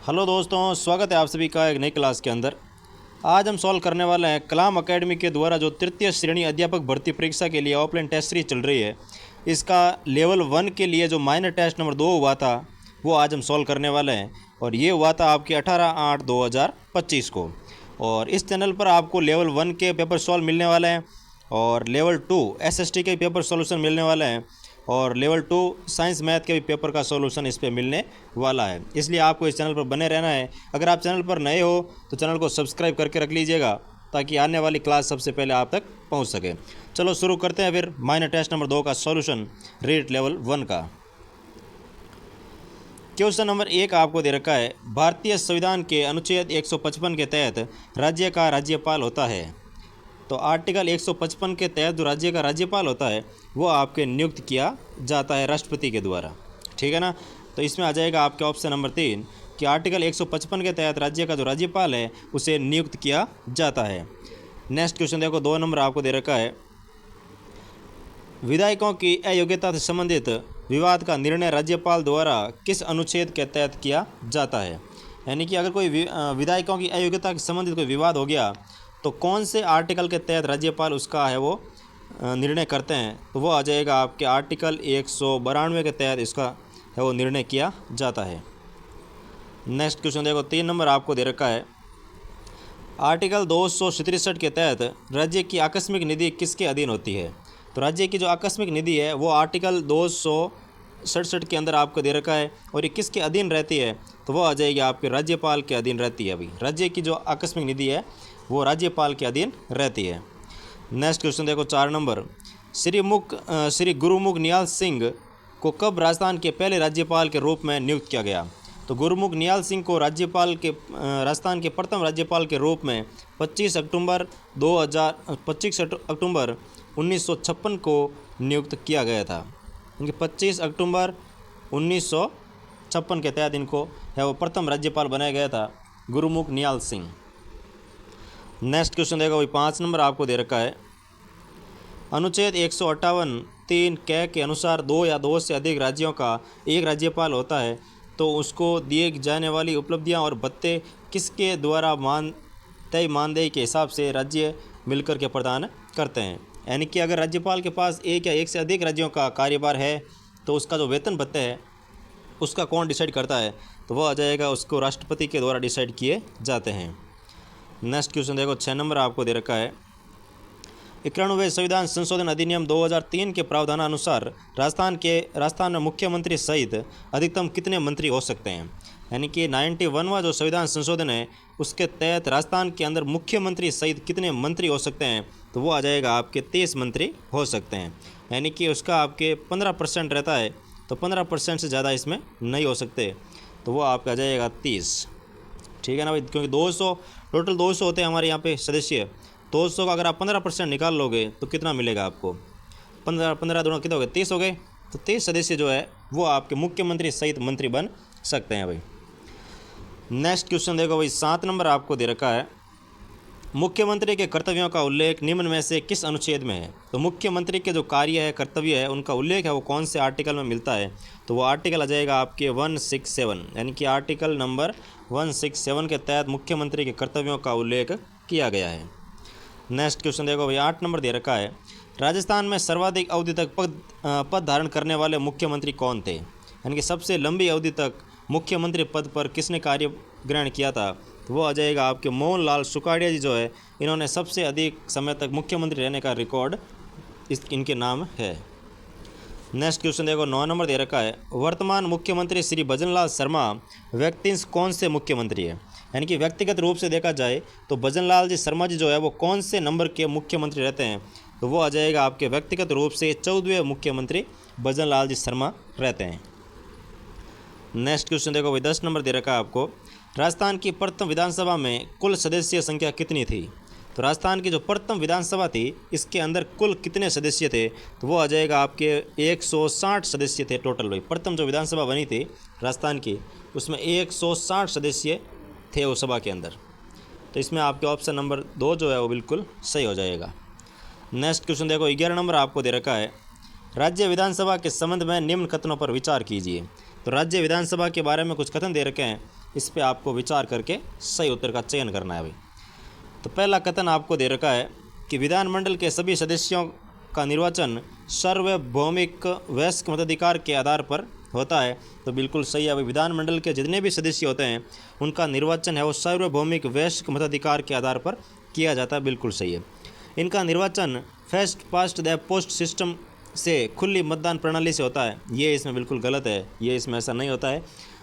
Hello दोस्तों, स्वागत है आप सभी का एक नई क्लास के अंदर। आज हम सॉल्व करने वाले हैं कलाम एकेडमी के द्वारा जो तृतीय श्रेणी अध्यापक भर्ती परीक्षा के लिए ऑफलाइन टेस्ट सीरीज चल रही है। इसका लेवल 1 के लिए जो माइनर टेस्ट नंबर 2 हुआ था वो आज हम सॉल्व करने वाले हैं, और ये हुआ था आपके 18/8/2025 को। और इस चैनल पर आपको लेवल 1 के पेपर सॉल्व मिलने वाले हैं, और लेवल 2 एसएसटी के पेपर सॉल्यूशन मिलने वाले हैं, और लेवल 2 साइंस मैथ के भी पेपर का सॉल्यूशन इस पे मिलने वाला है। इसलिए आपको इस चैनल पर बने रहना है। अगर आप चैनल पर नए हो तो चैनल को सब्सक्राइब करके रख लीजिएगा ताकि आने वाली क्लास सबसे पहले आप तक पहुंच सके। चलो शुरू करते हैं फिर माइनर टेस्ट नंबर 2 का सॉल्यूशन रीट लेवल 1 का। क्वेश्चन नंबर 1 आपको दे रखा है, भारतीय संविधान के अनुच्छेद 155 के तहत राज्य का राज्यपाल होता है। तो आर्टिकल 155 के तहत जो राज्य का राज्यपाल होता है वो आपके नियुक्त किया जाता है राष्ट्रपति के द्वारा। ठीक है ना। तो इसमें आ जाएगा आपके ऑप्शन नंबर 3 कि आर्टिकल 155 के तहत राज्य का जो राज्यपाल है उसे नियुक्त किया जाता है। नेक्स्ट क्वेश्चन देखो, 2 नंबर आपको दे रखा है, विधायकों की अयोग्यता से संबंधित विवाद का निर्णय राज्यपाल द्वारा किस अनुच्छेद के तहत किया जाता है। यानी कि अगर कोई विधायकों की अयोग्यता से संबंधित कोई विवाद हो गया तो कौन से आर्टिकल के तहत राज्यपाल उसका है वो निर्णय करते हैं, तो वो आ जाएगा आपके आर्टिकल 192 के तहत इसका है वो निर्णय किया जाता है। नेक्स्ट क्वेश्चन देखो, 3 नंबर आपको दे रखा है, आर्टिकल 263 के तहत राज्य की आकस्मिक निधि किसके अधीन होती है। तो राज्य की जो आकस्मिक निधि है वो आर्टिकल 267 के अंदर आपको दे रखा है, और ये किसके अधीन रहती है, तो वो आ जाएगी आपके राज्यपाल के अधीन रहती है। अभी राज्य की जो आकस्मिक निधि है वो राज्यपाल के अधीन रहती है। नेक्स्ट क्वेश्चन देखो, 4 नंबर, श्री गुरुमुख निहाल सिंह को कब राजस्थान के पहले राज्यपाल के रूप में नियुक्त किया गया। तो गुरुमुख निहाल सिंह को राजस्थान के प्रथम राज्यपाल के रूप में 25 अक्टूबर 1956 को नियुक्त किया गया था। इनके 25 अक्टूबर 1956 के तहत इनको है वो प्रथम राज्यपाल बनाया गया था, गुरुमुख निहाल सिंह। नेक्स्ट क्वेश्चन देखो, वही 5 नंबर आपको दे रखा है, अनुच्छेद 158(3) क के अनुसार 2 या 2 से अधिक राज्यों का एक राज्यपाल होता है, तो उसको दिए जाने वाली उपलब्धियां और भत्ते किसके द्वारा तय मानदेय के हिसाब से राज्य मिलकर के प्रदान करते हैं। यानी कि अगर राज्यपाल के पास एक या एक से अधिक राज्यों का कार्यभार है तो उसका जो वेतन भत्ते है उसका कौन डिसाइड करता है, तो वह आ जाएगा उसको राष्ट्रपति के द्वारा डिसाइड किए जाते हैं। नेक्स्ट क्वेश्चन देखो, 6 नंबर आपको दे रखा है, 91वें संविधान संशोधन अधिनियम 2003 के प्रावधानानुसार राजस्थान में मुख्यमंत्री सहित अधिकतम कितने मंत्री हो सकते हैं। यानी कि 91वां जो संविधान संशोधन है उसके तहत राजस्थान के अंदर मुख्यमंत्री सहित कितने मंत्री हो सकते हैं, तो वो आ जाएगा आपके 23 मंत्री हो सकते हैं। यानी कि उसका आपके 15% रहता है, तो 15% से ज़्यादा इसमें नहीं हो सकते, तो वो आपका आ जाएगा 30। ठीक है ना भाई, क्योंकि 200 टोटल 200 होते हैं हमारे यहाँ पे सदस्य। 200 का अगर आप 15% निकाल लोगे तो कितना मिलेगा आपको, 15 दोनों कितने हो गए, 30 हो गए। तो 30 सदस्य जो है वो आपके मुख्यमंत्री सहित मंत्री बन सकते हैं भाई। नेक्स्ट क्वेश्चन देखो भाई, 7 नंबर आपको दे रखा है, मुख्यमंत्री के कर्तव्यों का उल्लेख निम्न में से किस अनुच्छेद में है। तो मुख्यमंत्री के जो कार्य है, कर्तव्य है, उनका उल्लेख है वो कौन से आर्टिकल में मिलता है, तो वो आर्टिकल आ जाएगा आपके 167। यानी कि आर्टिकल नंबर 167 के तहत मुख्यमंत्री के कर्तव्यों का उल्लेख किया गया है। नेक्स्ट क्वेश्चन देखो भाई, 8 नंबर दे रखा है, राजस्थान में सर्वाधिक अवधि तक पद धारण करने वाले मुख्यमंत्री कौन थे। यानी कि सबसे लंबी अवधि तक मुख्यमंत्री पद पर किसने कार्य ग्रहण किया था, तो वो आ जाएगा आपके मोहनलाल सुखाड़िया जी जो है, इन्होंने सबसे अधिक समय तक मुख्यमंत्री रहने का रिकॉर्ड इनके नाम है। नेक्स्ट क्वेश्चन देखो, 9 नंबर दे रखा है, वर्तमान मुख्यमंत्री श्री भजनलाल शर्मा व्यक्तिश कौन से मुख्यमंत्री है। यानी कि व्यक्तिगत रूप से देखा जाए तो भजनलाल जी शर्मा जी जो है वो कौन से नंबर के मुख्यमंत्री रहते हैं, तो वो आ जाएगा आपके व्यक्तिगत रूप से 14वें मुख्यमंत्री भजनलाल जी शर्मा रहते हैं। नेक्स्ट क्वेश्चन देखो भाई, 10 नंबर दे रखा है आपको, राजस्थान की प्रथम विधानसभा में कुल सदस्य संख्या कितनी थी। तो राजस्थान की जो प्रथम विधानसभा थी इसके अंदर कुल कितने सदस्य थे, तो वो आ जाएगा आपके 160 सदस्य थे टोटल भाई। प्रथम जो विधानसभा बनी थी राजस्थान की उसमें 160 सदस्य थे उस सभा के अंदर। तो इसमें आपके ऑप्शन नंबर 2 जो है वो बिल्कुल सही हो जाएगा। नेक्स्ट क्वेश्चन देखो, 11 नंबर आपको दे रखा है, राज्य विधानसभा के संबंध में निम्न कथनों पर विचार कीजिए। तो राज्य विधानसभा के बारे में कुछ कथन दे रखे हैं, इस पे आपको विचार करके सही उत्तर का चयन करना है भाई। तो पहला कथन आपको दे रखा है कि विधानमंडल के सभी सदस्यों का निर्वाचन सार्वभौमिक वयस्क मताधिकार के आधार पर होता है। तो बिल्कुल सही है भाई, विधानमंडल के जितने भी सदस्य होते हैं उनका निर्वाचन है वो सार्वभौमिक वयस्क मताधिकार के आधार पर किया जाता है, बिल्कुल सही है। इनका निर्वाचन first past the post system से खुली मतदान प्रणाली से होता है, ये इसमें बिल्कुल गलत है, ये इसमें ऐसा नहीं होता है,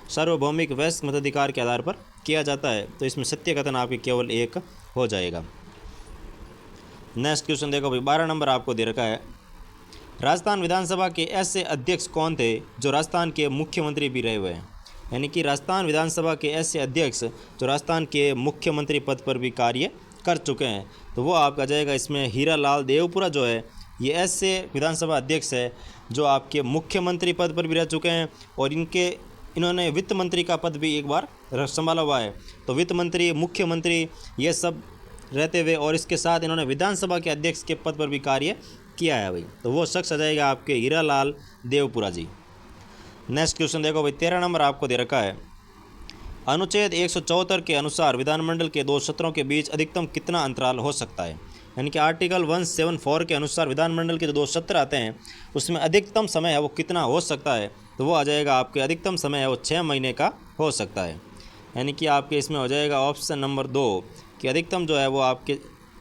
सार्वभौमिक वयस्क मताधिकार के आधार पर किया जाता है। तो इसमें सत्य कथन आपके केवल एक हो जाएगा। नेक्स्ट क्वेश्चन देखो भाई, 12 नंबर आपको दे रखा है, राजस्थान विधानसभा के ऐसे अध्यक्ष कौन थे जो राजस्थान के मुख्यमंत्री भी रहे हुए हैं। यानी कि राजस्थान विधानसभा के ऐसे अध्यक्ष जो राजस्थान के मुख्यमंत्री पद पर भी कार्य कर चुके हैं। तो वो आपका जाएगा इसमें हीरालाल देवपुरा जो है, ये ऐसे विधानसभा अध्यक्ष है जो आपके मुख्यमंत्री पद पर भी रह चुके हैं और इन्होंने वित्त मंत्री का पद भी एक बार संभाला हुआ है। तो वित्त मंत्री, मुख्यमंत्री ये सब रहते हुए और इसके साथ इन्होंने विधानसभा के अध्यक्ष के पद पर भी कार्य किया है भाई। तो वो शख्स आ जाएगा आपके हीरालाल देवपुरा जी। नेक्स्ट क्वेश्चन देखो भाई, 13 नंबर आपको दे रखा है, अनुच्छेद 174 के अनुसार विधानमंडल के दो सत्रों के बीच अधिकतम कितना अंतराल हो सकता है। यानी कि आर्टिकल 174 के अनुसार विधानमंडल के जो दो सत्र आते हैं उसमें अधिकतम समय है वो कितना हो सकता है। तो वो आ जाएगा आपके अधिकतम समय है वो 6 महीने का हो सकता है। यानी कि आपके इसमें हो जाएगा ऑप्शन नंबर 2 कि अधिकतम जो है वो आपके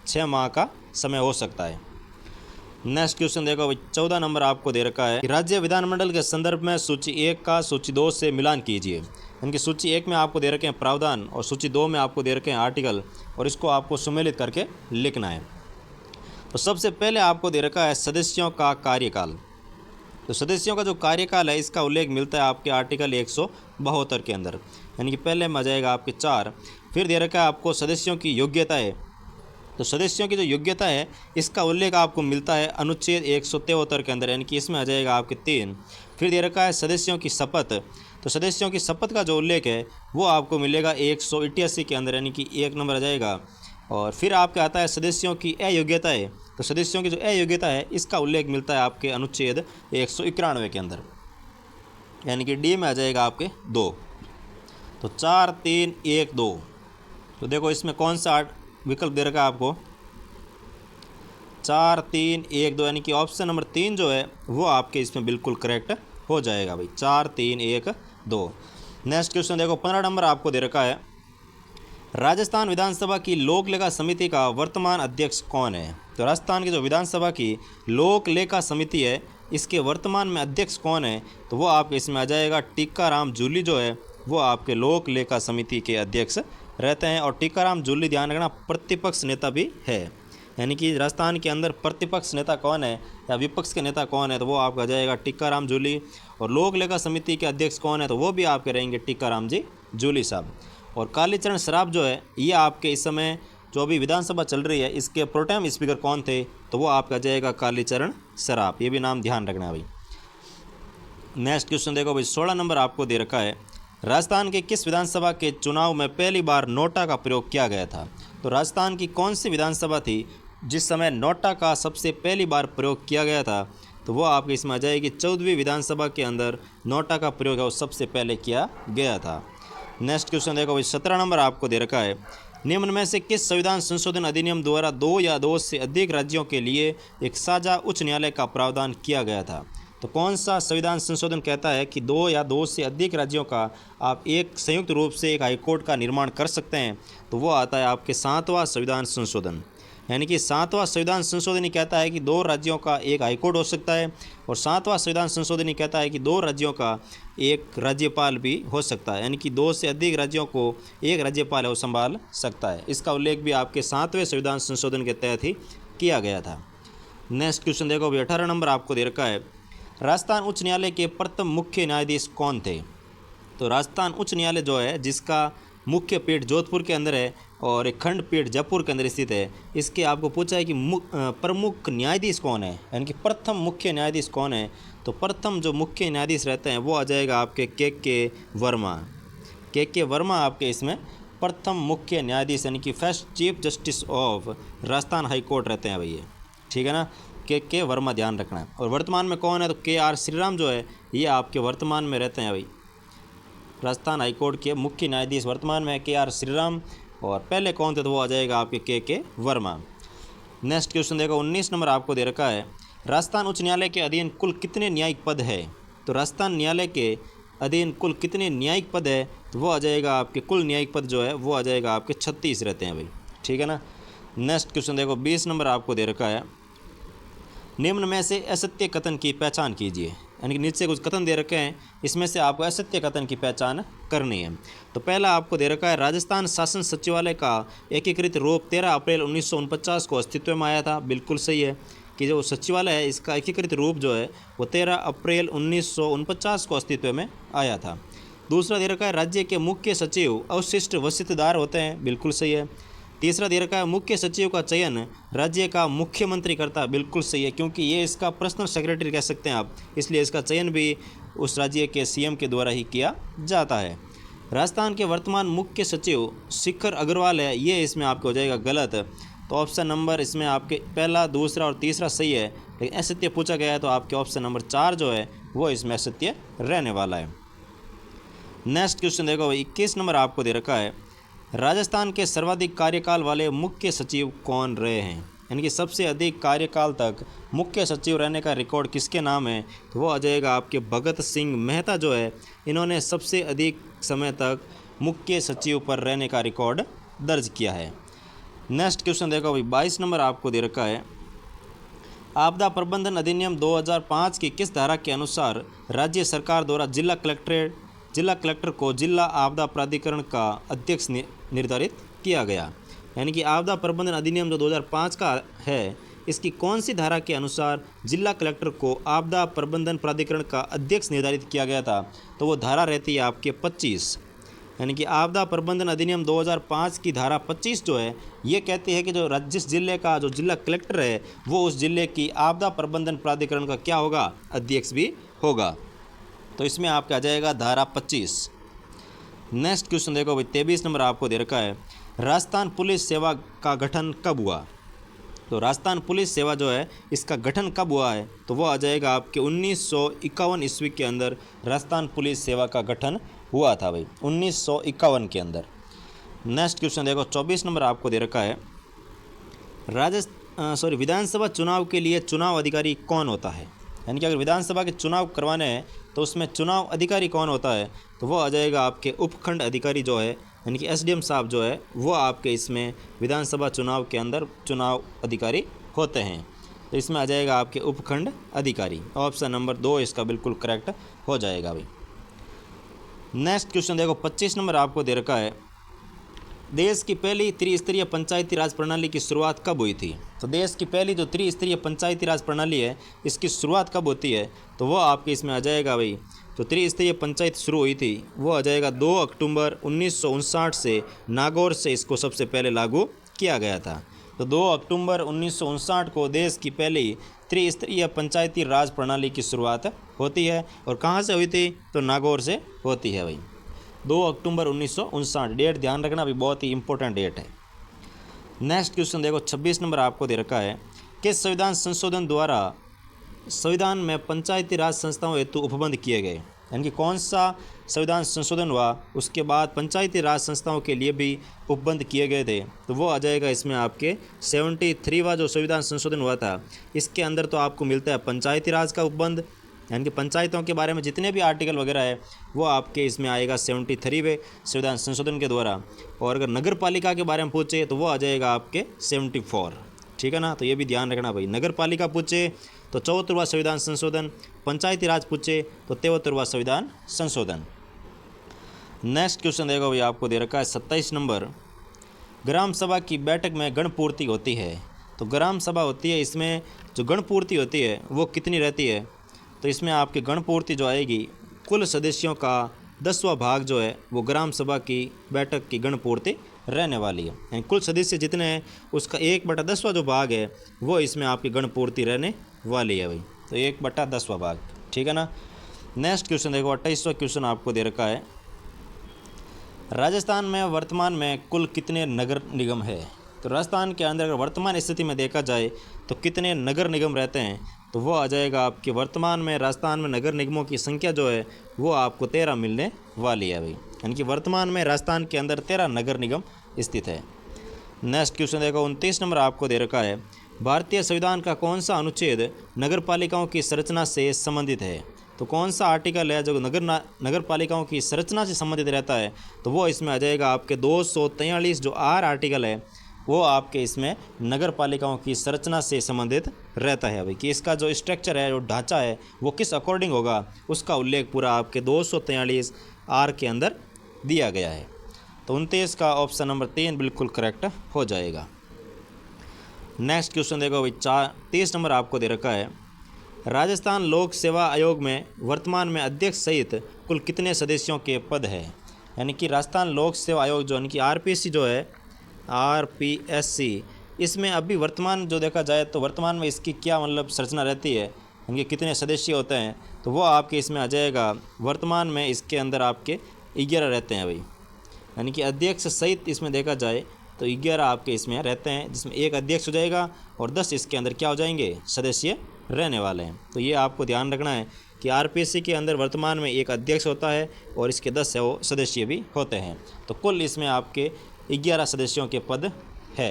6 माह का समय हो सकता है। नेक्स्ट क्वेश्चन देखो भाई, 14 नंबर आपको दे रखा है कि राज्य विधानमंडल के संदर्भ में सूची 1 का सूची 2 से मिलान कीजिए। यानी कि सूची 1 में आपको दे रखे हैं प्रावधान और सूची 2 में आपको दे रखे हैं आर्टिकल, और इसको आपको सम्मिलित करके लिखना है। तो सबसे पहले आपको दे रखा है सदस्यों का कार्यकाल। तो सदस्यों का जो कार्यकाल है इसका उल्लेख मिलता है आपके आर्टिकल 172 के अंदर। यानी कि पहले में आ जाएगा आपके 4। फिर दे रखा है आपको सदस्यों की योग्यता है। तो सदस्यों की जो योग्यता है इसका उल्लेख आपको मिलता है अनुच्छेद 173 के अंदर, यानी कि इसमें आ जाएगा आपके 3। फिर दे रखा है सदस्यों की शपथ। तो सदस्यों की शपथ का जो उल्लेख है वो आपको मिलेगा 188 के अंदर, यानी कि 1 नंबर आ जाएगा। और फिर आपके आता है सदस्यों की अयोग्यता है। तो सदस्यों की जो अयोग्यता है इसका उल्लेख मिलता है आपके अनुच्छेद 191 के अंदर, यानी कि डी में आ जाएगा आपके 2। तो 4, 3, 1, 2। तो देखो इसमें कौन सा विकल्प दे रखा है आपको, 4, 3, 1, 2, यानी कि ऑप्शन नंबर 3 जो है वो आपके इसमें बिल्कुल करेक्ट हो जाएगा भाई, 4, 3, 1, 2। नेक्स्ट क्वेश्चन देखो, 15 नंबर आपको दे रखा है, राजस्थान विधानसभा की लोक लेखा समिति का वर्तमान अध्यक्ष कौन है। तो राजस्थान की जो विधानसभा की लोक लेखा समिति है इसके वर्तमान में अध्यक्ष कौन है। तो वो आपके इसमें आ जाएगा टीकाराम जूली जो है वो आपके लोक लेखा समिति के अध्यक्ष रहते हैं। और टीकाराम जूली ध्यान रखना प्रतिपक्ष नेता भी है। यानी कि राजस्थान के अंदर प्रतिपक्ष नेता कौन है या विपक्ष के नेता कौन है तो वो आपका जाएगा टीकाराम जूली। और लोक लेखा समिति के अध्यक्ष कौन है तो वो भी आपके रहेंगे टीकाराम जी जूली साहब। और कालीचरण सराफ जो है ये आपके इस समय जो अभी विधानसभा चल रही है इसके प्रोटेम स्पीकर कौन थे तो वो आपका जाएगा कालीचरण सराफ, ये भी नाम ध्यान रखना है भाई। नेक्स्ट क्वेश्चन देखो भाई, 16 नंबर आपको दे रखा है, राजस्थान के किस विधानसभा के चुनाव में पहली बार नोटा का प्रयोग किया गया था। तो राजस्थान की कौन सी विधानसभा थी जिस समय नोटा का सबसे पहली बार प्रयोग किया गया था। तो वो आपके इसमें आ जाएगी 14वीं विधानसभा के अंदर नोटा का प्रयोग है वो सबसे पहले किया गया था। नेक्स्ट क्वेश्चन देखो भाई, 17 नंबर आपको दे रखा है, निम्न में से किस संविधान संशोधन अधिनियम द्वारा 2 या 2 से अधिक राज्यों के लिए एक साझा उच्च न्यायालय का प्रावधान किया गया था। तो कौन सा संविधान संशोधन कहता है कि 2 या 2 से अधिक राज्यों का आप एक संयुक्त रूप से एक हाईकोर्ट का निर्माण कर सकते हैं। तो वो आता है आपके 7वां संविधान संशोधन। यानी कि 7वां संविधान संशोधन ही कहता है कि 2 राज्यों का एक हाईकोर्ट हो सकता है और 7वां संविधान संशोधन ही कहता है कि 2 राज्यों का एक राज्यपाल भी हो सकता है। यानी कि 2 से अधिक राज्यों को एक राज्यपाल है वो संभाल सकता है। इसका उल्लेख भी आपके 7वें संविधान संशोधन के तहत ही किया गया था। नेक्स्ट क्वेश्चन देखो अभी 18 नंबर आपको दे रखा है, राजस्थान उच्च न्यायालय के प्रथम मुख्य न्यायाधीश कौन थे। तो राजस्थान उच्च न्यायालय जो है जिसका मुख्य पीठ जोधपुर के अंदर है और एक खंडपीठ जयपुर के अंदर स्थित है, इसके आपको पूछा है कि प्रमुख न्यायाधीश कौन है, यानी कि प्रथम मुख्य न्यायाधीश कौन है। तो प्रथम जो मुख्य न्यायाधीश रहते हैं वो आ जाएगा आपके के वर्मा। के वर्मा आपके इसमें प्रथम मुख्य न्यायाधीश यानी कि first chief justice of Rajasthan high court रहते हैं भैया, ठीक है ना। के वर्मा ध्यान रखना है। और वर्तमान में कौन है तो KR श्रीराम जो है ये आपके वर्तमान में रहते हैं भाई। राजस्थान हाईकोर्ट के मुख्य न्यायाधीश वर्तमान में KR श्रीराम, और पहले कौन थे तो वो आ जाएगा आपके KK वर्मा। नेक्स्ट क्वेश्चन देखो 19 नंबर आपको दे रखा है, राजस्थान उच्च न्यायालय के अधीन कुल कितने न्यायिक पद है। तो राजस्थान न्यायालय के अधीन कुल कितने न्यायिक पद है तो वो आ जाएगा आपके, कुल न्यायिक पद जो है वो आ जाएगा आपके 36 रहते हैं भाई, ठीक है ना। नेक्स्ट क्वेश्चन देखो 20 नंबर आपको दे रखा है, निम्न में से असत्य कथन की पहचान कीजिए। यानी कि नीचे कुछ कथन दे रखे हैं, इसमें से आपको असत्य कथन की पहचान करनी है। तो पहला आपको दे रखा है, राजस्थान शासन सचिवालय का एकीकृत रूप 13 अप्रैल 1949 को अस्तित्व में आया था। बिल्कुल सही है कि जो सचिवालय है इसका एकीकृत रूप जो है वो 13 अप्रैल 1949 को अस्तित्व में आया था। दूसरा दे रखा है, राज्य के मुख्य सचिव अवशिष्ट वसीयतदार होते हैं। बिल्कुल सही है। तीसरा दे रखा है, मुख्य सचिव का चयन राज्य का मुख्यमंत्री करता है। बिल्कुल सही है, क्योंकि ये इसका पर्सनल सेक्रेटरी कह सकते हैं आप, इसलिए इसका चयन भी उस राज्य के CM के द्वारा ही किया जाता है। राजस्थान के वर्तमान मुख्य सचिव शिखर अग्रवाल है, ये इसमें आपको हो जाएगा गलत। तो ऑप्शन नंबर इसमें आपके पहला, दूसरा और तीसरा सही है, लेकिन असत्य पूछा गया है तो आपके ऑप्शन नंबर 4 जो है वो इसमें असत्य रहने वाला है। नेक्स्ट क्वेश्चन देखो 21 नंबर आपको दे रखा है, राजस्थान के सर्वाधिक कार्यकाल वाले मुख्य सचिव कौन रहे हैं। यानी कि सबसे अधिक कार्यकाल तक मुख्य सचिव रहने का रिकॉर्ड किसके नाम है तो वो आ जाएगा आपके भगत सिंह मेहता जो है, इन्होंने सबसे अधिक समय तक मुख्य सचिव पर रहने का रिकॉर्ड दर्ज किया है। नेक्स्ट क्वेश्चन देखो भाई 22 नंबर आपको दे रखा है, आपदा प्रबंधन अधिनियम 2005 की किस धारा के अनुसार राज्य सरकार द्वारा जिला कलेक्टर को जिला आपदा प्राधिकरण का अध्यक्ष निर्धारित किया गया। यानी कि आपदा प्रबंधन अधिनियम जो 2005 का है, इसकी कौन सी धारा के अनुसार जिला कलेक्टर को आपदा प्रबंधन प्राधिकरण का अध्यक्ष निर्धारित किया गया था तो वो धारा रहती है आपके 25। यानी कि आपदा प्रबंधन अधिनियम 2005 की धारा 25 जो है ये कहती है कि जो जिस जिले का जो जिला कलेक्टर है वो उस जिले की आपदा प्रबंधन प्राधिकरण का क्या होगा, अध्यक्ष भी होगा। तो इसमें आपका आ जाएगा धारा 25। नेक्स्ट क्वेश्चन देखो भाई 23 नंबर आपको दे रखा है, राजस्थान पुलिस सेवा का गठन कब हुआ। तो राजस्थान पुलिस सेवा जो है इसका गठन कब हुआ है तो वो आ जाएगा आपके 1951 ईस्वी के अंदर राजस्थान पुलिस सेवा का गठन हुआ था भाई, 1951 के अंदर। नेक्स्ट क्वेश्चन देखो 24 नंबर आपको दे रखा है, विधानसभा चुनाव के लिए चुनाव अधिकारी कौन होता है। यानी कि अगर विधानसभा के चुनाव करवाने हैं तो उसमें चुनाव अधिकारी कौन होता है तो वो आ जाएगा आपके उपखंड अधिकारी जो है, यानी कि SDM साहब जो है वो आपके इसमें विधानसभा चुनाव के अंदर चुनाव अधिकारी होते हैं। तो इसमें आ जाएगा आपके उपखंड अधिकारी, ऑप्शन नंबर 2 इसका बिल्कुल करेक्ट हो जाएगा भाई। नेक्स्ट क्वेश्चन देखो 25 नंबर आपको दे रखा है, देश की पहली त्रिस्तरीय पंचायती राज प्रणाली की शुरुआत कब हुई थी। तो देश की पहली जो त्रिस्तरीय पंचायती राज प्रणाली है इसकी शुरुआत कब होती है तो वो आपके इसमें आ जाएगा भाई, तो त्रिस्तरीय पंचायत शुरू हुई थी वो आ जाएगा 2 अक्टूबर 1959 से नागौर से इसको सबसे पहले लागू किया गया था। तो 2 अक्टूबर 1959 को देश की पहली त्रिस्तरीय पंचायती राज प्रणाली की शुरुआत होती है, और कहाँ से हुई थी तो नागौर से होती है भाई, 2 अक्टूबर 1959। डेट ध्यान रखना भी बहुत ही इंपॉर्टेंट डेट है। नेक्स्ट क्वेश्चन देखो 26 नंबर आपको दे रखा है, किस संविधान संशोधन द्वारा संविधान में पंचायती राज संस्थाओं हेतु उपबंध किए गए। यानी कि कौन सा संविधान संशोधन हुआ उसके बाद पंचायती राज संस्थाओं के लिए भी उपबंध किए गए थे तो वो आ जाएगा इसमें आपके 73वां जो संविधान संशोधन हुआ था इसके अंदर तो आपको मिलता है पंचायती राज का उपबंध, यानी कि पंचायतों के बारे में जितने भी आर्टिकल वगैरह है वो आपके इसमें आएगा 73वें संविधान संशोधन के द्वारा। और अगर नगर पालिका के बारे में पूछे तो वो आ जाएगा आपके 74, ठीक है ना। तो ये भी ध्यान रखना भाई, नगर पालिका पूछे तो 74वां संविधान संशोधन, पंचायती राज पूछे तो 73वां संविधान संशोधन। नेक्स्ट क्वेश्चन देखो भाई आपको दे रखा है 27 नंबर, ग्राम सभा की बैठक में गण पूर्ति होती है। तो ग्राम सभा होती है, इसमें जो गण पूर्ति होती है वो कितनी रहती है तो इसमें आपकी गण पूर्ति जो आएगी कुल सदस्यों का 10वां भाग जो है वो ग्राम सभा की बैठक की गण पूर्ति रहने वाली है। यानी कुल सदस्य जितने हैं उसका 1/10वां जो भाग है वो इसमें आपकी गण पूर्ति रहने वाली है भाई, तो 1/10वां भाग, ठीक है ना। नेक्स्ट क्वेश्चन देखो 28वां क्वेश्चन आपको दे रखा है, राजस्थान में वर्तमान में कुल कितने नगर निगम है। तो राजस्थान के अंदर अगर वर्तमान स्थिति में देखा जाए तो कितने नगर निगम रहते हैं, तो वो आ जाएगा आपके वर्तमान में राजस्थान में नगर निगमों की संख्या जो है वो आपको 13 मिलने वाली है भाई। यानी कि वर्तमान में राजस्थान के अंदर 13 नगर निगम स्थित है। नेक्स्ट क्वेश्चन देखो 29 नंबर आपको दे रखा है, भारतीय संविधान का कौन सा अनुच्छेद नगर पालिकाओं की संरचना से संबंधित है। तो कौन सा आर्टिकल है जो नगर पालिकाओं की संरचना से संबंधित रहता है, तो वो इसमें आ जाएगा आपके 243 जो आर आर्टिकल है वो आपके इसमें नगर पालिकाओं की संरचना से संबंधित रहता है भाई, कि इसका जो स्ट्रक्चर है, जो ढांचा है वो किस अकॉर्डिंग होगा, उसका उल्लेख पूरा आपके 243 आर के अंदर दिया गया है। तो 29 का ऑप्शन नंबर 3 बिल्कुल करेक्ट हो जाएगा। नेक्स्ट क्वेश्चन देखो भाई 30 नंबर आपको दे रखा है, राजस्थान लोक सेवा आयोग में वर्तमान में अध्यक्ष सहित कुल कितने सदस्यों के पद है। यानी कि राजस्थान लोक सेवा आयोग जो यानी कि आरपीएससी जो है, आरपीएससी, इसमें अभी वर्तमान जो देखा जाए तो वर्तमान में इसकी क्या मतलब संरचना रहती है, इनके कितने सदस्य होते हैं, तो वो आपके इसमें आ जाएगा वर्तमान में इसके अंदर आपके 11 रहते हैं भाई। यानी कि अध्यक्ष सहित इसमें देखा जाए तो 11 आपके इसमें रहते हैं, जिसमें एक अध्यक्ष हो जाएगा और 10 इसके अंदर क्या हो जाएंगे, सदस्य रहने वाले हैं। तो ये आपको ध्यान रखना है कि आरपीएससी के अंदर वर्तमान में एक अध्यक्ष होता है और इसके 10 है वो सदस्य भी होते हैं। तो कुल इसमें आपके 11 सदस्यों के पद है।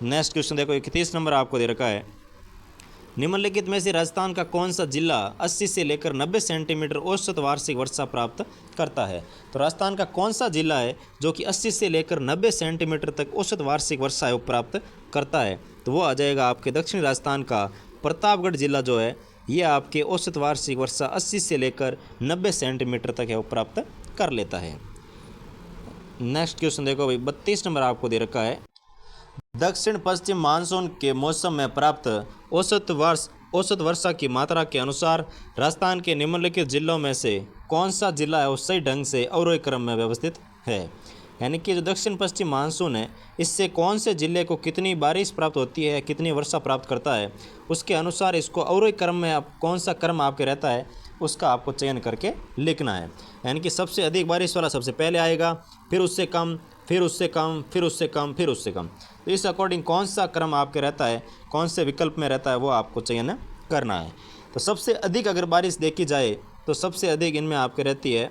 नेक्स्ट क्वेश्चन देखो 31 नंबर आपको दे रखा है, निम्नलिखित में से राजस्थान का कौन सा जिला 80 से लेकर 90 सेंटीमीटर औसत वार्षिक वर्षा प्राप्त करता है। तो राजस्थान का कौन सा जिला है जो कि 80 से लेकर 90 सेंटीमीटर तक औसत वार्षिक वर्षा प्राप्त करता है, तो वो आ जाएगा आपके दक्षिणी राजस्थान का प्रतापगढ़ जिला जो है, ये आपके औसत वार्षिक वर्षा 80 से लेकर 90 सेंटीमीटर तक है वो प्राप्त कर लेता है। नेक्स्ट क्वेश्चन देखो भाई 32 नंबर आपको दे रखा है, दक्षिण पश्चिम मानसून के मौसम में प्राप्त औसत वर्षा की मात्रा के अनुसार राजस्थान के निम्नलिखित जिलों में से कौन सा जिला है वो सही ढंग से अवरोही क्रम में व्यवस्थित है। यानी कि जो दक्षिण पश्चिम मानसून है, इससे कौन से जिले को कितनी बारिश प्राप्त होती है, कितनी वर्षा प्राप्त करता है, उसके अनुसार इसको अवरोही क्रम में आप कौन सा क्रम आपके रहता है उसका आपको चयन करके लिखना है। यानी कि सबसे अधिक बारिश वाला सबसे पहले आएगा, फिर उससे कम, फिर उससे कम, फिर उससे कम, फिर उससे कम। तो इस अकॉर्डिंग कौन सा क्रम आपके रहता है, कौन से विकल्प में रहता है, वो आपको चयन करना है। तो सबसे अधिक अगर बारिश देखी जाए तो सबसे अधिक इनमें आपके रहती है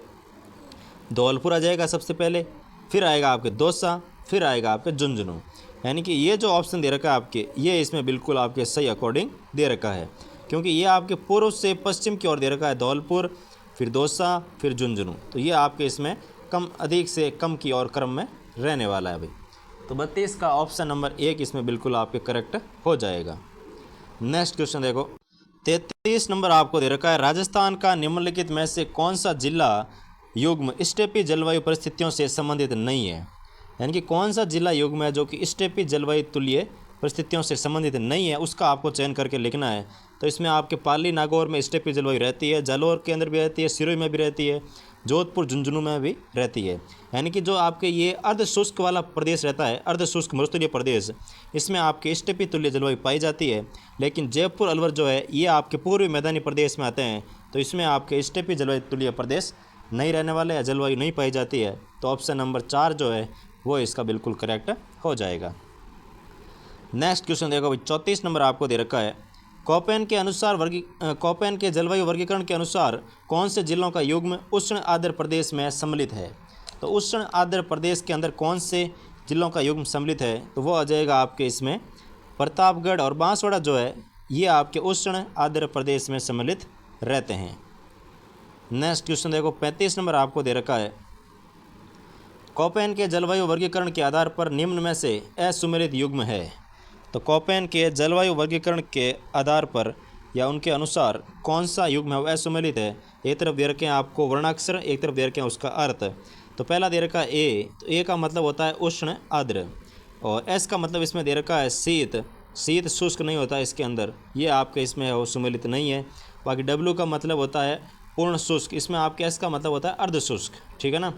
धौलपुर आ जाएगा सबसे पहले, फिर आएगा आपके दौसा, फिर आएगा आपके झुंझुनू। यानी कि ये जो ऑप्शन दे रखा है आपके, ये इसमें बिल्कुल आपके सही अकॉर्डिंग दे रखा है, क्योंकि ये आपके पूर्व से पश्चिम की ओर दे रखा है धौलपुर, फिर दौसा, फिर झुंझुनू। तो ये आपके इसमें कम अधिक से कम की ओर क्रम में रहने वाला है भाई। तो 32 का ऑप्शन नंबर 1 इसमें बिल्कुल आपके करेक्ट हो जाएगा। नेक्स्ट क्वेश्चन देखो 33 नंबर आपको दे रखा है, राजस्थान का निम्नलिखित में से कौन सा जिला युग्म स्टेपी जलवायु परिस्थितियों से संबंधित नहीं है। यानी कि कौन सा जिला युग्म है जो कि स्टेपी जलवायु तुल्य परिस्थितियों से संबंधित नहीं है, उसका आपको चयन करके लिखना है। तो इसमें आपके पाली नागौर में स्टेपी जलवायु रहती है, जालौर के अंदर भी रहती है, सिरोही में भी रहती है, जोधपुर झुंझुनू में भी रहती है। यानी कि जो आपके ये अर्ध शुष्क वाला प्रदेश रहता है, अर्ध शुष्क मरुस्थलीय प्रदेश, इसमें आपके स्टेपी तुल्य जलवायु पाई जाती है। लेकिन जयपुर अलवर जो है ये आपके पूर्वी मैदानी प्रदेश में आते हैं, तो इसमें आपके स्टेपी जलवायु तुल्य प्रदेश नहीं रहने वाले या जलवायु नहीं पाई जाती है। तो ऑप्शन नंबर 4 जो है वो इसका बिल्कुल करेक्ट हो जाएगा। नेक्स्ट क्वेश्चन देखो भाई 34 नंबर आपको दे रखा है, कोपेन के जलवायु वर्गीकरण के अनुसार कौन से जिलों का युग्म उष्ण आर्द्र प्रदेश में सम्मिलित है। तो उष्ण आर्द्र प्रदेश के अंदर कौन से जिलों का युग्म सम्मिलित है, तो वो आ जाएगा आपके इसमें प्रतापगढ़ और बांसवाड़ा जो है ये आपके उष्ण आर्द्र प्रदेश में सम्मिलित रहते हैं। नेक्स्ट क्वेश्चन देखो 35 नंबर आपको दे रखा है, कोपेन के जलवायु वर्गीकरण के आधार पर निम्न में से असुमेलित युग्म है। तो कोपेन के जलवायु वर्गीकरण के आधार पर या उनके अनुसार कौन सा युग्म है वो असुमेलित है। एक तरफ दे रखे हैं आपको वर्णाक्षर, एक तरफ दे रखे हैं उसका अर्थ। तो पहला दे रखा है ए, तो ए का मतलब होता है उष्ण आर्द्र, और एस का मतलब इसमें दे रखा है शीत, शीत शुष्क नहीं होता इसके अंदर, ये आपके इसमें है वो सुमेलित नहीं है। बाकी डब्ल्यू का मतलब होता है पूर्ण शुष्क, इसमें आपके एस का मतलब होता है अर्ध शुष्क, ठीक है ना।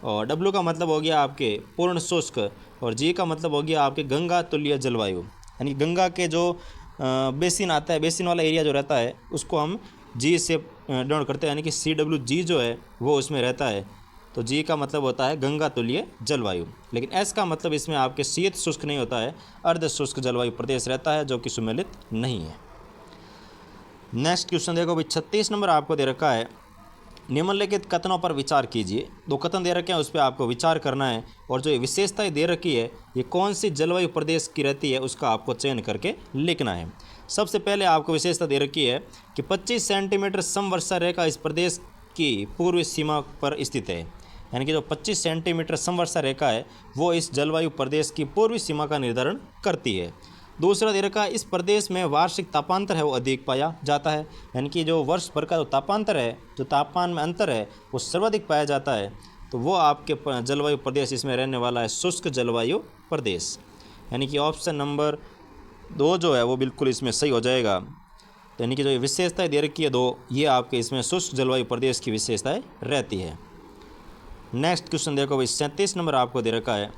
और डब्ल्यू का मतलब हो गया आपके पूर्ण शुष्क, और जी का मतलब हो गया आपके गंगा तुल्य जलवायु। यानी गंगा के जो बेसिन आता है, बेसिन वाला एरिया जो रहता है उसको हम जी से डिनोट करते हैं, यानी कि CWG जो है वो उसमें रहता है। तो जी का मतलब होता है गंगा तुल्य जलवायु। लेकिन एस का मतलब इसमें आपके शीत शुष्क नहीं होता है, अर्ध शुष्क जलवायु प्रदेश रहता है जो कि सुमेलित नहीं है। नेक्स्ट क्वेश्चन देखो भाई, 36 नंबर आपको दे रखा है, निम्नलिखित कथनों पर विचार कीजिए। दो कथन दे रखे हैं, उस पर आपको विचार करना है, और जो ये विशेषताएं दे रखी है ये कौन सी जलवायु प्रदेश की रहती है उसका आपको चयन करके लिखना है। सबसे पहले आपको विशेषता दे रखी है कि 25 सेंटीमीटर समवर्षा रेखा इस प्रदेश की पूर्वी सीमा पर स्थित है, यानी कि जो 25 सेंटीमीटर समवर्षा रेखा है वो इस जलवायु प्रदेश की पूर्वी सीमा का निर्धारण करती है। दूसरा दे रखा है, इस प्रदेश में वार्षिक तापांतर है वो अधिक पाया जाता है, यानी कि जो वर्ष भर का जो तापांतर है, जो तापमान में अंतर है वो सर्वाधिक पाया जाता है। तो वो आपके जलवायु प्रदेश इसमें रहने वाला है शुष्क जलवायु प्रदेश, यानी कि ऑप्शन नंबर 2 जो है वो बिल्कुल इसमें सही हो जाएगा। तो यानी कि जो विशेषताएं दे रखी है 2, ये आपके इसमें शुष्क जलवायु प्रदेश की विशेषताएं रहती है। नेक्स्ट क्वेश्चन देखो भाई, 37 नंबर आपको दे रखा है,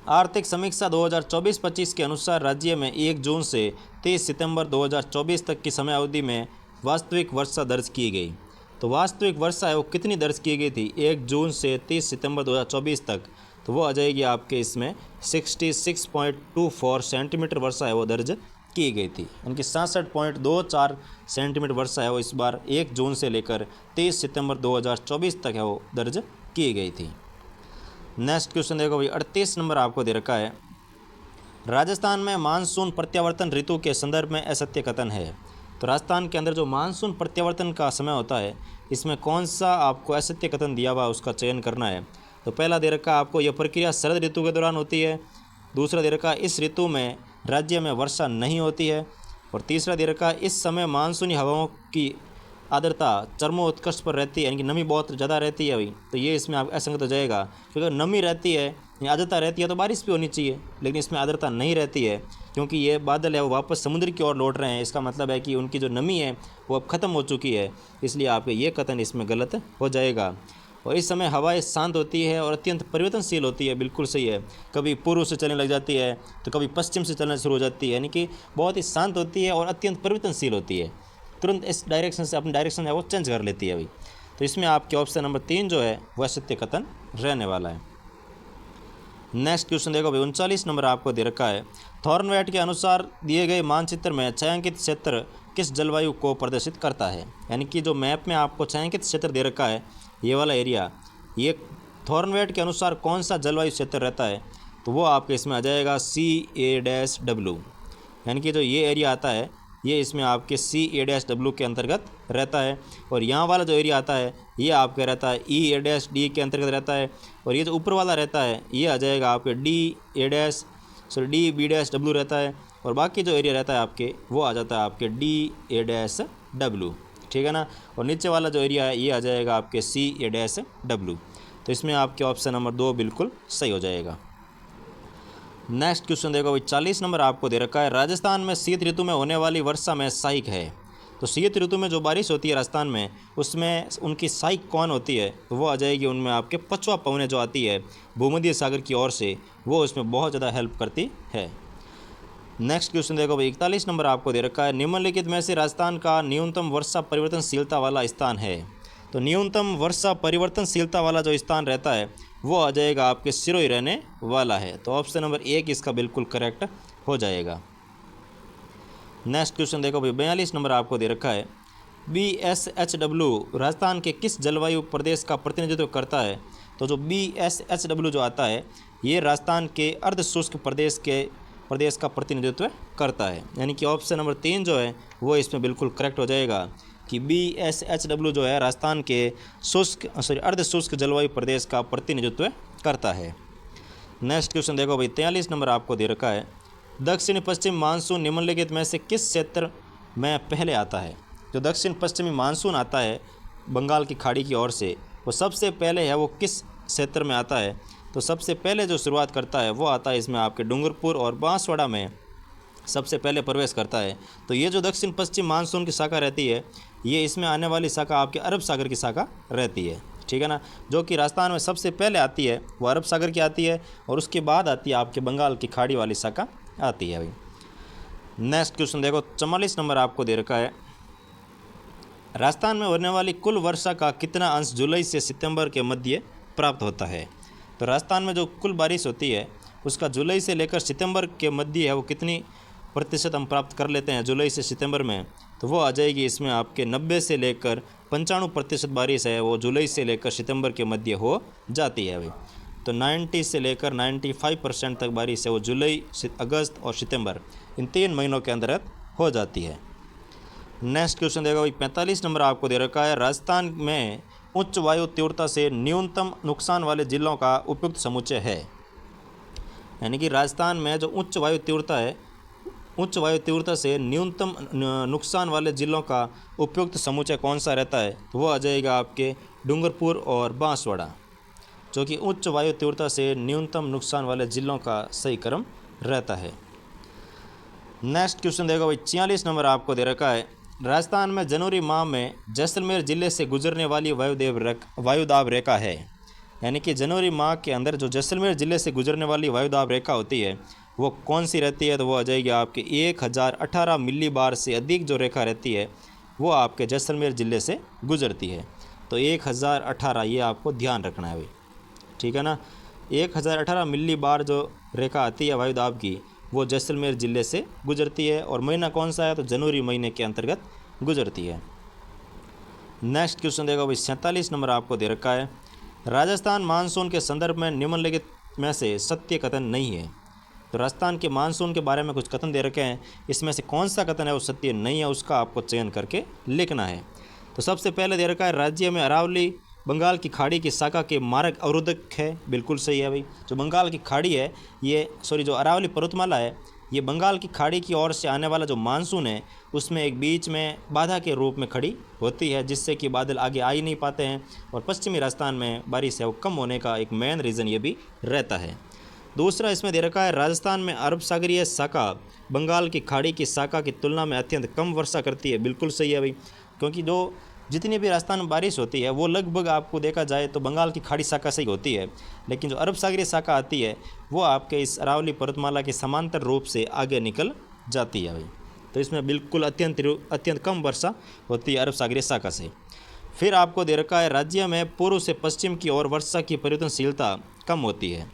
आर्थिक समीक्षा 2024-25 के अनुसार राज्य में 1 जून से 30 सितंबर 2024 तक की समय अवधि में वास्तविक वर्षा दर्ज की गई। तो वास्तविक वर्षा है वो कितनी दर्ज की गई थी 1 जून से 30 सितंबर 2024 तक? तो वो आ जाएगी आपके इसमें 66.24 सेंटीमीटर वर्षा है वो दर्ज की गई थी, यानी कि 66.24 सेंटीमीटर वर्षा है वो इस बार 1 जून से लेकर 30 सितंबर 2024 तक है वो दर्ज की गई थी। नेक्स्ट क्वेश्चन देखो भाई, 38 नंबर आपको दे रखा है, राजस्थान में मानसून प्रत्यावर्तन ऋतु के संदर्भ में असत्य कथन है। तो राजस्थान के अंदर जो मानसून प्रत्यावर्तन का समय होता है इसमें कौन सा आपको असत्य कथन दिया हुआ उसका चयन करना है। तो पहला दे रखा है आपको, यह प्रक्रिया शरद ऋतु के दौरान होती है। दूसरा दे रखा है, इस ऋतु में राज्य में वर्षा नहीं होती है। और तीसरा दे रखा है, इस समय मानसूनी हवाओं की आर्द्रता चरमोत्कर्ष पर रहती है, यानी कि नमी बहुत ज़्यादा रहती है भाई। तो ये इसमें आप असंगत हो जाएगा, क्योंकि नमी रहती है या आर्द्रता रहती है तो बारिश भी होनी चाहिए, लेकिन इसमें आर्द्रता नहीं रहती है क्योंकि ये बादल है वो वापस समुद्र की ओर लौट रहे हैं। इसका मतलब है कि उनकी जो नमी है वो अब ख़त्म हो चुकी है, इसलिए आपके ये कथन इसमें गलत हो जाएगा। और इस समय हवाएं शांत होती है और अत्यंत परिवर्तनशील होती है, बिल्कुल सही है। कभी पूर्व से चलने लग जाती है तो कभी पश्चिम से चलना शुरू हो जाती है, यानी कि बहुत ही शांत होती है और अत्यंत परिवर्तनशील होती है, तुरंत इस डायरेक्शन से अपनी डायरेक्शन है वो चेंज कर लेती है भाई। तो इसमें आपके ऑप्शन नंबर 3 जो है वह सत्य कथन रहने वाला है। नेक्स्ट क्वेश्चन देखो भाई, 39 नंबर आपको दे रखा है, थॉर्नवेट के अनुसार दिए गए मानचित्र में छायांकित क्षेत्र किस जलवायु को प्रदर्शित करता है। यानी कि जो मैप में आपको छायांकित क्षेत्र दे रखा है ये वाला एरिया, ये थॉर्नवेट के अनुसार कौन सा जलवायु क्षेत्र रहता है। तो वो आपके इसमें आ जाएगा CA-W, यानी कि जो ये एरिया आता है ये इसमें आपके CA-W के अंतर्गत रहता है। और यहाँ वाला जो एरिया आता है ये आपका रहता है EA-D के अंतर्गत रहता है। और ये जो ऊपर वाला रहता है ये आ जाएगा आपके DB-W रहता है। और बाकी जो एरिया रहता है आपके वो आ जाता है आपके DA-W, ठीक है ना। और नीचे वाला जो एरिया है ये आ जाएगा आपके CA-W। तो इसमें आपके ऑप्शन नंबर 2 बिल्कुल सही हो जाएगा। नेक्स्ट क्वेश्चन देखो भाई, 40 नंबर आपको दे रखा है, राजस्थान में शीत ऋतु में होने वाली वर्षा में सहायक है। तो शीत ऋतु में जो बारिश होती है राजस्थान में उसमें उनकी सहायक कौन होती है। तो वो आ जाएगी उनमें आपके पछुआ पवनें जो आती है भूमध्य सागर की ओर से, वो उसमें बहुत ज़्यादा हेल्प करती है। नेक्स्ट क्वेश्चन देखो भाई, 41 नंबर आपको दे रखा है, निम्नलिखित में से राजस्थान का न्यूनतम वर्षा परिवर्तनशीलता वाला स्थान है। तो न्यूनतम वर्षा परिवर्तनशीलता वाला जो स्थान रहता है वो आ जाएगा आपके सिरोही रहने वाला है। तो ऑप्शन नंबर 1 इसका बिल्कुल करेक्ट हो जाएगा। नेक्स्ट क्वेश्चन देखो भाई, 42 नंबर आपको दे रखा है, BSHW राजस्थान के किस जलवायु प्रदेश का प्रतिनिधित्व करता है। तो जो BSHW जो आता है ये राजस्थान के अर्ध शुष्क प्रदेश का प्रतिनिधित्व करता है, यानी कि ऑप्शन नंबर 3 जो है वो इसमें बिल्कुल करेक्ट हो जाएगा कि BSHW जो है राजस्थान के अर्ध शुष्क जलवायु प्रदेश का प्रतिनिधित्व करता है। नेक्स्ट क्वेश्चन देखो भाई, 43 नंबर आपको दे रखा है, दक्षिण पश्चिम मानसून निम्नलिखित में से किस क्षेत्र में पहले आता है। जो दक्षिण पश्चिमी मानसून आता है बंगाल की खाड़ी की ओर से वो सबसे पहले है वो किस क्षेत्र में आता है। तो सबसे पहले जो शुरुआत करता है वो आता है इसमें आपके डूंगरपुर और बांसवाड़ा में सबसे पहले प्रवेश करता है। तो ये जो दक्षिण पश्चिम मानसून की शाखा रहती है ये इसमें आने वाली शाखा आपके अरब सागर की शाखा रहती है, ठीक है ना। जो कि राजस्थान में सबसे पहले आती है वो अरब सागर की आती है और उसके बाद आती है आपके बंगाल की खाड़ी वाली शाखा आती है भाई। नेक्स्ट क्वेश्चन देखो, 44 नंबर आपको दे रखा है, राजस्थान में होने वाली कुल वर्षा का कितना अंश जुलाई से सितंबर के मध्य प्राप्त होता है? तो राजस्थान में जो कुल बारिश होती है उसका जुलाई से लेकर सितंबर के मध्य है वो कितनी प्रतिशत हम प्राप्त कर लेते हैं जुलाई से सितंबर में, तो वो आ जाएगी इसमें आपके 90 से लेकर 95% बारिश है वो जुलाई से लेकर सितंबर के मध्य हो जाती है भाई। तो 90 से लेकर 95% तक बारिश है वो जुलाई, अगस्त और सितंबर इन 3 महीनों के अंतर्गत हो जाती है। नेक्स्ट क्वेश्चन देगा भाई 45 नंबर आपको दे रखा है, राजस्थान में उच्च वायु तीव्रता से न्यूनतम नुकसान वाले जिलों का उपयुक्त समुच्चय है। यानी कि राजस्थान में जो उच्च वायु तीव्रता है, उच्च वायु तीव्रता से न्यूनतम नुकसान वाले जिलों का उपयुक्त समुच्चय कौन सा रहता है? तो वो आ जाएगा आपके डूंगरपुर और बांसवाड़ा, जो कि उच्च वायु तीव्रता से न्यूनतम नुकसान वाले जिलों का सही क्रम रहता है। नेक्स्ट क्वेश्चन देगा भाई 46 नंबर आपको दे रखा है, राजस्थान में जनवरी माह में जैसलमेर जिले से गुजरने वाली वायुदाब रेखा है। यानी कि जनवरी माह के अंदर जो जैसलमेर जिले से गुजरने वाली वायुदाब रेखा होती है वो कौन सी रहती है? तो वो आ जाएगी आपके 1018 मिली बार से अधिक जो रेखा रहती है वो आपके जैसलमेर ज़िले से गुजरती है। तो 1018 ये आपको ध्यान रखना है भाई, ठीक है ना। 1018 मिली बार जो रेखा आती है वायुदाब की वो जैसलमेर ज़िले से गुजरती है, और महीना कौन सा है? तो जनवरी महीने के अंतर्गत गुजरती है। नेक्स्ट क्वेश्चन देगा भाई 47 नंबर आपको दे रखा है, राजस्थान मानसून के संदर्भ में निम्नलिखित में से सत्य कथन नहीं है। तो राजस्थान के मानसून के बारे में कुछ कथन दे रखे हैं, इसमें से कौन सा कथन है वो सत्य नहीं है, उसका आपको चयन करके लिखना है। तो सबसे पहले दे रखा है, राज्य में अरावली बंगाल की खाड़ी की शाखा के मार्ग अवरोधक है। बिल्कुल सही है भाई। जो बंगाल की खाड़ी है जो अरावली पर्वतमाला है ये बंगाल की खाड़ी की ओर से आने वाला जो मानसून है उसमें एक बीच में बाधा के रूप में खड़ी होती है, जिससे कि बादल आगे आ ही नहीं पाते हैं, और पश्चिमी राजस्थान में बारिश है वो कम होने का एक मेन रीज़न ये भी रहता है। दूसरा इसमें दे रखा है, राजस्थान में अरब सागरीय शाखा बंगाल की खाड़ी की शाखा की तुलना में अत्यंत कम वर्षा करती है। बिल्कुल सही है भाई, क्योंकि जो जितनी भी राजस्थान में बारिश होती है वो लगभग आपको देखा जाए तो बंगाल की खाड़ी शाखा से ही होती है, लेकिन जो अरब सागरीय शाखा आती है वो आपके इस अरावली पर्वतमाला के समांतर रूप से आगे निकल जाती है भाई। तो इसमें बिल्कुल अत्यंत कम वर्षा होती है अरब सागरीय शाखा से। फिर आपको दे रखा है, राज्य में पूर्व से पश्चिम की ओर वर्षा की परिवर्तनशीलता कम होती है।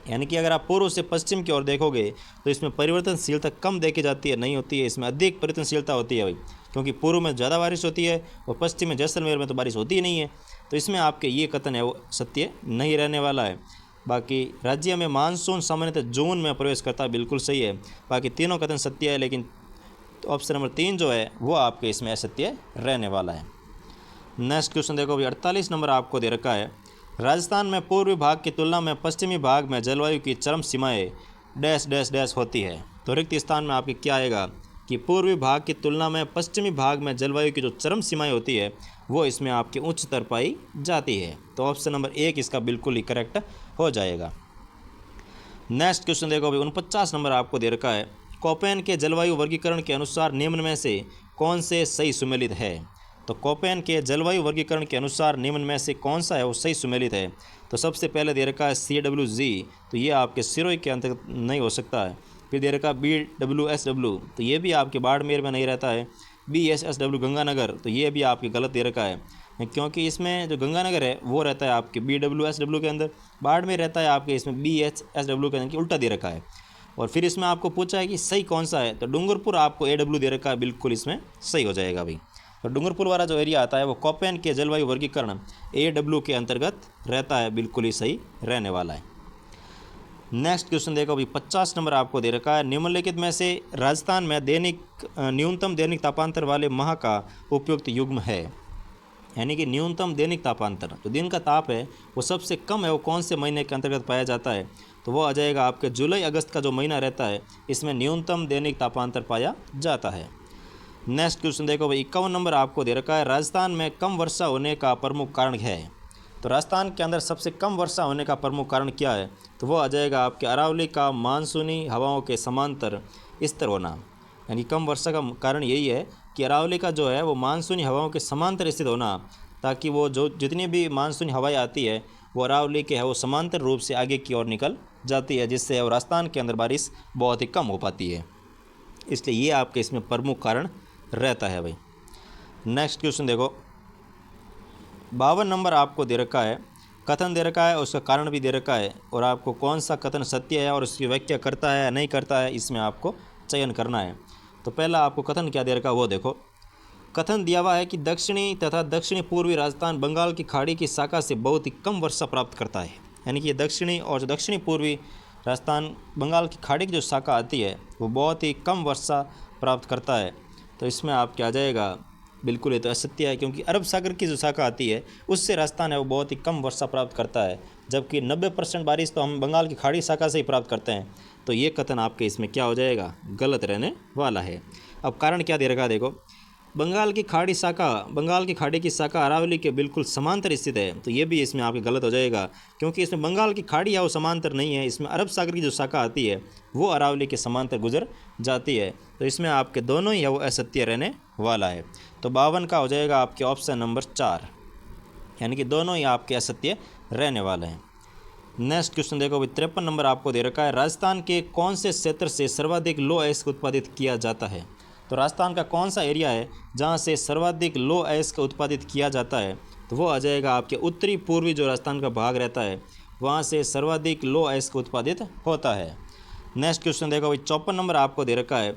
यानी कि अगर आप पूर्व से पश्चिम की ओर देखोगे तो इसमें परिवर्तनशीलता कम देखी जाती है, नहीं होती है, इसमें अधिक परिवर्तनशीलता होती है भाई, क्योंकि पूर्व में ज़्यादा बारिश होती है और पश्चिम में जैसलमेर में तो बारिश होती ही नहीं है। तो इसमें आपके ये कथन है वो सत्य नहीं रहने वाला है। बाकी राज्य में मानसून सामान्यतः जून में प्रवेश करता है, बिल्कुल सही है। बाकी तीनों कथन सत्य है, लेकिन ऑप्शन नंबर 3 जो है वो आपके इसमें असत्य रहने वाला है। नेक्स्ट क्वेश्चन देखो भाई 48 नंबर आपको दे रखा है, राजस्थान में पूर्वी भाग की तुलना में पश्चिमी भाग में जलवायु की चरम सीमाएं डैश डैश डैश होती है। तो रिक्त स्थान में आपके क्या आएगा कि पूर्वी भाग की तुलना में पश्चिमी भाग में जलवायु की जो चरम सीमाएं होती है वो इसमें आपकी उच्च स्तर पाई जाती है। तो ऑप्शन नंबर 1 इसका बिल्कुल ही करेक्ट हो जाएगा। नेक्स्ट क्वेश्चन देखो भाई 49 नंबर आपको दे रखा है, कोपेन के जलवायु वर्गीकरण के अनुसार निम्न में से कौन से सही सुमेलित है। तो कोपेन के जलवायु वर्गीकरण के अनुसार निम्न में से कौन सा है वो सही सुमेलित है। तो सबसे पहले दे रखा है CWG, तो ये आपके सिरोही के अंतर्गत नहीं हो सकता है। फिर दे रखा BWSW, तो ये भी आपके बाड़मेर में नहीं रहता है। BSSW गंगानगर, तो ये भी आपके गलत दे रखा है, क्योंकि इसमें जो गंगानगर है वो रहता है आपके BWSW के अंदर, बाड़मेर रहता है आपके इसमें BHSW के अंदर, उल्टा दे रखा है। और फिर इसमें आपको पूछा है कि सही कौन सा है, तो डूंगरपुर आपको AW दे रखा है, बिल्कुल इसमें सही हो जाएगा भाई। तो डूंगरपुर वाला जो एरिया आता है वो कोपेन के जलवायु वर्गीकरण AW के अंतर्गत रहता है, बिल्कुल ही सही रहने वाला है। नेक्स्ट क्वेश्चन देखो अभी 50 नंबर आपको दे रखा है, निम्नलिखित में से राजस्थान में न्यूनतम दैनिक तापांतर वाले माह का उपयुक्त युग्म है। यानी कि न्यूनतम दैनिक तापांतर जो दिन का ताप है वो सबसे कम है वो कौन से महीने के अंतर्गत पाया जाता है। तो वो आ जाएगा आपके जुलाई अगस्त का जो महीना रहता है इसमें न्यूनतम दैनिक तापांतर पाया जाता है। नेक्स्ट क्वेश्चन देखो भाई 51 नंबर आपको दे रखा है, राजस्थान में कम वर्षा होने का प्रमुख कारण है। तो राजस्थान के अंदर सबसे कम वर्षा होने का प्रमुख कारण क्या है। तो वो आ जाएगा आपके अरावली का मानसूनी हवाओं के समांतर स्तर होना। यानी कम वर्षा का कारण यही है कि अरावली का जो है वो मानसूनी हवाओं के समांतर स्थित होना, ताकि वो जो जितनी भी मानसूनी हवाएं आती है वो अरावली के है वो समांतर रूप से आगे की ओर निकल जाती है, जिससे राजस्थान के अंदर बारिश बहुत ही कम हो पाती है। इसलिए ये आपके इसमें प्रमुख कारण रहता है भाई। नेक्स्ट क्वेश्चन देखो, 52 नंबर आपको दे रखा है, कथन दे रखा है, उसका कारण भी दे रखा है, और आपको कौन सा कथन सत्य है और उसकी व्याख्या करता है या नहीं करता है, इसमें आपको चयन करना है। तो पहला आपको कथन क्या दे रखा है वो देखो। कथन दिया हुआ है कि दक्षिणी तथा दक्षिणी पूर्वी राजस्थान बंगाल की खाड़ी की शाखा से बहुत ही कम वर्षा प्राप्त करता है। यानी कि ये दक्षिणी और जो दक्षिणी पूर्वी राजस्थान बंगाल की खाड़ी की जो शाखा आती है वो बहुत ही कम वर्षा प्राप्त करता है। तो इसमें आप क्या आ जाएगा, बिल्कुल ये तो असत्य है, क्योंकि अरब सागर की जो शाखा आती है उससे राजस्थान है वो बहुत ही कम वर्षा प्राप्त करता है, जबकि 90% बारिश तो हम बंगाल की खाड़ी शाखा से ही प्राप्त करते हैं। तो ये कथन आपके इसमें क्या हो जाएगा, गलत रहने वाला है। अब कारण क्या दे रखा देखो, बंगाल की खाड़ी की शाखा अरावली के बिल्कुल समांतर स्थित है। तो ये भी इसमें आपके गलत हो जाएगा, क्योंकि इसमें बंगाल की खाड़ी है वो समांतर नहीं है, इसमें अरब सागर की जो शाखा आती है वो अरावली के समांतर गुजर जाती है। तो इसमें आपके दोनों ही है वो असत्य रहने वाला है। तो 52 का हो जाएगा आपके ऑप्शन नंबर 4, यानी कि दोनों ही आपके असत्य रहने वाले हैं। नेक्स्ट क्वेश्चन देखो भाई, 53 नंबर आपको दे रखा है, राजस्थान के कौन से क्षेत्र से सर्वाधिक लो अयस्क उत्पादित किया जाता है। तो राजस्थान का कौन सा एरिया है जहाँ से सर्वाधिक लो अयस्क उत्पादित किया जाता है, तो वो आ जाएगा आपके उत्तरी पूर्वी जो राजस्थान का भाग रहता है वहाँ से सर्वाधिक लो अयस्क उत्पादित होता है। नेक्स्ट क्वेश्चन देखो भाई, 54 नंबर आपको दे रखा है,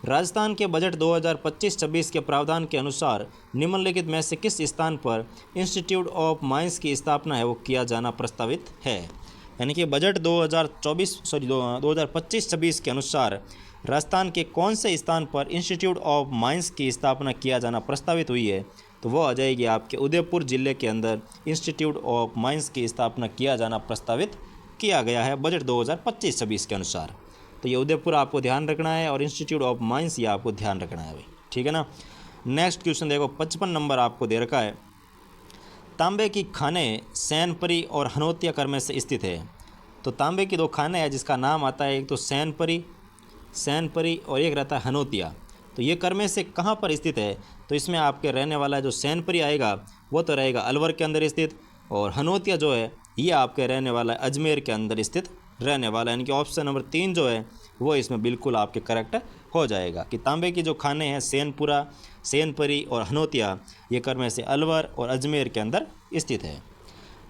राजस्थान के बजट 2025-26 के प्रावधान के अनुसार निम्नलिखित में से किस स्थान पर इंस्टीट्यूट ऑफ माइंस की स्थापना है वो किया जाना प्रस्तावित है। यानी कि बजट 2025-26 के अनुसार राजस्थान के कौन से स्थान पर इंस्टीट्यूट ऑफ माइंस की स्थापना किया जाना प्रस्तावित हुई है, तो वो आ जाएगी आपके उदयपुर जिले के अंदर इंस्टीट्यूट ऑफ माइंस की स्थापना किया जाना प्रस्तावित किया गया है बजट 2025-26 के अनुसार। तो ये उदयपुर आपको ध्यान रखना है और इंस्टीट्यूट ऑफ माइंस ये आपको ध्यान रखना है भाई, ठीक है ना। नेक्स्ट क्वेश्चन देखो, 55 नंबर आपको दे रखा है, तांबे की खाने सैनपरी और हनोतिया कर में से स्थित है। तो तांबे की दो खाने हैं जिसका नाम आता है, एक तो सैनपरी और एक रहता है हनोतिया। तो ये कर में से कहाँ पर स्थित है, तो इसमें आपके रहने वाला जो सैनपरी आएगा वो तो रहेगा अलवर के अंदर स्थित, और हनोतिया जो है ये आपके रहने वाला है अजमेर के अंदर स्थित रहने वाला है। यानी कि ऑप्शन नंबर 3 जो है वो इसमें बिल्कुल आपके करेक्ट हो जाएगा कि तांबे की जो खाने हैं सैनपरी और हनोतिया ये कर में से अलवर और अजमेर के अंदर स्थित है।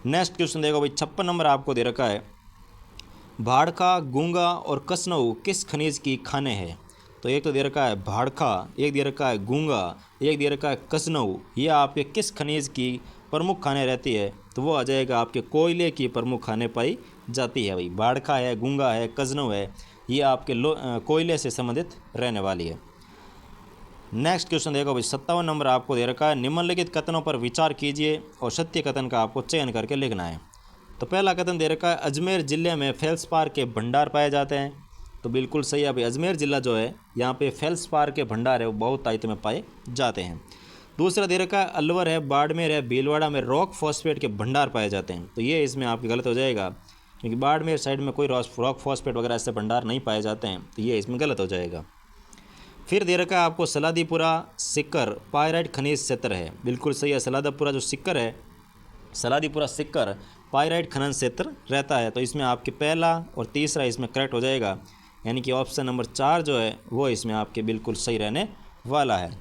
नेक्स्ट क्वेश्चन देखो भाई, 56 नंबर आपको दे रखा है, भाड़खा, गूंगा और कसनऊ किस खनिज की खाने हैं। तो एक तो दे रखा है भाड़खा, एक दे रखा है गूंगा, एक दे रखा है कसनऊ, ये आपके किस खनिज की प्रमुख खाने रहती है, तो वो आ जाएगा आपके कोयले की प्रमुख खाने पाई जाती है भाई। भाड़खा है, गूंगा है, कसनऊ है, ये आपके कोयले से संबंधित रहने वाली है। नेक्स्ट क्वेश्चन देखो भाई, 57 नंबर आपको दे रखा है, निम्नलिखित कथनों पर विचार कीजिए और सत्य कथन का आपको चयन करके लिखना है। तो पहला कथन दे रखा है, अजमेर जिले में फेल्सपार के भंडार पाए जाते हैं। तो बिल्कुल सही है भाई, अजमेर ज़िला जो है यहाँ पे फेल्सपार के भंडार है वो बहुत तायत में पाए जाते हैं। दूसरा दे रखा है, अलवर है, बाड़मेर है, भीलवाड़ा में रॉक फॉस्फेट के भंडार पाए जाते हैं। तो ये इसमें आपकी गलत हो जाएगा, क्योंकि बाड़मेर साइड में कोई रॉक फॉस्फेट वगैरह ऐसे भंडार नहीं पाए जाते हैं, तो ये इसमें गलत हो जाएगा। फिर दे रखा है आपको, सलादीपुरा सिक्कर पायराइट खनिज क्षेत्र है। बिल्कुल सही है, सलादीपुरा जो सिक्कर है, सलादीपुरा सिक्कर पायराइट खनन क्षेत्र रहता है। तो इसमें आपके पहला और तीसरा इसमें करेक्ट हो जाएगा, यानी कि ऑप्शन नंबर 4 जो है वो इसमें आपके बिल्कुल सही रहने वाला है।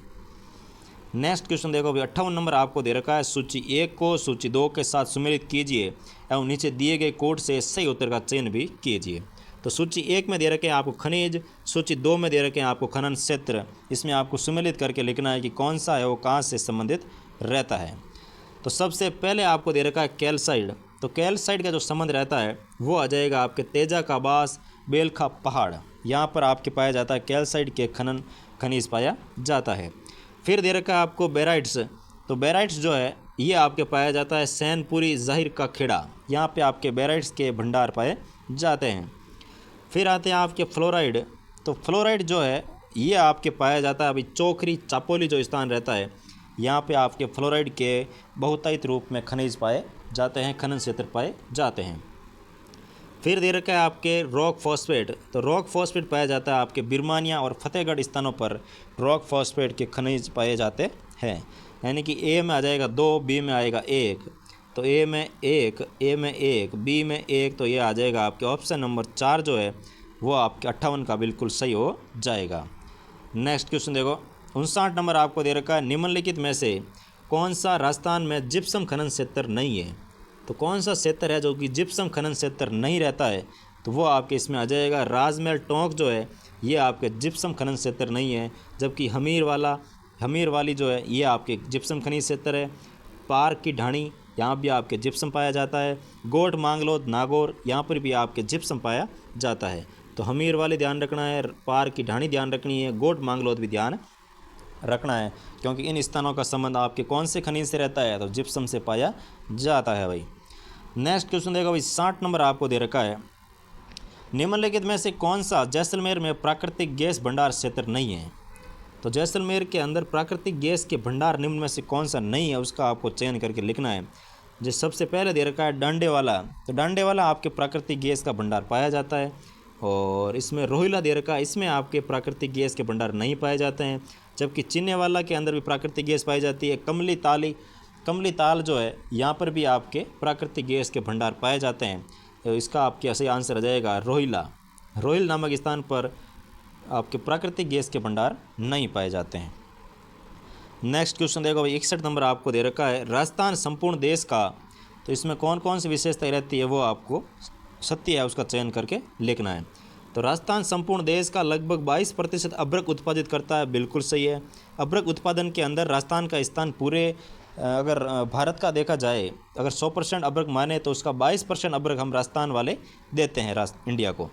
नेक्स्ट क्वेश्चन देखो भाई, 58 नंबर आपको दे रखा है, सूची 1 को सूची 2 के साथ सम्मिलित कीजिए एवं नीचे दिए गए कोड से सही उत्तर का चयन भी कीजिए। तो सूची 1 में दे रखे हैं आपको खनिज, सूची 2 में दे रखे हैं आपको खनन क्षेत्र। इसमें आपको सम्मिलित करके लिखना है कि कौन सा है वो कहाँ से संबंधित रहता है। तो सबसे पहले आपको दे रखा है कैल्साइड। तो कैल्साइड का जो संबंध रहता है वो आ जाएगा आपके तेजा का बास बेलखा पहाड़, यहाँ पर आपके पाया जाता है कैल्साइड के खनिज पाया जाता है। फिर दे रखा है आपको बेराइट्स। तो बेराइट्स जो है ये आपके पाया जाता है सैनपुरी ज़ाहिर का खेड़ा, यहाँ पे आपके बेराइट्स के भंडार पाए जाते हैं। फिर आते हैं आपके फ्लोराइड। तो फ्लोराइड जो है ये आपके पाया जाता है अभी चोखरी चापोली जो स्थान रहता है, यहाँ पे आपके फ्लोराइड के बहुतायत रूप में खनिज पाए जाते हैं, खनन क्षेत्र पाए जाते हैं। फिर दे रखा है आपके रॉक फॉस्फेट। तो रॉक फॉस्फेट पाया जाता है आपके बिरमानिया और फतेहगढ़ स्थानों पर रॉक फॉस्फेट के खनिज पाए जाते हैं। यानी कि ए में आ जाएगा 2, बी में आएगा 1, तो ए में 1, बी में 1, तो ये आ जाएगा आपके ऑप्शन नंबर 4 जो है वो आपके 58 का बिल्कुल सही हो जाएगा। नेक्स्ट क्वेश्चन देखो, 59 नंबर आपको दे रखा है, निम्नलिखित में से कौन सा राजस्थान में जिप्सम खनन क्षेत्र नहीं है। तो कौन सा क्षेत्र है जो कि जिप्सम खनन क्षेत्र नहीं रहता है, तो वो आपके इसमें आ जाएगा राजमहल टोंक जो है ये आपके जिप्सम खनन क्षेत्र नहीं है। जबकि हमीर वाली जो है ये आपके जिप्सम खनिज क्षेत्र है। पार्क की ढाणी यहाँ भी आपके जिप्सम पाया जाता है। गोट मांगलोद नागौर यहाँ पर भी आपके जिप्सम पाया जाता है। तो हमीर वाले ध्यान रखना है, पार्क की ढाणी ध्यान रखनी है, गोट मांगलोद भी ध्यान रखना है, क्योंकि इन स्थानों का संबंध आपके कौन से खनिज से रहता है, तो जिप्सम से पाया जाता है भाई। नेक्स्ट क्वेश्चन देखो भाई, 60 नंबर आपको दे रखा है, निम्नलिखित में से कौन सा जैसलमेर में प्राकृतिक गैस भंडार क्षेत्र नहीं है। तो जैसलमेर के अंदर प्राकृतिक गैस के भंडार निम्न में से कौन सा नहीं है, उसका आपको चयन करके लिखना है। जो सबसे पहले दे रखा है डांडेवाला, तो डांडेवाला आपके प्राकृतिक गैस का भंडार पाया जाता है। और इसमें रोहिला दे रखा है, इसमें आपके प्राकृतिक गैस के भंडार नहीं पाए जाते हैं। जबकि चिन्नेवाला के अंदर भी प्राकृतिक गैस पाई जाती है। कमली ताल जो है यहाँ पर भी आपके प्राकृतिक गैस के भंडार पाए जाते हैं। तो इसका आपके सही आंसर आ जाएगा रोहिल नामक स्थान पर आपके प्राकृतिक गैस के भंडार नहीं पाए जाते हैं। नेक्स्ट क्वेश्चन देखो भाई, 61 नंबर आपको दे रखा है, राजस्थान संपूर्ण देश का, तो इसमें कौन कौन सी विशेषताएं रहती है वो आपको सत्य है उसका चयन करके लिखना है। तो राजस्थान संपूर्ण देश का लगभग 22% अभ्रक उत्पादित करता है, बिल्कुल सही है। अभ्रक उत्पादन के अंदर राजस्थान का स्थान पूरे अगर भारत का देखा जाए, अगर 100% अभ्रक माने तो उसका 22% अभ्रक हम राजस्थान वाले देते हैं इंडिया को।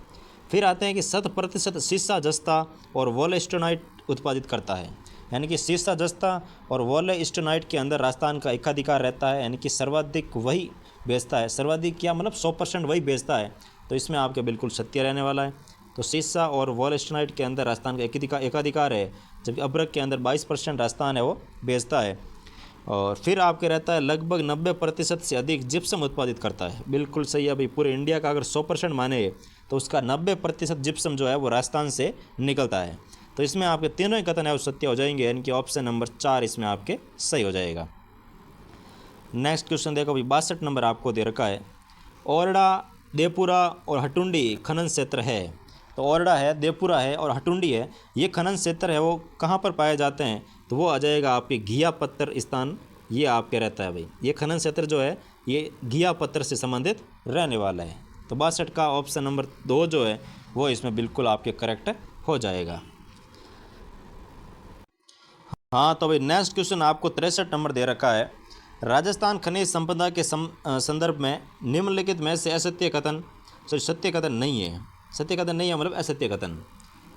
फिर आते हैं कि 100% सीसा जस्ता और वोलेस्टोनाइट उत्पादित करता है, यानी कि सीसा जस्ता और वोलेस्टोनाइट के अंदर राजस्थान का एकाधिकार रहता है, यानी कि सर्वाधिक वही बेचता है। सर्वाधिक क्या मतलब 100% वही बेचता है, तो इसमें आपके बिल्कुल सत्य रहने वाला है। तो सीसा और वोलेस्टोनाइट के अंदर राजस्थान का एकाधिकार है, जबकि अभ्रक के अंदर 22% राजस्थान है वो बेचता है। और फिर आपके रहता है लगभग 90% से अधिक जिप्सम उत्पादित करता है, बिल्कुल सही है भाई। पूरे इंडिया का अगर 100% माने तो उसका 90% जिप्सम जो है वो राजस्थान से निकलता है। तो इसमें आपके तीनों ही कथन है वो सत्य हो जाएंगे, यानी कि ऑप्शन नंबर 4 इसमें आपके सही हो जाएगा। नेक्स्ट क्वेश्चन देखो भाई, 62 नंबर आपको दे रखा है, ओरडा, देवपुरा और हटुंडी खनन क्षेत्र है। तो ओरडा है, देवपुरा है और हटुंडी है, ये खनन क्षेत्र है वो कहाँ पर पाए जाते हैं, तो वो आ जाएगा आपके घिया पत्थर स्थान, ये आपके रहता है भाई। ये खनन क्षेत्र जो है ये घिया पत्थर से संबंधित रहने वाला है। तो 62 का ऑप्शन नंबर 2 जो है वो इसमें बिल्कुल आपके करेक्ट हो जाएगा। हाँ तो भाई नेक्स्ट क्वेश्चन आपको 63 नंबर दे रखा है, राजस्थान खनिज संपदा के संदर्भ में निम्नलिखित में से असत्य कथन, सत्य कथन नहीं है। सत्य कथन नहीं है मतलब असत्य कथन।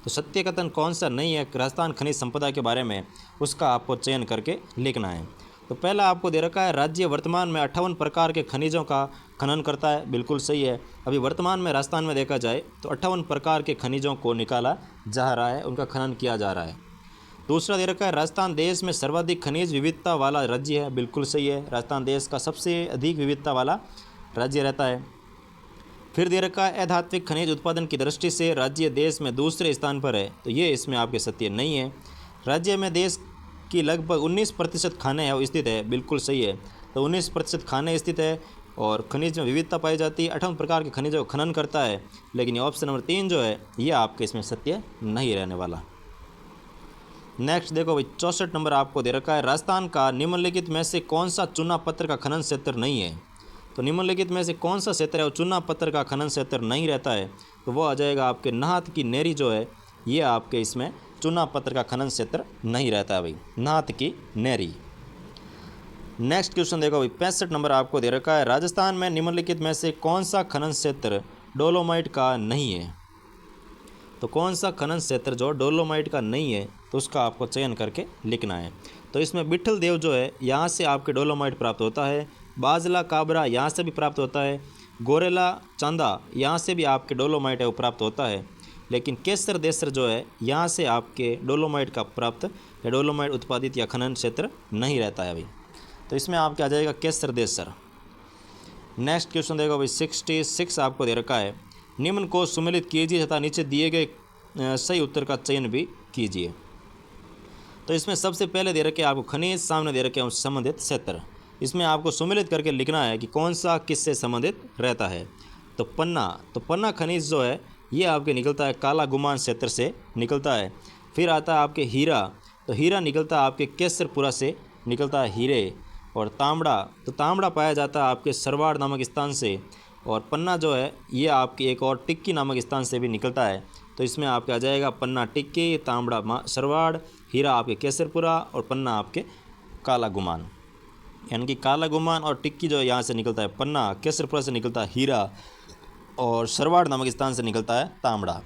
तो सत्य कथन कौन सा नहीं है राजस्थान खनिज संपदा के बारे में, उसका आपको चयन करके लिखना है। तो पहला आपको दे रखा है, राज्य वर्तमान में 58 प्रकार के खनिजों का खनन करता है, बिल्कुल सही है। अभी वर्तमान में राजस्थान में देखा जाए तो 58 प्रकार के खनिजों को निकाला जा रहा है, उनका खनन किया जा रहा है। दूसरा दे रखा है, राजस्थान देश में सर्वाधिक खनिज विविधता वाला राज्य है, बिल्कुल सही है। राजस्थान देश का सबसे अधिक विविधता वाला राज्य रहता है। फिर दे रखा है, अधात्विक खनिज उत्पादन की दृष्टि से राज्य देश में दूसरे स्थान पर है, तो ये इसमें आपके सत्य नहीं है। राज्य में देश की लगभग 19% खाने हैं वो स्थित है, बिल्कुल सही है। तो 19% खाने स्थित है और खनिज में विविधता पाई जाती है, 58 प्रकार के खनिजों का खनन करता है, लेकिन ये ऑप्शन नंबर 3 जो है ये आपके इसमें सत्य नहीं रहने वाला। नेक्स्ट देखो भाई, 64 नंबर आपको दे रखा है, राजस्थान का निम्नलिखित में से कौन सा चूना पत्थर का खनन क्षेत्र नहीं है। तो निम्नलिखित में से कौन सा क्षेत्र है वो चूना पत्थर का खनन क्षेत्र नहीं रहता है, तो वो आ जाएगा आपके नाहत की नेरी जो है ये आपके इसमें चूना पत्थर का खनन क्षेत्र नहीं रहता है भाई, नाहत की नेरी। नेक्स्ट क्वेश्चन देखो भाई, 65 नंबर आपको दे रखा है, राजस्थान में निम्नलिखित में से कौन सा खनन क्षेत्र डोलोमाइट का नहीं है। तो कौन सा खनन क्षेत्र जो डोलोमाइट का नहीं है, तो उसका आपको चयन करके लिखना है। तो इसमें बिठल देव जो है यहाँ से आपके डोलोमाइट प्राप्त होता है, बाजला काबरा यहाँ से भी प्राप्त होता है, गोरेला चांदा यहाँ से भी आपके डोलोमाइट है वो प्राप्त होता है, लेकिन केसर देसर जो है यहाँ से आपके डोलोमाइट का प्राप्त या डोलोमाइट उत्पादित या खनन क्षेत्र नहीं रहता है भाई। तो इसमें आपके आ जाएगा केसर देसर। नेक्स्ट क्वेश्चन देखो भाई, 66 आपको दे रखा है, निम्न को सुमेलित कीजिए तथा नीचे दिए गए सही उत्तर का चयन भी कीजिए। तो इसमें सबसे पहले दे रखे आपको खनिज, सामने दे रखे हैं उससे संबंधित क्षेत्र। इसमें आपको सुमेलित करके लिखना है कि कौन सा किससे संबंधित रहता है। तो पन्ना खनिज जो है ये आपके निकलता है काला गुमान क्षेत्र से निकलता है। फिर आता है आपके हीरा, तो हीरा निकलता है आपके केसरपुरा से निकलता है हीरे। और तांबड़ा, तो तांबड़ा पाया जाता है आपके सरवाड़ नामक स्थान से। और पन्ना जो है ये आपके एक और टिक्की नामक स्थान से भी निकलता है। तो इसमें आपके आ जाएगा पन्ना टिक्की, तांबड़ा सरवाड़, हीरा आपके केसरपुरा और पन्ना आपके काला गुमान। यानी कि काला गुमान और टिक्की जो यहाँ से निकलता है पन्ना, केसरपुरा से निकलता है हीरा और सरवाड़ नामक स्थान से निकलता है तांबड़ा।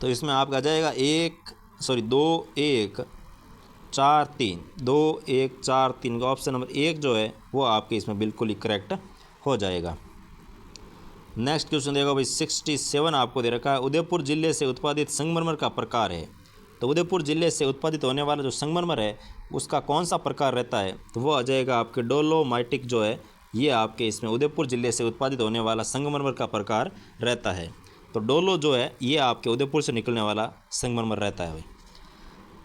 तो इसमें आपका आ जाएगा 2 1 4 3 का ऑप्शन नंबर 1 जो है वो आपके इसमें बिल्कुल ही करेक्ट हो जाएगा। नेक्स्ट क्वेश्चन देखो भाई 67 आपको दे रखा है, उदयपुर जिले से उत्पादित संगमरमर का प्रकार है। तो उदयपुर जिले से उत्पादित होने वाला जो संगमरमर है उसका कौन सा प्रकार रहता है, तो वो आ जाएगा आपके डोलोमाइटिक जो है ये आपके इसमें उदयपुर जिले से उत्पादित होने वाला संगमरमर का प्रकार रहता है। तो डोलो जो है ये आपके उदयपुर से निकलने वाला संगमरमर रहता है भाई।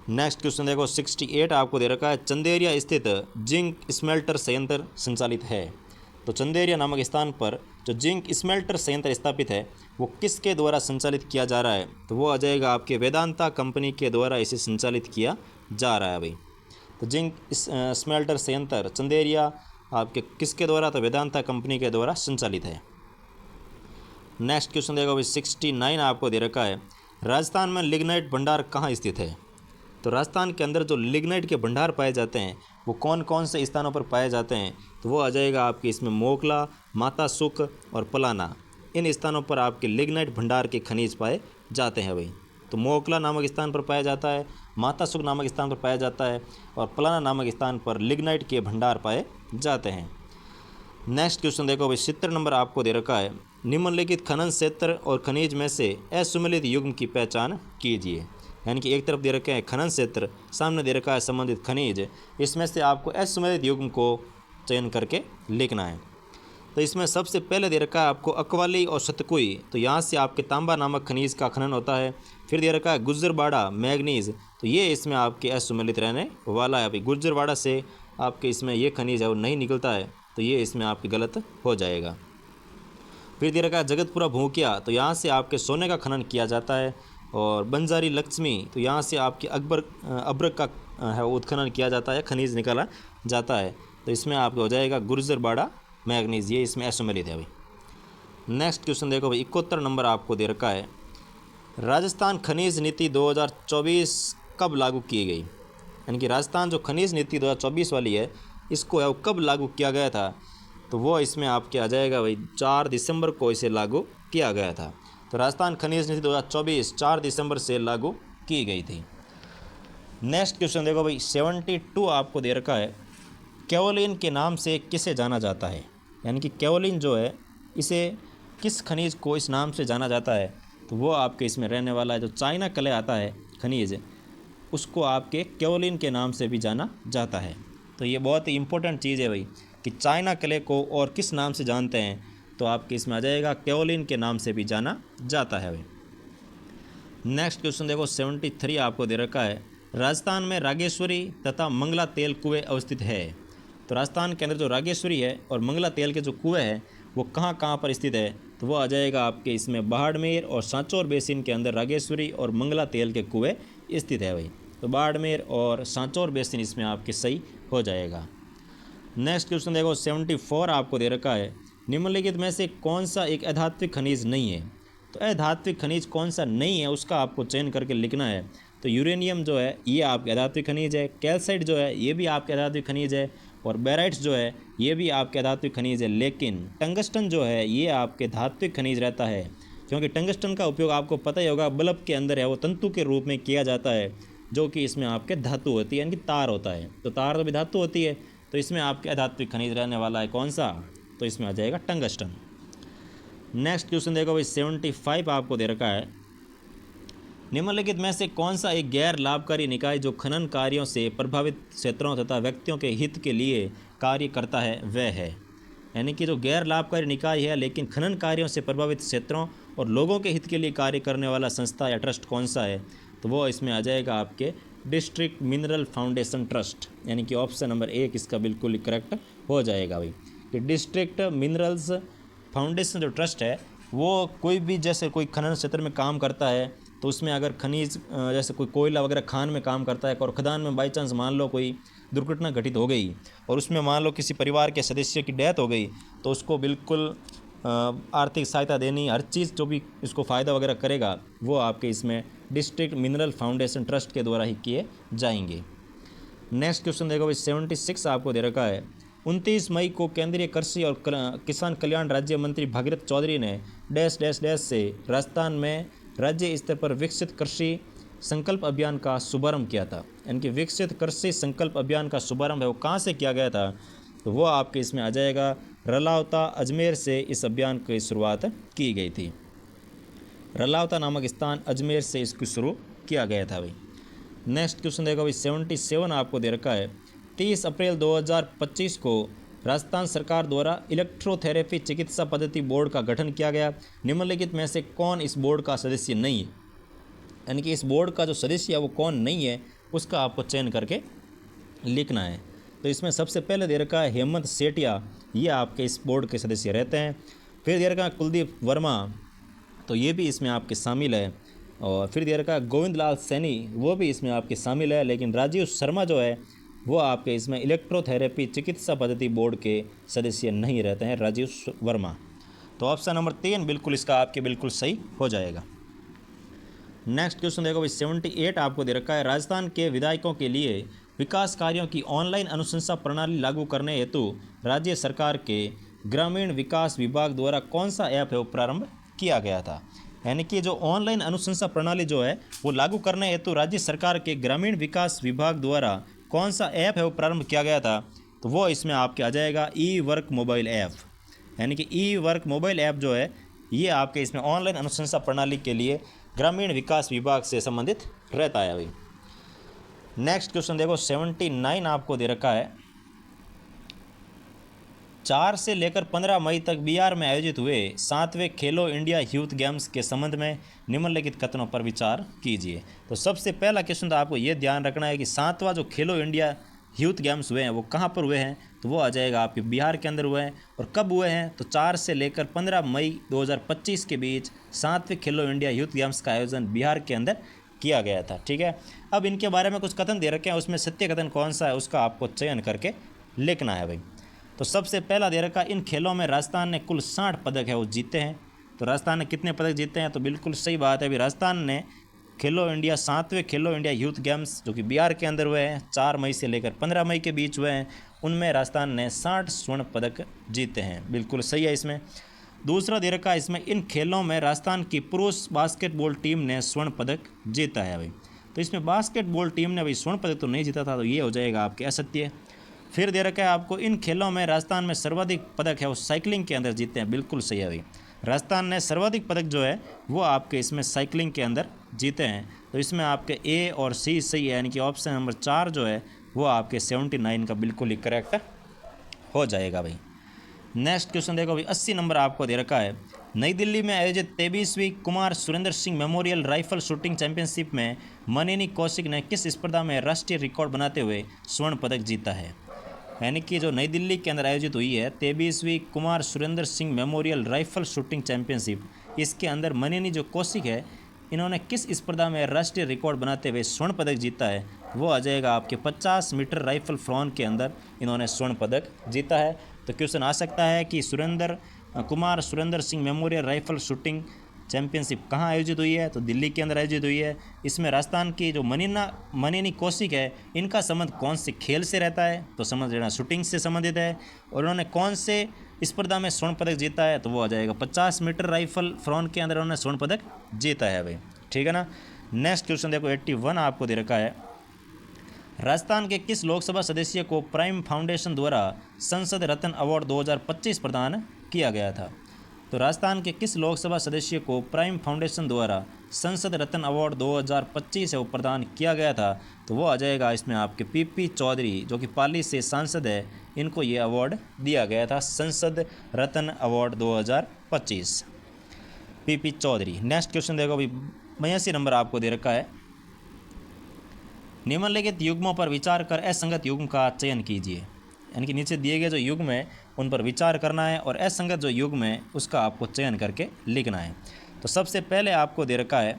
नेक्स्ट क्वेश्चन देखो 68 आपको दे रखा है, चंदेरिया स्थित जिंक स्मेल्टर संयंत्र संचालित है। तो चंदेरिया नामक स्थान पर जो जिंक स्मेल्टर संयंत्र स्थापित है वो किसके द्वारा संचालित किया जा रहा है, तो वो आ जाएगा आपके वेदांता कंपनी के द्वारा इसे संचालित किया जा रहा है भाई। तो जिंक स्मेल्टर संयंत्र चंदेरिया आपके किसके द्वारा, तो वेदांता कंपनी के द्वारा संचालित है। नेक्स्ट क्वेश्चन देखो भाई 69 आपको दे रखा है, राजस्थान में लिग्नाइट भंडार कहाँ स्थित है। तो राजस्थान के अंदर जो लिग्नाइट के भंडार पाए जाते हैं वो कौन कौन से स्थानों पर पाए जाते हैं, तो वो आ जाएगा आपके इसमें मोकला, माता सुख और पलाना। इन स्थानों पर आपके लिग्नाइट भंडार के खनिज पाए जाते हैं भाई। तो मोकला नामक स्थान पर पाया जाता है, माता सुख नामक स्थान पर पाया जाता है और पलाना नामक स्थान पर लिग्नाइट के भंडार पाए जाते हैं। नेक्स्ट क्वेश्चन देखो भाई 70 नंबर आपको दे रखा है, निम्नलिखित खनन क्षेत्र और खनिज में से असुमेलित युग्म की पहचान कीजिए। यानी कि एक तरफ दे रखे हैं खनन क्षेत्र, सामने दे रखा है संबंधित खनिज, इसमें से आपको असुमेलित युग्म को चयन करके लिखना है। तो इसमें सबसे पहले दे रखा है आपको अकवाली और सतकुई, तो यहाँ से आपके तांबा नामक खनिज का खनन होता है। फिर दे रखा है गुज्जरबाड़ा मैग्नीज, तो ये इसमें आपके असुमेलित रहने वाला है। अभी गुज्जरबाड़ा से आपके इसमें ये खनिज है वो नहीं निकलता है, तो ये इसमें आपकी गलत हो जाएगा। फिर दे रखा है जगतपुरा भूकिया, तो यहाँ से आपके सोने का खनन किया जाता है। और बंजारी लक्ष्मी, तो यहाँ से आपके अब्रक का है उत्खनन किया जाता है, खनिज निकाला जाता है। तो इसमें आपको हो जाएगा गुर्जरबाड़ा मैग्नीज, ये इसमें असुमेलित है भाई। नेक्स्ट क्वेश्चन देखो भाई 71 नंबर आपको दे रखा है, राजस्थान खनिज नीति 2024 कब लागू की गई। यानी कि राजस्थान जो खनिज नीति 2024 वाली है इसको है वो कब लागू किया गया था, तो वो इसमें आपके आ जाएगा भाई 4 दिसंबर को इसे लागू किया गया था। तो राजस्थान खनिज नीति 2024 4 दिसंबर से लागू की गई थी। नेक्स्ट क्वेश्चन देखो भाई 72 आपको दे रखा है, केवलिन के नाम से किसे जाना जाता है। यानी कि केवलिन जो है इसे किस खनिज को इस नाम से जाना जाता है, तो वो आपके इसमें रहने वाला है जो चाइना क्ले आता है खनिज, उसको आपके केवलिन के नाम से भी जाना जाता है। तो ये बहुत ही इंपॉर्टेंट चीज़ है भाई कि चाइना क्ले को और किस नाम से जानते हैं, तो आपके इसमें आ जाएगा केवलिन के नाम से भी जाना जाता है भाई। नेक्स्ट क्वेश्चन देखो 73 आपको दे रखा है, राजस्थान में रागेश्वरी तथा मंगला तेल कुएँ अवस्थित है। तो राजस्थान के अंदर जो रागेश्वरी है और मंगला तेल के जो कुएँ हैं वो कहाँ कहाँ पर स्थित है, तो वो आ जाएगा आपके इसमें बाड़मेर और सांचौर बेसिन के अंदर रागेश्वरी और मंगला तेल के कुएँ स्थित है भाई। तो बाड़मेर और सांचौर बेसिन इसमें आपके सही हो जाएगा। नेक्स्ट क्वेश्चन देखो 74 आपको दे रखा है, निम्नलिखित में से कौन सा एक अधात्विक खनिज नहीं है। तो अधात्विक खनिज कौन सा नहीं है उसका आपको चयन करके लिखना है। तो यूरेनियम जो है ये आपके अधात्विक खनिज है, कैल्साइट जो है ये भी आपके अधात्विक खनिज है और बेराइट्स जो है ये भी आपके धात्विक खनिज है। लेकिन टंगस्टन जो है ये आपके धात्विक खनिज रहता है, क्योंकि टंगस्टन का उपयोग आपको पता ही होगा बल्ब के अंदर है वो तंतु के रूप में किया जाता है, जो कि इसमें आपके धातु होती है, यानी कि तार होता है। तो तार तो भी धातु होती है, तो इसमें आपके अधात्विक खनिज रहने वाला है कौन सा, तो इसमें आ जाएगा टंगस्टन। नेक्स्ट क्वेश्चन देखो भाई 75 आपको दे रखा है, निम्नलिखित में से कौन सा एक गैर लाभकारी निकाय जो खनन कार्यों से प्रभावित क्षेत्रों तथा व्यक्तियों के हित के लिए कार्य करता है वह है। यानी कि जो गैर लाभकारी निकाय है लेकिन खनन कार्यों से प्रभावित क्षेत्रों और लोगों के हित के लिए कार्य करने वाला संस्था या ट्रस्ट कौन सा है, तो वो इसमें आ जाएगा आपके डिस्ट्रिक्ट मिनरल फाउंडेशन ट्रस्ट। यानी कि ऑप्शन नंबर 1 इसका बिल्कुल करेक्ट हो जाएगा भाई कि डिस्ट्रिक्ट मिनरल्स फाउंडेशन जो ट्रस्ट है वो कोई भी जैसे कोई खनन क्षेत्र में काम करता है तो उसमें अगर खनिज जैसे कोई कोयला वगैरह खान में काम करता है और खदान में बाई चांस मान लो कोई दुर्घटना घटित हो गई और उसमें मान लो किसी परिवार के सदस्य की डेथ हो गई, तो उसको बिल्कुल आर्थिक सहायता देनी, हर चीज़ जो भी इसको फ़ायदा वगैरह करेगा वो आपके इसमें डिस्ट्रिक्ट मिनरल फाउंडेशन ट्रस्ट के द्वारा ही किए जाएंगे। नेक्स्ट क्वेश्चन देखो भाई 76 आपको दे रखा है। 29 मई को केंद्रीय कृषि और किसान कल्याण राज्य मंत्री भागीरथ चौधरी ने डैश डैश डैश से राजस्थान में राज्य स्तर पर विकसित कृषि संकल्प अभियान का शुभारंभ किया था। यानी कि विकसित कृषि संकल्प अभियान का शुभारंभ है वो कहाँ से किया गया था, तो वो आपके इसमें आ जाएगा रलावता अजमेर से इस अभियान की शुरुआत की गई थी। रलावता नामक स्थान अजमेर से इसको शुरू किया गया था भाई। नेक्स्ट क्वेश्चन देखो भाई 77 आपको दे रखा है। 30 अप्रैल 2025 को राजस्थान सरकार द्वारा इलेक्ट्रोथेरेपी चिकित्सा पद्धति बोर्ड का गठन किया गया। निम्नलिखित में से कौन इस बोर्ड का सदस्य नहीं है, यानी कि इस बोर्ड का जो सदस्य है वो कौन नहीं है उसका आपको चयन करके लिखना है। तो इसमें सबसे पहले दे रखा है हेमंत सेठिया, ये आपके इस बोर्ड के सदस्य रहते हैं। फिर दे रखा है कुलदीप वर्मा, तो ये भी इसमें आपके शामिल है। और फिर दे रखा है गोविंद लाल सैनी, वो भी इसमें आपके शामिल है। लेकिन राजीव शर्मा जो है वो आपके इसमें इलेक्ट्रोथेरेपी चिकित्सा पद्धति बोर्ड के सदस्य नहीं रहते हैं, राजीव वर्मा। तो ऑप्शन नंबर 3 बिल्कुल इसका आपके बिल्कुल सही हो जाएगा। नेक्स्ट क्वेश्चन देखो भाई 78 आपको दे रखा है। राजस्थान के विधायकों के लिए विकास कार्यों की ऑनलाइन अनुशंसा प्रणाली लागू करने हेतु राज्य सरकार के ग्रामीण विकास विभाग द्वारा कौन सा ऐप है वो प्रारंभ किया गया था। यानी कि जो ऑनलाइन अनुशंसा प्रणाली जो है वो लागू करने हेतु राज्य सरकार के ग्रामीण विकास विभाग द्वारा कौन सा ऐप है वो प्रारंभ किया गया था, तो वो इसमें आपके आ जाएगा ई वर्क मोबाइल ऐप। यानी कि ई वर्क मोबाइल ऐप जो है ये आपके इसमें ऑनलाइन अनुशंसा प्रणाली के लिए ग्रामीण विकास विभाग से संबंधित रहता है भाई। नेक्स्ट क्वेश्चन देखो 79 आपको दे रखा है। 4 से लेकर 15 मई तक बिहार में आयोजित हुए 7वें खेलो इंडिया यूथ गेम्स के संबंध में निम्नलिखित कथनों पर विचार कीजिए। तो सबसे पहला क्वेश्चन तो आपको ये ध्यान रखना है कि 7वां जो खेलो इंडिया यूथ गेम्स हुए हैं वो कहाँ पर हुए हैं, तो वो आ जाएगा आपके बिहार के अंदर हुए हैं। और कब हुए हैं, तो 4 से लेकर 15 मई 2025 के बीच 7वें खेलो इंडिया यूथ गेम्स का आयोजन बिहार के अंदर किया गया था। ठीक है, अब इनके बारे में कुछ कथन दे रखे हैं, उसमें सत्य कथन कौन सा है उसका आपको चयन करके लिखना है भाई। तो सबसे पहला दे रखा, इन खेलों में राजस्थान ने कुल 60 पदक है वो जीते हैं। तो राजस्थान ने कितने पदक जीते हैं, तो बिल्कुल सही बात है अभी राजस्थान ने खेलो इंडिया 7वें खेलो इंडिया यूथ गेम्स जो कि बिहार के अंदर हुए हैं 4 मई से लेकर 15 मई के बीच हुए हैं, उनमें राजस्थान ने 60 स्वर्ण पदक जीते हैं। बिल्कुल सही है इसमें। दूसरा दे रखा, इसमें इन खेलों में राजस्थान की पुरुष बास्केटबॉल टीम ने स्वर्ण पदक जीता है भाई। तो इसमें बास्केटबॉल टीम ने भाई स्वर्ण पदक तो नहीं जीता था, तो ये हो जाएगा आपके असत्य। फिर दे रखा है आपको, इन खेलों में राजस्थान में सर्वाधिक पदक है वो साइकिलिंग के अंदर जीते हैं। बिल्कुल सही है भाई, राजस्थान ने सर्वाधिक पदक जो है वो आपके इसमें साइकिलिंग के अंदर जीते हैं। तो इसमें आपके ए और सी सही है, यानी कि ऑप्शन नंबर 4 जो है वो आपके 79 का बिल्कुल ही करेक्ट हो जाएगा भाई। नेक्स्ट क्वेश्चन देखो भाई 80 नंबर आपको दे रखा है। नई दिल्ली में आयोजित 23वीं Kumar Surendra Singh memorial rifle shooting championship में मनेनी कौशिक ने किस स्पर्धा में राष्ट्रीय रिकॉर्ड बनाते हुए स्वर्ण पदक जीता है। यानी कि जो नई दिल्ली के अंदर आयोजित हुई है 23वीं Kumar Surendra Singh memorial rifle shooting championship, इसके अंदर मनेनी जो कौशिक है इन्होंने किस स्पर्धा में राष्ट्रीय रिकॉर्ड बनाते हुए स्वर्ण पदक जीता है, वो आ जाएगा आपके 50 मीटर राइफल फ्रॉन के अंदर इन्होंने स्वर्ण पदक जीता है। तो क्वेश्चन आ सकता है कि Kumar Surendra Singh memorial rifle shooting championship कहाँ आयोजित हुई है, तो दिल्ली के अंदर आयोजित हुई है। इसमें राजस्थान की जो मनेनी कौशिक है इनका संबंध कौन से खेल से रहता है, तो समझ लेना शूटिंग से संबंधित है। और उन्होंने कौन से स्पर्धा में स्वर्ण पदक जीता है, तो वो आ जाएगा 50 मीटर राइफल फ्रॉन के अंदर उन्होंने स्वर्ण पदक जीता है भाई। ठीक है ना। नेक्स्ट क्वेश्चन देखो 81 आपको दे रखा है। राजस्थान के किस लोकसभा सदस्य को प्राइम फाउंडेशन द्वारा संसद रत्न अवार्ड 2025 प्रदान किया गया था। तो राजस्थान के किस लोकसभा सदस्य को प्राइम फाउंडेशन द्वारा संसद रत्न अवार्ड 2025 है वो प्रदान किया गया था, तो वो आ जाएगा इसमें आपके पीपी चौधरी जो कि पाली से सांसद है, इनको ये अवार्ड दिया गया था Sansad Ratna award 2025 PP Chaudhary. Next question देखो अभी 82 नंबर आपको दे रखा है। निम्नलिखित युग्मों पर विचार कर असंगत युग्म का चयन कीजिए। यानी कि नीचे दिए गए जो युग्म है उन पर विचार करना है और असंगत जो युग्म है उसका आपको चयन करके लिखना है। तो सबसे पहले आपको दे रखा है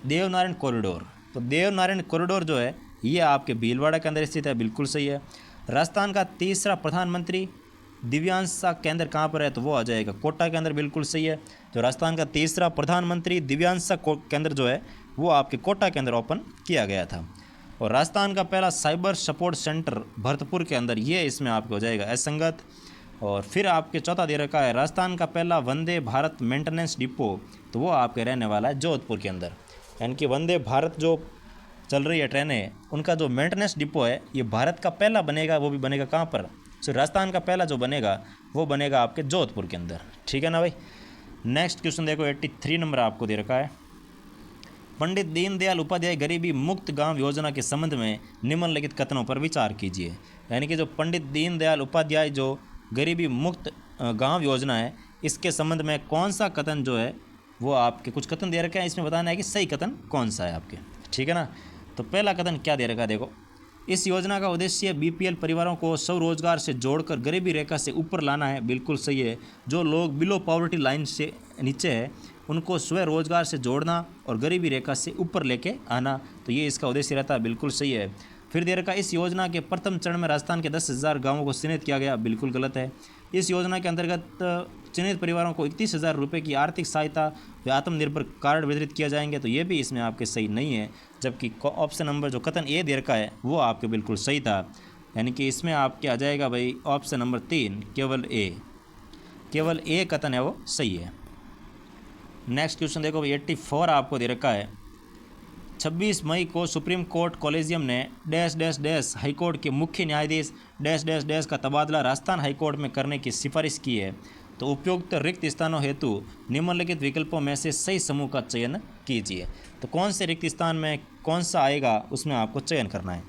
देवनारायण कॉरिडोर। तो देवनारायण कॉरिडोर जो है ये आपके भीलवाड़ा के अंदर स्थित है, बिल्कुल सही है। राजस्थान का तीसरा प्रधानमंत्री दिव्यांशा केंद्र कहाँ पर है, तो वो आ जाएगा कोटा के अंदर, बिल्कुल सही है। जो राजस्थान का तीसरा प्रधानमंत्री दिव्यांशा केंद्र जो है वो आपके कोटा के अंदर ओपन किया गया था। और राजस्थान का पहला साइबर सपोर्ट सेंटर भरतपुर के अंदर, ये इसमें आपको हो जाएगा असंगत। और फिर आपके चौथा दे रखा है राजस्थान का पहला वंदे भारत मेंटेनेंस डिपो, तो वो आपके रहने वाला है जोधपुर के अंदर। यानी कि वंदे भारत जो चल रही है ट्रेनें, उनका जो मेंटेनेंस डिपो है ये भारत का पहला बनेगा, वो भी बनेगा कहाँ पर, सो राजस्थान का पहला जो बनेगा वो बनेगा आपके जोधपुर के अंदर, ठीक है ना भाई। नेक्स्ट क्वेश्चन देखो 83 नंबर आपको दे रखा है। पंडित दीनदयाल उपाध्याय गरीबी मुक्त गांव योजना के संबंध में निम्नलिखित कथनों पर विचार कीजिए। यानी कि जो पंडित दीनदयाल उपाध्याय जो गरीबी मुक्त गांव योजना है, इसके संबंध में कौन सा कथन जो है वो आपके कुछ कथन दे रखे हैं, इसमें बताना है कि सही कथन कौन सा है आपके, ठीक है ना। तो पहला कथन क्या दे रखा है, देखो, इस योजना का उद्देश्य बीपीएल परिवारों को स्वरोजगार से जोड़कर गरीबी रेखा से ऊपर लाना है, बिल्कुल सही है। जो लोग बिलो पॉवर्टी लाइन से नीचे है उनको स्वरोजगार से जोड़ना और गरीबी रेखा से ऊपर लेके आना, तो ये इसका उद्देश्य रहता है, बिल्कुल सही है। फिर दे रखा इस योजना के प्रथम चरण में राजस्थान के 10,000 गाँवों को चिन्हित किया गया, बिल्कुल गलत है। इस योजना के अंतर्गत चिन्हित परिवारों को 31,000 रुपये की आर्थिक सहायता व आत्मनिर्भर कार्ड वितरित किया जाएंगे, तो ये भी इसमें आपके सही नहीं है। जबकि ऑप्शन नंबर जो कथन ए दे रखा है वो आपके बिल्कुल सही था। यानी कि इसमें आपके आ जाएगा भाई ऑप्शन नंबर 3, केवल ए कथन है वो सही है। नेक्स्ट क्वेश्चन देखो भाई 84 आपको दे रखा है। 26 मई को सुप्रीम कोर्ट कॉलेजियम ने डैश डैश डैश हाईकोर्ट के मुख्य न्यायाधीश डैश डैश डैश का तबादला राजस्थान हाईकोर्ट में करने की सिफारिश की है। तो उपयुक्त रिक्त स्थानों हेतु निम्नलिखित विकल्पों में से सही समूह का चयन कीजिए। तो कौन से रिक्त स्थान में कौन सा आएगा उसमें आपको चयन करना है।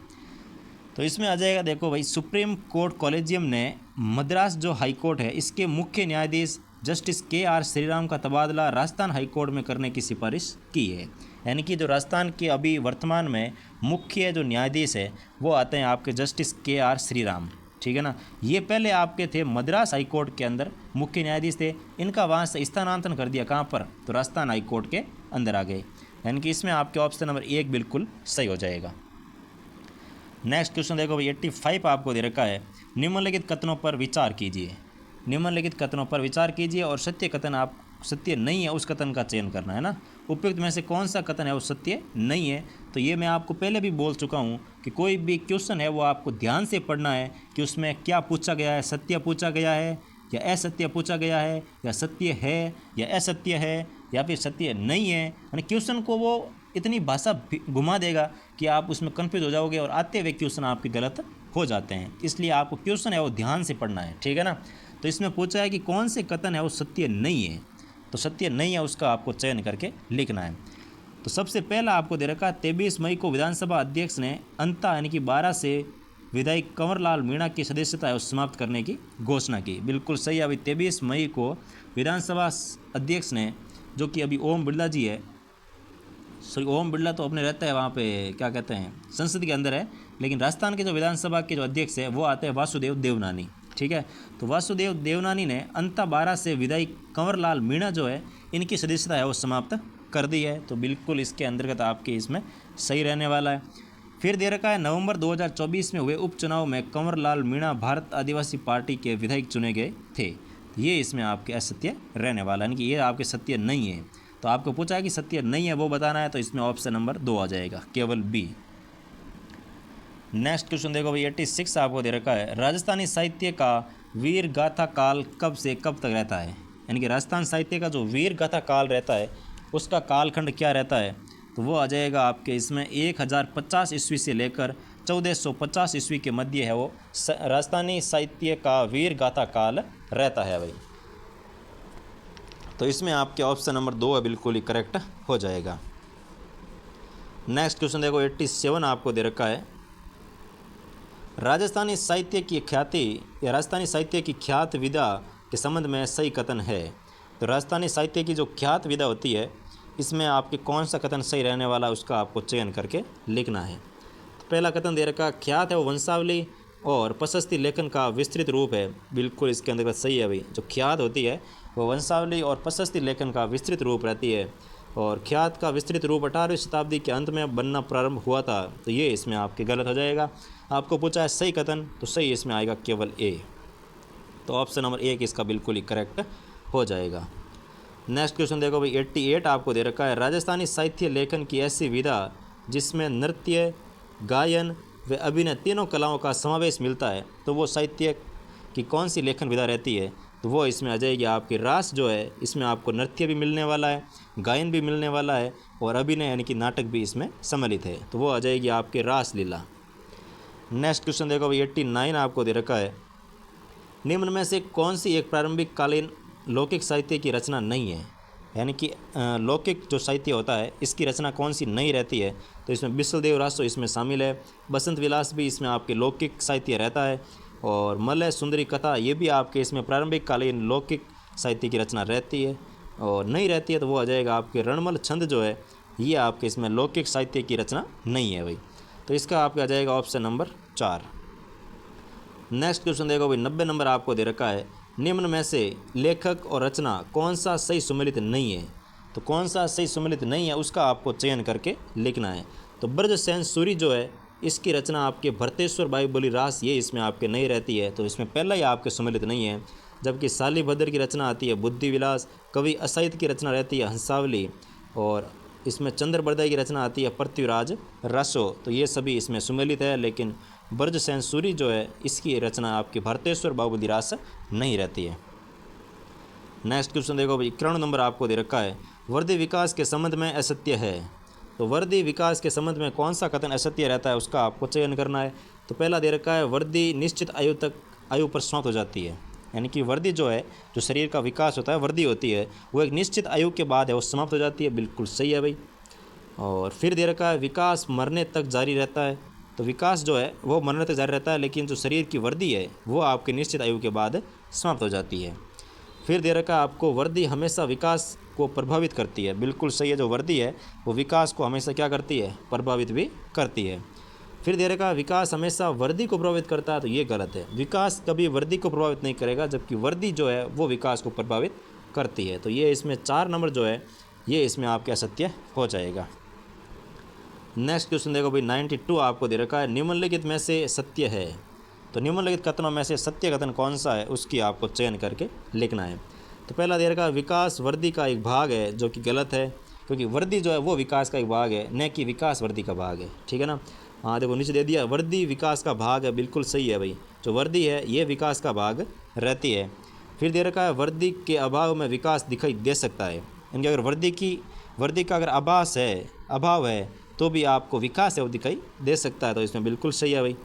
तो इसमें आ जाएगा, देखो भाई, सुप्रीम कोर्ट कॉलेजियम ने मद्रास जो हाई कोर्ट है इसके मुख्य न्यायाधीश जस्टिस KR श्रीराम का तबादला राजस्थान हाई कोर्ट में करने की सिफारिश की है। यानी कि जो राजस्थान के अभी वर्तमान में मुख्य जो न्यायाधीश है वो आते हैं आपके जस्टिस KR श्रीराम, ठीक है ना। ये पहले आपके थे मद्रास हाई कोर्ट के अंदर मुख्य न्यायाधीश थे, इनका वहाँ से स्थानांतरण कर दिया कहाँ पर, तो राजस्थान हाई कोर्ट के अंदर आ गए। यानी कि इसमें आपके ऑप्शन नंबर 1 बिल्कुल सही हो जाएगा। नेक्स्ट क्वेश्चन देखो भाई 85 आपको दे रखा है। निम्नलिखित कथनों पर विचार कीजिए। निम्नलिखित कथनों पर विचार कीजिए और सत्य कथन आप सत्य नहीं है उस कथन का चयन करना है ना। उपयुक्त में से कौन सा कथन है वो सत्य नहीं है। तो ये मैं आपको पहले भी बोल चुका हूँ कि कोई भी क्वेश्चन है वो आपको ध्यान से पढ़ना है कि उसमें क्या पूछा गया है, सत्य पूछा गया है या असत्य पूछा गया है, या सत्य है या असत्य है या फिर सत्य नहीं है। यानी क्वेश्चन को वो इतनी भाषा घुमा देगा कि आप उसमें कन्फ्यूज हो जाओगे और आते हुए क्वेश्चन आपके गलत हो जाते हैं। इसलिए आपको क्वेश्चन है वो ध्यान से पढ़ना है, ठीक है ना। तो इसमें पूछा है कि कौन से कथन है वो सत्य नहीं है, तो सत्य नहीं है उसका आपको चयन करके लिखना है। तो सबसे पहला आपको दे रखा 23 मई को विधानसभा अध्यक्ष ने अंता यानी कि 12 से विधायक कंवरलाल मीणा की सदस्यता है समाप्त करने की घोषणा की, बिल्कुल सही है। अभी 23 मई को विधानसभा अध्यक्ष ने, जो कि अभी ओम बिरला जी है, सॉरी ओम बिरला तो अपने रहता है वहाँ पे क्या कहते हैं संसद के अंदर है, लेकिन राजस्थान के जो विधानसभा के जो अध्यक्ष है वो आते हैं वासुदेव देवनानी, ठीक है। तो वासुदेव देवनानी ने अंता 12 से विधायक कंवरलाल मीणा जो है इनकी सदस्यता है वो समाप्त कर दी है। तो बिल्कुल इसके अंतर्गत आपके इसमें सही रहने वाला है। फिर दे रखा है नवंबर 2024 में हुए उपचुनाव में कंवरलाल मीणा भारत आदिवासी पार्टी के विधायक चुने गए थे। ये इसमें आपके असत्य रहने वाला है, यानी कि ये आपके सत्य नहीं है। तो आपको पूछा है कि सत्य नहीं है वो बताना है, तो इसमें ऑप्शन नंबर 2 आ जाएगा, केवल बी। नेक्स्ट क्वेश्चन देखो भाई 86 आपको दे रखा है। राजस्थानी साहित्य का वीर गाथा काल कब से कब तक रहता है। यानी कि राजस्थान साहित्य का जो वीर गाथा काल रहता है उसका कालखंड क्या रहता है, तो वो आ जाएगा आपके इसमें 1050 ईस्वी से लेकर 1450 ईस्वी के मध्य है वो राजस्थानी साहित्य का वीर गाथा काल रहता है भाई। तो इसमें आपके ऑप्शन नंबर 2 है बिल्कुल ही करेक्ट हो जाएगा। नेक्स्ट क्वेश्चन देखो 87 आपको दे रखा है। राजस्थानी साहित्य की ख्याति या राजस्थानी साहित्य की ख्यात विधा के संबंध में सही कथन है। तो राजस्थानी साहित्य की जो ख्यात विधा होती है इसमें आपके कौन सा कथन सही रहने वाला उसका आपको चयन करके लिखना है। तो पहला कथन दे रखा ख्यात है वो वंशावली और प्रशस्ति लेखन का विस्तृत रूप है, बिल्कुल इसके अंतर्गत सही है भाई। जो ख्यात होती है वो वंशावली और प्रशस्ति लेखन का विस्तृत रूप रहती है। और ख्यात का विस्तृत रूप 18वीं शताब्दी के अंत में बनना प्रारंभ हुआ था, तो ये इसमें आपके गलत हो जाएगा। आपको पूछा है सही कथन, तो सही इसमें आएगा केवल ए। तो ऑप्शन नंबर 1 इसका बिल्कुल ही करेक्ट हो जाएगा। नेक्स्ट क्वेश्चन देखो भाई 88 आपको दे रखा है, राजस्थानी साहित्य लेखन की ऐसी विधा जिसमें नृत्य, गायन व अभिनय तीनों कलाओं का समावेश मिलता है, तो वो साहित्य की कौन सी लेखन विधा रहती है? तो वो इसमें आ जाएगी आपकी रास जो है, इसमें आपको नृत्य भी मिलने वाला है, गायन भी मिलने वाला है और अभिनय यानी कि नाटक भी इसमें सम्मिलित है, तो वो आ जाएगी आपकी रास लीला। नेक्स्ट क्वेश्चन देखो भाई 89 आपको दे रखा है, निम्न में से कौन सी एक प्रारंभिक कालीन लौकिक साहित्य की रचना नहीं है? यानी कि लौकिक जो साहित्य होता है इसकी रचना कौन सी नहीं रहती है? तो इसमें बिस्लदेव रासो इसमें शामिल है, बसंत विलास भी इसमें आपके लौकिक साहित्य रहता है और मलय सुंदरी कथा ये भी आपके इसमें प्रारंभिक कालीन लौकिक साहित्य की रचना रहती है। और नहीं रहती है तो वो आ जाएगा आपके रणमल छंद जो है, ये आपके इसमें लौकिक साहित्य की रचना नहीं है भाई। तो इसका आपका आ जाएगा ऑप्शन नंबर 4। नेक्स्ट क्वेश्चन देखो भाई 90 नंबर आपको दे रखा है, निम्न में से लेखक और रचना कौन सा सही सुमेलित नहीं है? तो कौन सा सही सुमेलित नहीं है उसका आपको चयन करके लिखना है। तो ब्रजसेन सूरी जो है इसकी रचना आपके भरतेश्वर बाहुबली रास ये इसमें आपके नहीं रहती है, तो इसमें पहला ही आपके सुमेलित नहीं है। जबकि शालीभद्र की रचना आती है बुद्धि विलास, कवि असाहित की रचना रहती है हंसावली और इसमें चंद्रबरदाई की रचना आती है पृथ्वीराज रसो, तो ये सभी इसमें सुमेलित है। लेकिन ब्रजसेन सूरी जो है इसकी रचना आपकी भरतेश्वर बाहुबली रास नहीं रहती है। नेक्स्ट क्वेश्चन देखो भाई 91 नंबर आपको दे रखा है, वर्दी विकास के संबंध में असत्य है। तो वर्दी विकास के संबंध में कौन सा कथन असत्य रहता है उसका आपको चयन करना है। तो पहला दे रखा है, वर्दी निश्चित आयु पर समाप्त हो जाती है। यानी कि वर्दी जो है, जो शरीर का विकास होता है वर्दी होती है, वो एक निश्चित आयु के बाद है वो समाप्त हो जाती है, बिल्कुल सही है भाई। और फिर दे रखा है, विकास मरने तक जारी रहता है। तो विकास जो है वो मरने तक जारी रहता है, लेकिन जो शरीर की वर्दी है वो आपके निश्चित आयु के बाद समाप्त हो जाती है। फिर दे रखा है आपको, वर्दी हमेशा विकास को प्रभावित करती है, बिल्कुल सही है। जो वर्दी है वो विकास को हमेशा क्या करती है? प्रभावित भी करती है। फिर दे रखा है, विकास हमेशा वर्दी को प्रभावित करता है, तो ये गलत है। विकास कभी वर्दी को प्रभावित नहीं करेगा, जबकि वर्दी जो है वो विकास को प्रभावित करती है। तो ये इसमें 4 नंबर जो है ये इसमें आपके असत्य हो जाएगा। नेक्स्ट क्वेश्चन देखो भाई 92 आपको दे रखा है, निम्नलिखित में से सत्य है। तो निम्नलिखित कथनों में से सत्य कथन कौन सा है उसकी आपको चयन करके लिखना है। तो पहला दे रखा है, विकास वर्दी का एक भाग है, जो कि गलत है, क्योंकि वर्दी जो है वो विकास का एक भाग है, न कि विकास वर्दी का भाग है, ठीक है ना। हाँ देखो नीचे दे दिया, वर्दी विकास का भाग है, बिल्कुल सही है भाई। जो वर्दी है ये विकास का भाग रहती है। फिर दे रखा है, वर्दी के अभाव में विकास दिखाई दे सकता है। यानी अगर वर्दी का अगर अभाव है तो भी आपको विकास है वो दिखाई दे सकता है, तो इसमें बिल्कुल सही है भाई।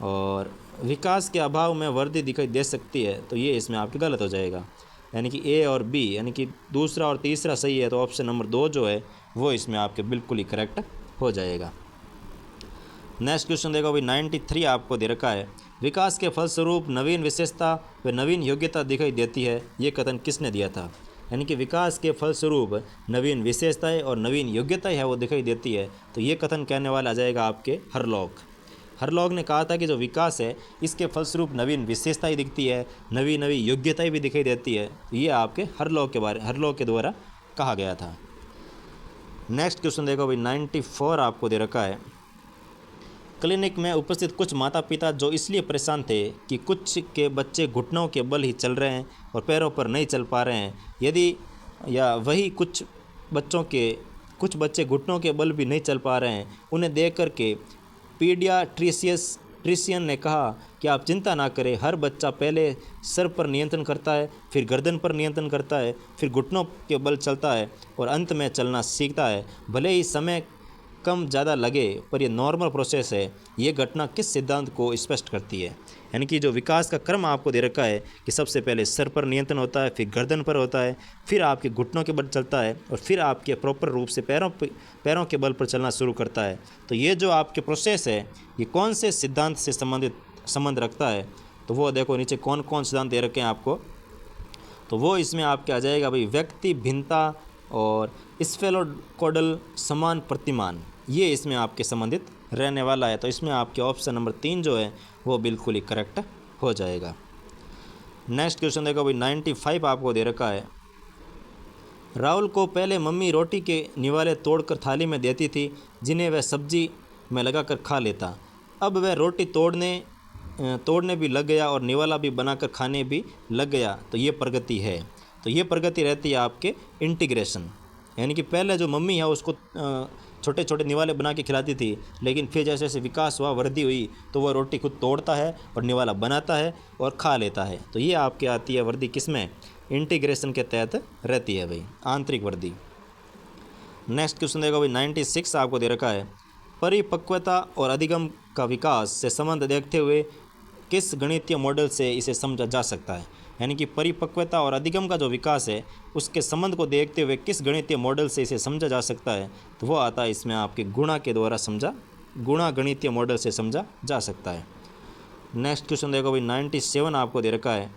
और विकास के अभाव में वर्दी दिखाई दे सकती है, तो ये इसमें आपके गलत हो जाएगा। यानी कि ए और बी यानी कि दूसरा और तीसरा सही है, तो ऑप्शन नंबर 2 जो है वो इसमें आपके बिल्कुल ही करेक्ट हो जाएगा। नेक्स्ट क्वेश्चन देखो भाई 93 आपको दे रखा है, विकास के फलस्वरूप नवीन विशेषता व नवीन योग्यता दिखाई देती है, ये कथन किसने दिया था? यानी कि विकास के फलस्वरूप नवीन विशेषताएं और नवीन योग्यताएं है वो दिखाई देती है, तो ये कथन कहने वाला आ जाएगा आपके हरलॉग ने कहा था कि जो विकास है इसके फलस्वरूप नवीन विशेषताएं दिखती है, नवी योग्यताएं भी दिखाई देती है, तो ये आपके हरलॉग के द्वारा कहा गया था। नेक्स्ट क्वेश्चन देखो भाई 94 आपको दे रखा है, क्लिनिक में उपस्थित कुछ माता पिता जो इसलिए परेशान थे कि कुछ के बच्चे घुटनों के बल ही चल रहे हैं और पैरों पर नहीं चल पा रहे हैं, वही कुछ बच्चे घुटनों के बल भी नहीं चल पा रहे हैं, उन्हें देख कर के पीडियाट्रिशियन ने कहा कि आप चिंता ना करें, हर बच्चा पहले सर पर नियंत्रण करता है, फिर गर्दन पर नियंत्रण करता है, फिर घुटनों के बल चलता है और अंत में चलना सीखता है। भले ही समय कम ज़्यादा लगे पर यह नॉर्मल प्रोसेस है। ये घटना किस सिद्धांत को स्पष्ट करती है? यानी कि जो विकास का क्रम आपको दे रखा है कि सबसे पहले सर पर नियंत्रण होता है, फिर गर्दन पर होता है, फिर आपके घुटनों के बल चलता है और फिर आपके प्रॉपर रूप से पैरों के बल पर चलना शुरू करता है। तो ये जो आपके प्रोसेस है ये कौन से सिद्धांत से संबंध रखता है? तो वो देखो नीचे कौन कौन सिद्धांत दे रखे हैं आपको, तो वो इसमें आपके आ जाएगा भाई, व्यक्ति भिन्नता और स्फेनोकोडल समान प्रतिमान, ये इसमें आपके संबंधित रहने वाला है। तो इसमें आपके ऑप्शन नंबर 3 जो है वो बिल्कुल ही करेक्ट हो जाएगा। नेक्स्ट क्वेश्चन देखो भाई 95 आपको दे रखा है, राहुल को पहले मम्मी रोटी के निवाले तोड़कर थाली में देती थी, जिन्हें वह सब्जी में लगाकर खा लेता। अब वह रोटी तोड़ने भी लग गया और निवाला भी बनाकर खाने भी लग गया। तो ये प्रगति है। तो ये प्रगति रहती है आपके इंटीग्रेशन, यानी कि पहले जो मम्मी है उसको छोटे छोटे निवाले बना के खिलाती थी, लेकिन फिर जैसे जैसे विकास हुआ, वृद्धि हुई, तो वह रोटी खुद तोड़ता है और निवाला बनाता है और खा लेता है। तो ये आपके आती है वृद्धि किसमें? इंटीग्रेशन के तहत रहती है भाई, आंतरिक वृद्धि। नेक्स्ट क्वेश्चन देखो भाई 96 आपको दे रखा है, परिपक्वता और अधिगम का विकास से संबंध देखते हुए किस गणितीय मॉडल से इसे समझा जा सकता है? यानी कि परिपक्वता और अधिगम का जो विकास है उसके संबंध को देखते हुए किस गणितीय मॉडल से इसे समझा जा सकता है? तो वो आता है इसमें आपके गुणा के द्वारा गुणा गणितीय मॉडल से समझा जा सकता है। नेक्स्ट क्वेश्चन देखो भाई 97 आपको दे रखा है,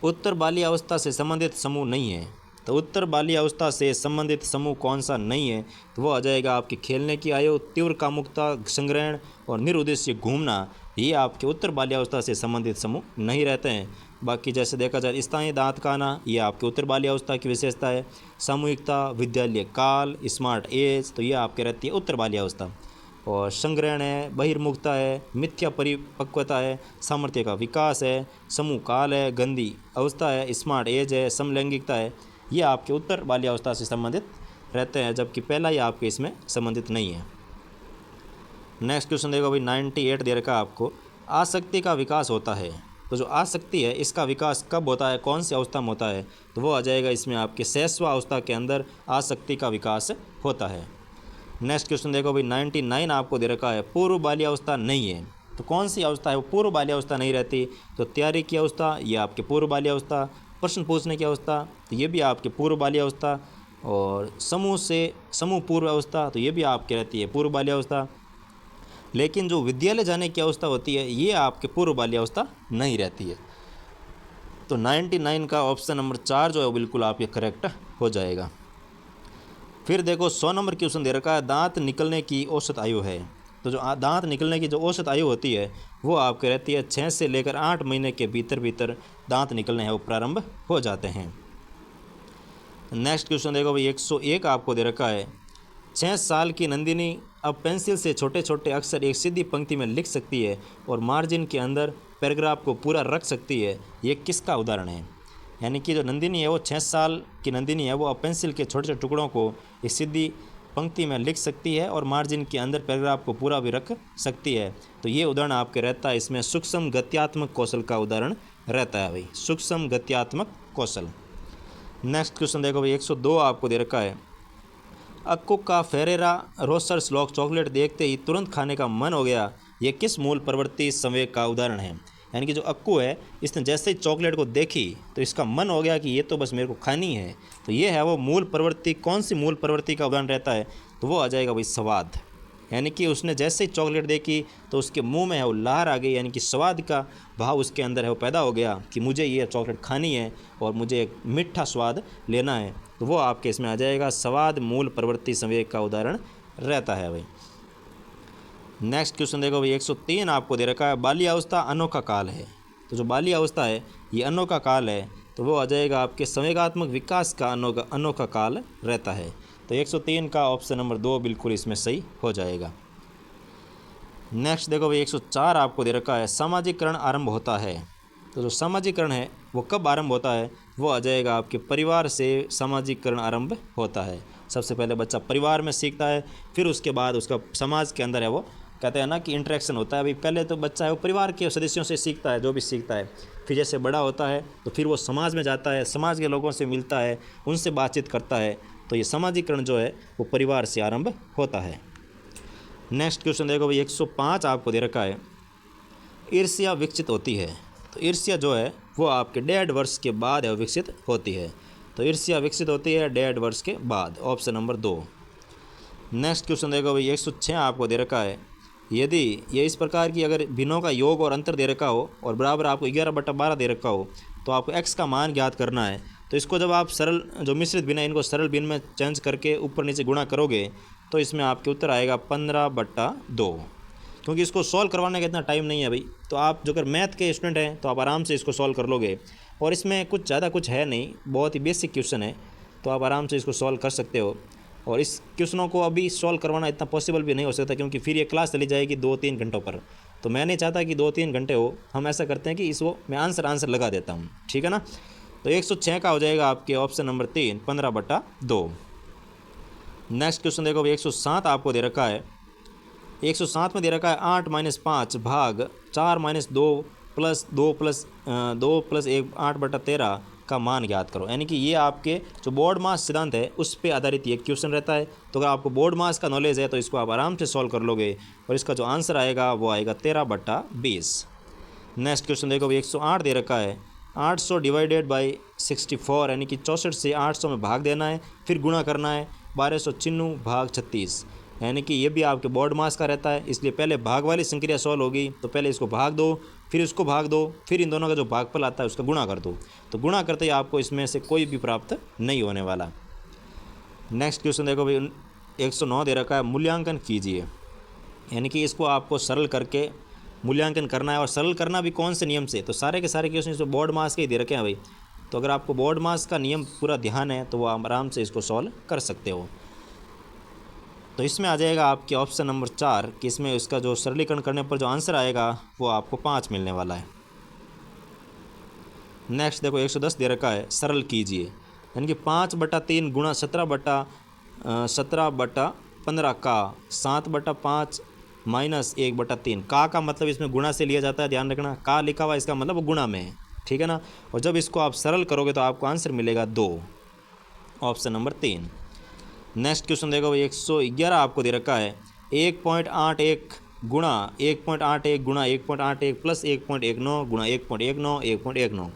उत्तर बाल्य अवस्था से संबंधित समूह नहीं है। तो उत्तर बाल्य अवस्था से संबंधित समूह कौन सा नहीं है? तो वो आ जाएगा आपकी खेलने की आयु, तीव्र कामुकता, संग्रहण और निरुद्देश्य घूमना। ये आपके उत्तर बाल्यावस्था से संबंधित समूह नहीं रहते हैं। बाकी जैसे देखा जाए स्थानीय दांत का आना, ये आपके उत्तर बाल्यावस्था की विशेषता है। सामूहिकता, विद्यालय काल, स्मार्ट एज, तो ये आपके रहती है उत्तर बाल्यावस्था। और संग्रहण है, बहिर्मुखता है, मिथ्या परिपक्वता है, सामर्थ्य का विकास है, समूह काल है, गंदी अवस्था है, स्मार्ट एज है, समलैंगिकता है। ये आपके उत्तर बाल्यावस्था से संबंधित रहते हैं, जबकि पहला ही आपके इसमें संबंधित नहीं है। नेक्स्ट क्वेश्चन देखो भाई 98 दे रखा है आपको, आसक्ति का विकास होता है। तो जो आसक्ति है इसका विकास कब होता है, कौन सी अवस्था में होता है? तो वो आ जाएगा इसमें आपके शैशव अवस्था के अंदर आसक्ति का विकास होता है। नेक्स्ट क्वेश्चन देखो भाई 99 आपको दे रखा है, पूर्व बाल्यावस्था नहीं है। तो कौन सी अवस्था है वो पूर्व बाल्यावस्था नहीं रहती? तो तैयारी की अवस्था, ये आपके पूर्व बाल्यावस्था। प्रश्न पूछने की अवस्था, तो ये भी आपके पूर्व बाल्यावस्था। और समूह पूर्व अवस्था, तो ये भी आपके रहती है पूर्व बाल्यावस्था। लेकिन जो विद्यालय जाने की अवस्था होती है ये आपके पूर्व बाल्यावस्था नहीं रहती है। तो 99 का ऑप्शन नंबर 4 जो है वो बिल्कुल आपके करेक्ट हो जाएगा। फिर देखो 100 नंबर क्वेश्चन दे रखा है, दांत निकलने की औसत आयु है। तो जो दांत निकलने की जो औसत आयु होती है वो आपके रहती है 6 से लेकर 8 महीने के भीतर दांत निकलने हैं वो प्रारंभ हो जाते हैं। नेक्स्ट क्वेश्चन देखो भाई 101 आपको दे रखा है, 6 साल की नंदिनी अब पेंसिल से छोटे छोटे अक्षर एक सीधी पंक्ति में लिख सकती है और मार्जिन के अंदर पैराग्राफ को पूरा रख सकती है। ये किसका उदाहरण है? यानी कि जो नंदिनी है वो 6 साल की नंदिनी है, वो अब पेंसिल के छोटे छोटे टुकड़ों को एक सीधी पंक्ति में लिख सकती है और मार्जिन के अंदर पैराग्राफ को पूरा भी रख सकती है। तो ये उदाहरण आपके रहता है इसमें सूक्ष्म गत्यात्मक कौशल का उदाहरण रहता है भाई, सूक्ष्म गत्यात्मक कौशल। नेक्स्ट क्वेश्चन देखो भाई 102 आपको दे रखा है, अक्कू का फेरेरा रोस्टर स्लॉक चॉकलेट देखते ही तुरंत खाने का मन हो गया। ये किस मूल प्रवृत्ति संवेग का उदाहरण है? यानी कि जो अक्कू है इसने जैसे ही चॉकलेट को देखी तो इसका मन हो गया कि ये तो बस मेरे को खानी है। तो ये है वो मूल प्रवृत्ति। कौन सी मूल प्रवृत्ति का उदाहरण रहता है? तो वो आ जाएगा भाई स्वाद। यानी कि उसने जैसे ही चॉकलेट देखी तो उसके मुंह में है वो लहर आ गई, यानी कि स्वाद का भाव उसके अंदर है वो पैदा हो गया कि मुझे ये चॉकलेट खानी है और मुझे एक मीठा स्वाद लेना है। तो वो आपके इसमें आ जाएगा स्वाद मूल प्रवृत्ति संवेग का उदाहरण रहता है भाई। नेक्स्ट क्वेश्चन देखो भाई 103 आपको दे रखा है, बाल्यावस्था अनोखा काल है। तो जो बाल्यावस्था है ये अनोखा काल है, तो वो आ जाएगा आपके संवेगात्मक विकास का अनोखा काल रहता है। तो 103 का ऑप्शन नंबर 2 बिल्कुल इसमें सही हो जाएगा। नेक्स्ट देखो भाई 104 आपको दे रखा है, सामाजिकरण आरंभ होता है। तो जो सामाजिकरण है वो कब आरंभ होता है? वो आ जाएगा आपके परिवार से सामाजिकरण आरंभ होता है। सबसे पहले बच्चा परिवार में सीखता है, फिर उसके बाद उसका समाज के अंदर है वो कहते हैं ना कि इंटरेक्शन होता है। अभी पहले तो बच्चा है वो परिवार के सदस्यों से सीखता है जो भी सीखता है, फिर जैसे बड़ा होता है तो फिर वो समाज में जाता है, समाज के लोगों से मिलता है, उनसे बातचीत करता है। तो ये सामाजिकरण जो है वो परिवार से आरंभ होता है। नेक्स्ट क्वेश्चन देखो भाई 105 आपको दे रखा है, ईर्ष्या विकसित होती है। तो ईर्ष्या जो है वो आपके 1.5 वर्ष के बाद है विकसित होती है। तो ईर्ष्या विकसित होती है 1.5 वर्ष के बाद, ऑप्शन नंबर 2। नेक्स्ट क्वेश्चन देखो भाई 106 आपको दे रखा है, यदि ये इस प्रकार की अगर भिन्नों का योग और अंतर दे रखा हो और बराबर आपको 11/12 दे रखा हो तो आपको x का मान ज्ञात करना है। तो इसको जब आप सरल जो मिश्रित भिन्न है इनको सरल भिन्न में चेंज करके ऊपर नीचे गुणा करोगे तो इसमें आपके उत्तर आएगा 15/2। क्योंकि इसको सॉल्व करवाने का इतना टाइम नहीं है भाई, तो आप जो अगर मैथ के स्टूडेंट हैं तो आप आराम से इसको सॉल्व कर लोगे। और इसमें कुछ ज़्यादा कुछ है नहीं, बहुत ही बेसिक क्वेश्चन है। तो आप आराम से इसको सॉल्व कर सकते हो। और इस क्वेश्चनों को अभी सॉल्व करवाना इतना पॉसिबल भी नहीं हो सकता, क्योंकि फिर ये क्लास चली जाएगी 2-3 घंटों पर। तो मैं नहीं चाहता कि 2-3 घंटे हो। हम ऐसा करते हैं कि इसको मैं आंसर लगा देता हूँ, ठीक है ना। तो 106 का हो जाएगा आपके ऑप्शन नंबर 3, 15/2। नेक्स्ट क्वेश्चन देखो, 107 आपको दे रखा है। 107 में दे रखा है 8 - 5 भाग 4 - 2 प्लस 2 प्लस 2 प्लस 1 8/13 का मान ज्ञात करो। यानी कि ये आपके जो बोर्ड मास सिद्धांत है उस पर आधारित ये क्वेश्चन रहता है। तो अगर आपको बोर्ड मास का नॉलेज है तो इसको आप आराम से सॉल्व कर लोगे, और इसका जो आंसर आएगा वो आएगा 13/20। नेक्स्ट क्वेश्चन देखो, 108 दे रखा है। 800 डिवाइडेड बाई 64, यानी कि 64 से 800 में भाग देना है, फिर गुणा करना है 1296 भाग 36। यानी कि ये भी आपके बोर्ड मास का रहता है, इसलिए पहले भाग वाली संक्रिया सॉल्व होगी। तो पहले इसको भाग दो, फिर उसको भाग दो, फिर इन दोनों का जो भागफल आता है उसका गुणा कर दो। तो गुणा करते ही आपको इसमें से कोई भी प्राप्त नहीं होने वाला। नेक्स्ट क्वेश्चन देखो भाई, 109 दे रखा है। मूल्यांकन कीजिए, यानी कि इसको आपको सरल करके मूल्यांकन करना है। और सरल करना भी कौन से नियम से, तो सारे के सारे क्वेश्चन जो बोर्ड मास के ही दे रखे हैं भाई। तो अगर आपको बोर्ड मास का नियम पूरा ध्यान है तो वो आप आराम से इसको सॉल्व कर सकते हो। तो इसमें आ जाएगा आपके ऑप्शन नंबर 4 कि इसमें इसका जो सरलीकरण करने पर जो आंसर आएगा वो आपको 5 मिलने वाला है। नेक्स्ट देखो, 110 दे रखा है। सरल कीजिए, यानी कि 5/3 गुणा 17/15 का 7/5 माइनस 1/3। का मतलब इसमें गुणा से लिया जाता है, ध्यान रखना। का लिखा हुआ इसका मतलब वो गुणा में है, ठीक है ना। और जब इसको आप सरल करोगे तो आपको आंसर मिलेगा 2, ऑप्शन नंबर 3। नेक्स्ट क्वेश्चन देखो, 111 आपको दे रखा है। 1.81 गुणा 1.81 गुणा 1.81 प्लस 1.19 गुणा 1.19 1.19।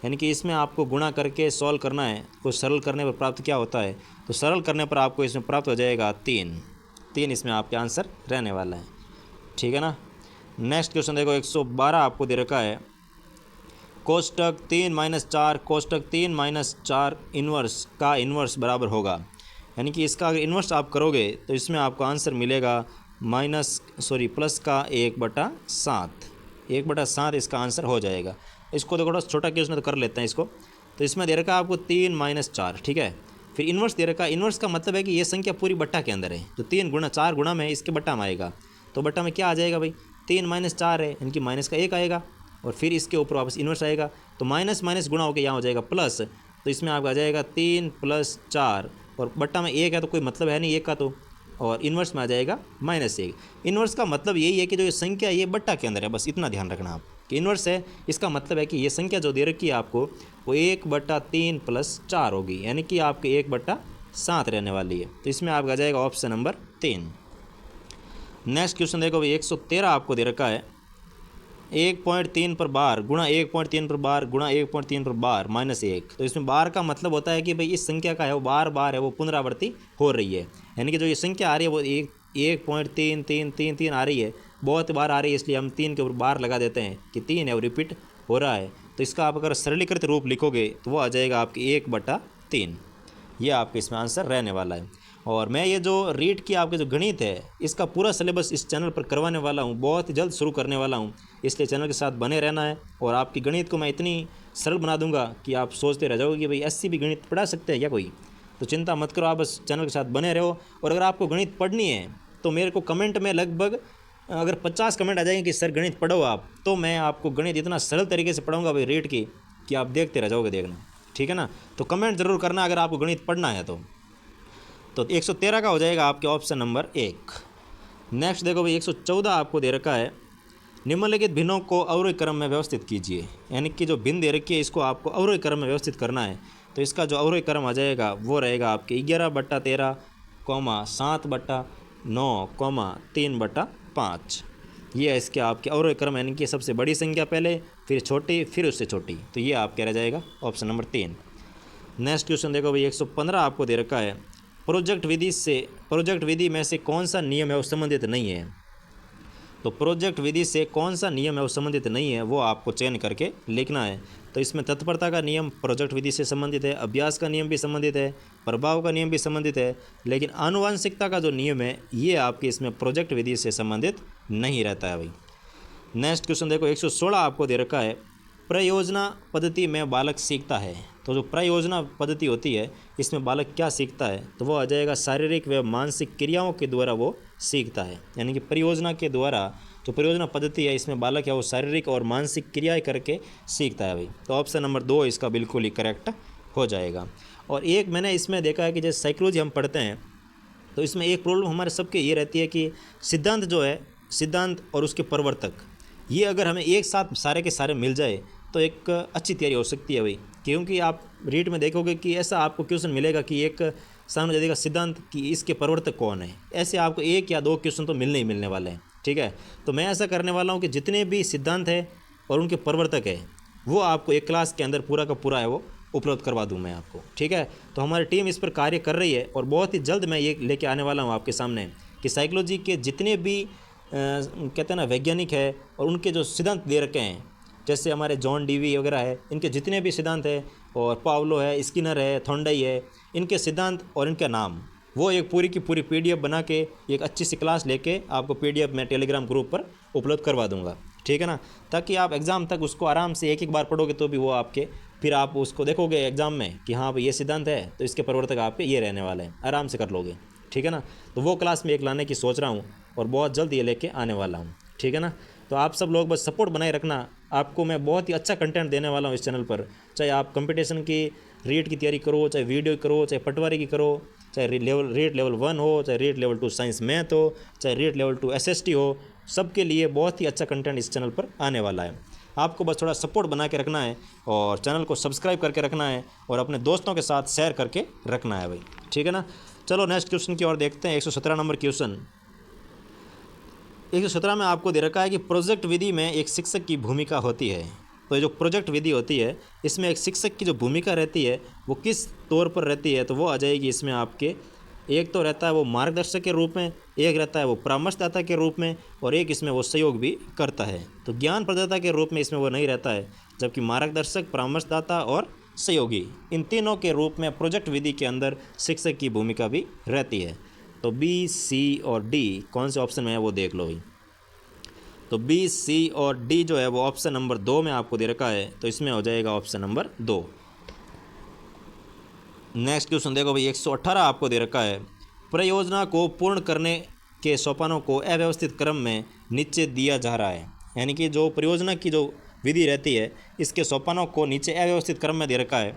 यानी कि इसमें आपको गुणा करके सॉल्व करना है। को सरल करने पर प्राप्त क्या होता है, तो सरल करने पर आपको इसमें प्राप्त हो जाएगा 3 इसमें आपके आंसर रहने वाला है, ठीक है ना। नेक्स्ट क्वेश्चन देखो, 112 आपको दे रखा है। कोष्टक 3 - 4 कोष्टक 3 - 4 इन्वर्स का इन्वर्स बराबर होगा। यानी कि इसका अगर इन्वर्स आप करोगे तो इसमें आपको आंसर मिलेगा प्लस का 1/7। 1/7 इसका आंसर हो जाएगा। इसको तो थोड़ा छोटा क्वेश्चन तो कर लेते हैं इसको। तो इसमें दे रखा है आपको 3 - 4, ठीक है। फिर इन्वर्स दे रखा है। इन्वर्स का मतलब है कि ये संख्या पूरी बट्टा के अंदर है। तो 3 गुणा 4 गुणा में इसके बट्टा में आएगा। तो बट्टा में क्या आ जाएगा भाई, 3 - 4 है, यानी कि माइनस का 1 आएगा, और फिर इसके ऊपर वापस इन्वर्स आएगा। तो माइनस माइनस गुणा होकर यहाँ हो जाएगा प्लस। तो इसमें आपका आ जाएगा 3 + 4, और बट्टा में 1 है तो कोई मतलब है नहीं 1 का, तो और इन्वर्स में आ जाएगा -1। इन्वर्स का मतलब यही है कि जो ये संख्या है ये बट्टा के अंदर है, बस इतना ध्यान रखना आप कि इन्वर्स है। इसका मतलब है कि ये संख्या जो दे रखी है आपको वो 1/3 + 4 होगी, यानी कि आपके 1/7 रहने वाली है। तो इसमें आपका आ जाएगा ऑप्शन नंबर 3। नेक्स्ट क्वेश्चन देखो, 113 आपको दे रखा है। 1.3 पर बार गुणा 1.3 पर बार गुणा 1.3 पर बार -1। तो इसमें बार का मतलब होता है कि भाई इस संख्या का है वो बार बार है, वो पुनरावृत्ति हो रही है। यानी कि जो ये संख्या आ रही है वो 1.33333 आ रही है, बहुत बार आ रही है, इसलिए हम 3 के ऊपर बार लगा देते हैं कि 3 है वो रिपीट हो रहा है। तो इसका आप अगर सरलीकृत रूप लिखोगे तो वो आ जाएगा आपकी 1/3। ये आपके इसमें आंसर रहने वाला है। और मैं ये जो रीड की आपके जो गणित है इसका पूरा सिलेबस इस चैनल पर करवाने वाला हूँ, बहुत ही जल्द शुरू करने वाला हूँ, इसलिए चैनल के साथ बने रहना है। और आपकी गणित को मैं इतनी सरल बना दूंगा कि आप सोचते रह जाओगे कि भाई ऐसी भी गणित पढ़ा सकते हैं क्या कोई। तो चिंता मत करो, आप बस चैनल के साथ बने रहो। और अगर आपको गणित पढ़नी है तो मेरे को कमेंट में लगभग अगर 50 कमेंट आ जाएंगे कि सर गणित पढ़ो आप, तो मैं आपको गणित इतना सरल तरीके से पढ़ाऊँगा भाई रीड की, कि आप देखते रह जाओगे देखना, ठीक है ना। तो कमेंट ज़रूर करना अगर आपको गणित पढ़ना है तो 113 का हो जाएगा आपके ऑप्शन नंबर 1। नेक्स्ट देखो भाई, 114 आपको दे रखा है। निम्नलिखित भिन्नों को अवरोही क्रम में व्यवस्थित कीजिए। यानी कि जो भिन्न दे रखी है इसको आपको अवरोही क्रम में व्यवस्थित करना है। तो इसका जो अवरोही क्रम आ जाएगा वो रहेगा आपके 11/13, 7/9, 3/5। ये है इसके आपके अवरोही क्रम, यानी कि सबसे बड़ी संख्या पहले, फिर छोटी, फिर उससे छोटी। तो ये आपके रह जाएगा ऑप्शन नंबर 3। नेक्स्ट क्वेश्चन देखो भाई, 115 आपको दे रखा है। प्रोजेक्ट विधि में से कौन सा नियम है वो संबंधित नहीं है। तो प्रोजेक्ट विधि से कौन सा नियम है वो संबंधित नहीं है, वो आपको चयन करके लिखना है। तो इसमें तत्परता का नियम प्रोजेक्ट विधि से संबंधित है, अभ्यास का नियम भी संबंधित है, प्रभाव का नियम भी संबंधित है, लेकिन आनुवंशिकता का जो नियम है ये आपके इसमें प्रोजेक्ट विधि से संबंधित नहीं रहता है भाई। नेक्स्ट क्वेश्चन देखो, 116 आपको दे रखा है। प्रयोजना पद्धति में बालक सीखता है। तो जो प्रयोजना पद्धति होती है इसमें बालक क्या सीखता है, तो वो आ जाएगा शारीरिक व मानसिक क्रियाओं के द्वारा वो सीखता है। यानी कि परियोजना के द्वारा जो परियोजना पद्धति है इसमें बालक है वो शारीरिक और मानसिक क्रियाएं करके सीखता है भाई। तो ऑप्शन नंबर 2 इसका बिल्कुल ही करेक्ट हो जाएगा। और एक मैंने इसमें देखा है कि जैसे साइकोलॉजी हम पढ़ते हैं तो इसमें एक प्रॉब्लम हमारे सबके ये रहती है कि सिद्धांत जो है, सिद्धांत और उसके प्रवर्तक, ये अगर हमें एक साथ सारे के सारे मिल जाए तो एक अच्छी तैयारी हो सकती है भाई। क्योंकि आप रीट में देखोगे कि ऐसा आपको क्वेश्चन मिलेगा कि एक सामने दे देगा सिद्धांत कि इसके प्रवर्तक कौन है, ऐसे आपको 1 या 2 क्वेश्चन तो मिलने ही मिलने वाले हैं। ठीक है, तो मैं ऐसा करने वाला हूँ कि जितने भी सिद्धांत है और उनके प्रवर्तक है वो आपको एक क्लास के अंदर पूरा का पूरा है वो उपलब्ध करवा दूँ मैं आपको। ठीक है, तो हमारी टीम इस पर कार्य कर रही है और बहुत ही जल्द मैं ये लेके आने वाला हूँ आपके सामने कि साइकोलॉजी के जितने भी कहते हैं ना वैज्ञानिक है और उनके जो सिद्धांत दे रखे हैं, जैसे हमारे जॉन डीवी वगैरह है, इनके जितने भी सिद्धांत है, और पावलो है, स्किनर है, थॉर्नडाई है, इनके सिद्धांत और इनके नाम वो एक पूरी की पूरी पीडीएफ बना के एक अच्छी सी क्लास लेके आपको पीडीएफ मैं टेलीग्राम ग्रुप पर उपलब्ध करवा दूंगा। ठीक है ना, ताकि आप एग्ज़ाम तक उसको आराम से एक बार पढ़ोगे तो भी वो आपके फिर आप उसको देखोगे एग्ज़ाम में कि हाँ भाई ये सिद्धांत है तो इसके प्रवर्तक आपके ये रहने वाले हैं, आराम से कर लोगे। ठीक है ना, तो वो क्लास में एक लाने की सोच रहा हूँ और बहुत जल्द ये लेके आने वाला हूँ। ठीक है ना, तो आप सब लोग बस सपोर्ट बनाए रखना, आपको मैं बहुत ही अच्छा कंटेंट देने वाला हूँ इस चैनल पर। चाहे आप कंपटीशन की रीट की तैयारी करो, चाहे वीडियो करो, चाहे पटवारी की करो, चाहे रीट लेवल 1 हो, चाहे रीट लेवल 2 साइंस मैथ हो, चाहे रीट लेवल 2 एसएसटी हो, सबके लिए बहुत ही अच्छा कंटेंट इस चैनल पर आने वाला है। आपको बस थोड़ा सपोर्ट बना के रखना है और चैनल को सब्सक्राइब करके रखना है और अपने दोस्तों के साथ शेयर करके रखना है भाई। ठीक है ना, चलो नेक्स्ट क्वेश्चन की ओर देखते हैं। 117 नंबर क्वेश्चन। 117 में आपको दे रखा है कि प्रोजेक्ट विधि में एक शिक्षक की भूमिका होती है। तो ये जो प्रोजेक्ट विधि होती है इसमें एक शिक्षक की जो भूमिका रहती है वो किस तौर पर रहती है, तो वो आ जाएगी इसमें आपके, एक तो रहता है वो मार्गदर्शक के रूप में, एक रहता है वो परामर्शदाता के रूप में, और एक इसमें वो सहयोग भी करता है। तो ज्ञान प्रदाता के रूप में इसमें वो नहीं रहता है, जबकि मार्गदर्शक, परामर्शदाता और सहयोगी, इन तीनों के रूप में प्रोजेक्ट विधि के अंदर शिक्षक की भूमिका भी रहती है। तो बी, सी और डी कौन से ऑप्शन में है वो देख लो भाई। तो बी, सी और डी जो है वो ऑप्शन नंबर 2 में आपको दे रखा है, तो इसमें हो जाएगा ऑप्शन नंबर 2। नेक्स्ट क्वेश्चन देखो भाई, 118 आपको दे रखा है। परियोजना को पूर्ण करने के सोपानों को अव्यवस्थित क्रम में नीचे दिया जा रहा है। यानी कि जो परियोजना की जो विधि रहती है इसके सोपानों को नीचे अव्यवस्थित क्रम में दे रखा है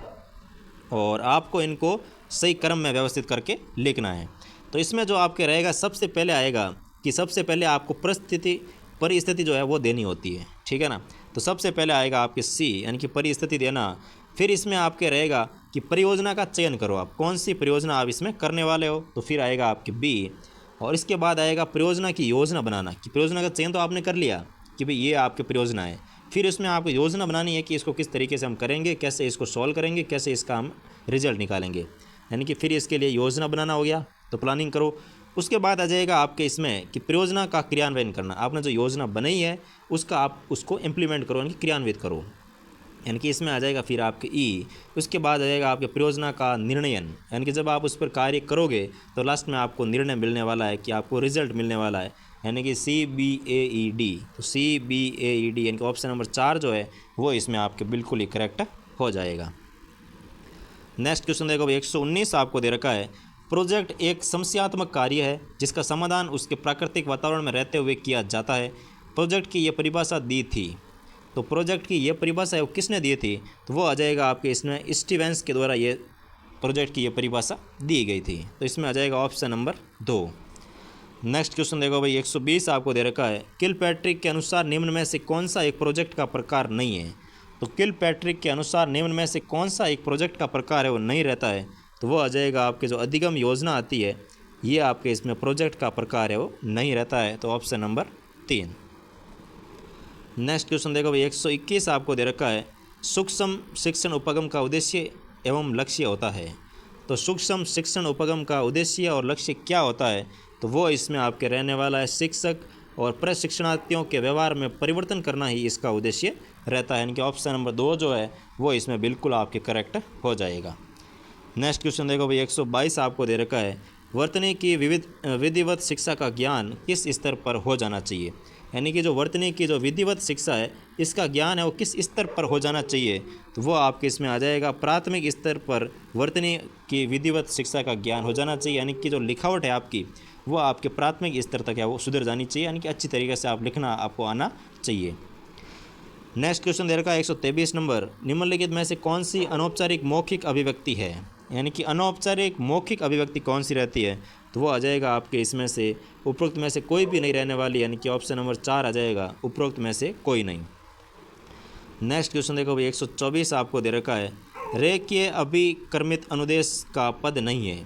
और आपको इनको सही क्रम में व्यवस्थित करके लिखना है। तो इसमें जो आपके रहेगा सबसे पहले आएगा कि सबसे पहले आपको परिस्थिति जो है वो देनी होती है। ठीक है ना, तो सबसे पहले आएगा आपके सी यानी कि परिस्थिति देना। फिर इसमें आपके रहेगा कि परियोजना का चयन करो, आप कौन सी परियोजना आप इसमें करने वाले हो, तो फिर आएगा आपके बी। और इसके बाद आएगा परियोजना की योजना बनाना, कि परियोजना का चयन तो आपने कर लिया कि भाई ये आपकी परियोजना है, फिर इसमें आपको योजना बनानी है कि इसको किस तरीके से हम करेंगे, कैसे इसको सॉल्व करेंगे, कैसे इसका हम रिजल्ट निकालेंगे। यानी कि फिर इसके लिए योजना बनाना हो गया, तो प्लानिंग करो। उसके बाद आ जाएगा आपके इसमें कि परियोजना का क्रियान्वयन करना, आपने जो योजना बनाई है उसका आप उसको इम्प्लीमेंट करो, यानी कि क्रियान्वित करो, यानी कि इसमें आ जाएगा फिर आपके ई। उसके बाद आ जाएगा आपके परियोजना का निर्णयन, यानी कि जब आप उस पर कार्य करोगे तो लास्ट में आपको निर्णय मिलने वाला है कि आपको रिजल्ट मिलने वाला है, यानी कि CBAED। तो CBAED यानी कि ऑप्शन नंबर 4 जो है वो इसमें आपके बिल्कुल ही करेक्ट हो जाएगा। नेक्स्ट क्वेश्चन देखो भाई, 119 आपको दे रखा है। प्रोजेक्ट एक समस्यात्मक कार्य है जिसका समाधान उसके प्राकृतिक वातावरण में रहते हुए किया जाता है। प्रोजेक्ट की ये परिभाषा दी थी। तो प्रोजेक्ट की ये परिभाषा है वो किसने दी थी, तो वो आ जाएगा आपके इसमें स्टीवेंस के द्वारा ये प्रोजेक्ट की ये परिभाषा दी गई थी। तो इसमें आ जाएगा ऑप्शन नंबर 2। नेक्स्ट क्वेश्चन देखो भाई, 120 आपको दे रखा है। किलपैट्रिक के अनुसार निम्न में से कौन सा एक प्रोजेक्ट का प्रकार नहीं है। तो किलपैट्रिक के अनुसार निम्न में से कौन सा एक प्रोजेक्ट का प्रकार है वो नहीं रहता है, तो वो आ जाएगा आपके जो अधिगम योजना आती है ये आपके इसमें प्रोजेक्ट का प्रकार है वो नहीं रहता है, तो ऑप्शन नंबर 3। नेक्स्ट क्वेश्चन देखो भाई, 121 आपको दे रखा है। सूक्ष्म शिक्षण उपगम का उद्देश्य एवं लक्ष्य होता है। तो सूक्ष्म शिक्षण उपगम का उद्देश्य और लक्ष्य क्या होता है, तो वो इसमें आपके रहने वाला है शिक्षक और प्रशिक्षणार्थियों के व्यवहार में परिवर्तन करना ही इसका उद्देश्य रहता है, यानी कि ऑप्शन नंबर 2 जो है वो इसमें बिल्कुल आपके करेक्ट हो जाएगा। नेक्स्ट क्वेश्चन देखो भाई, 122 आपको दे रखा है। वर्तनी की विधिवत शिक्षा का ज्ञान किस स्तर पर हो जाना चाहिए। यानी कि जो वर्तनी की जो विधिवत शिक्षा है इसका ज्ञान है वो किस स्तर पर हो जाना चाहिए, तो वो आपके इसमें आ जाएगा प्राथमिक स्तर पर वर्तनी की विधिवत शिक्षा का ज्ञान हो जाना चाहिए। यानी कि जो लिखावट है आपकी वो आपके प्राथमिक स्तर तक है वो सुधर जानी चाहिए, यानी कि अच्छी तरीके से आप लिखना आपको आना चाहिए। नेक्स्ट क्वेश्चन दे रखा है 123 नंबर, निम्नलिखित में से कौन सी अनौपचारिक मौखिक अभिव्यक्ति है, यानी कि अनौपचारिक मौखिक अभिव्यक्ति कौन सी रहती है, तो वो आ जाएगा आपके इसमें से उपरोक्त में से कोई भी नहीं रहने वाली, यानी कि ऑप्शन नंबर 4 आ जाएगा, उपरोक्त में से कोई नहीं। नेक्स्ट क्वेश्चन देखो भाई 124 आपको दे रखा है, रेखीय अभिकर्मित अनुदेश का पद नहीं है,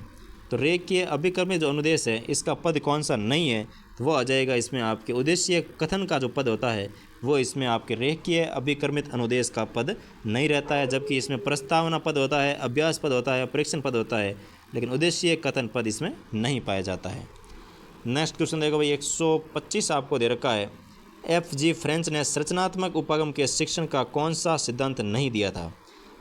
तो रेखीय अभिकर्मित जो अनुदेश है इसका पद कौन सा नहीं है, तो वो आ जाएगा इसमें आपके उद्देश्य कथन का जो पद होता है वो इसमें आपके रेखीय अभिकर्मित अनुदेश का पद नहीं रहता है, जबकि इसमें प्रस्तावना पद होता है, अभ्यास पद होता है, परीक्षण पद होता है, लेकिन उद्देश्य कथन पद इसमें नहीं पाया जाता है। नेक्स्ट क्वेश्चन देखो भाई 125 आपको दे रखा है, F.G. फ्रेंच ने संरचनात्मक उपागम के शिक्षण का कौन सा सिद्धांत नहीं दिया था,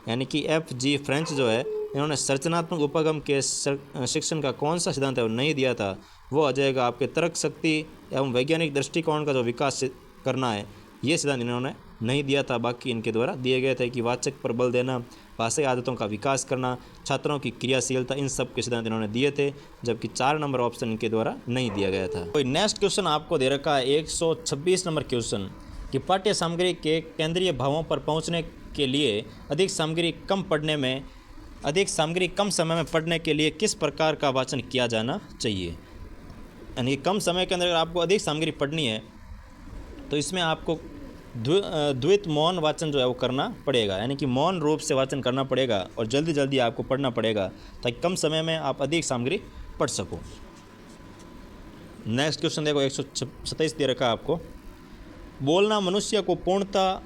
यानी कि F.G. फ्रेंच जो है इन्होंने संरचनात्मक उपागम के शिक्षण का कौन सा सिद्धांत है वो नहीं दिया था, वो आ जाएगा आपके तर्क शक्ति एवं वैज्ञानिक दृष्टिकोण का जो विकास करना है ये सिद्धांत इन्होंने नहीं दिया था। बाकी इनके द्वारा दिए गए थे कि वाचक पर बल देना, भाषाई आदतों का विकास करना, छात्रों की क्रियाशीलता, इन सब के सिद्धांत इन्होंने दिए थे, जबकि 4 नंबर ऑप्शन इनके द्वारा नहीं दिया गया था। कोई नेक्स्ट क्वेश्चन आपको दे रखा है 126 नंबर क्वेश्चन कि पाठ्य सामग्री के केंद्रीय भावों पर पहुंचने के लिए अधिक सामग्री कम समय में पढ़ने के लिए किस प्रकार का वाचन किया जाना चाहिए, यानी कम समय के अंदर अगर आपको अधिक सामग्री पढ़नी है तो इसमें आपको द्वित मौन वाचन जो है वो करना पड़ेगा, यानी कि मौन रूप से वाचन करना पड़ेगा और जल्दी जल्दी आपको पढ़ना पड़ेगा ताकि कम समय में आप अधिक सामग्री पढ़ सको। नेक्स्ट क्वेश्चन देखो 127 दे रखा है आपको, बोलना मनुष्य को पूर्णता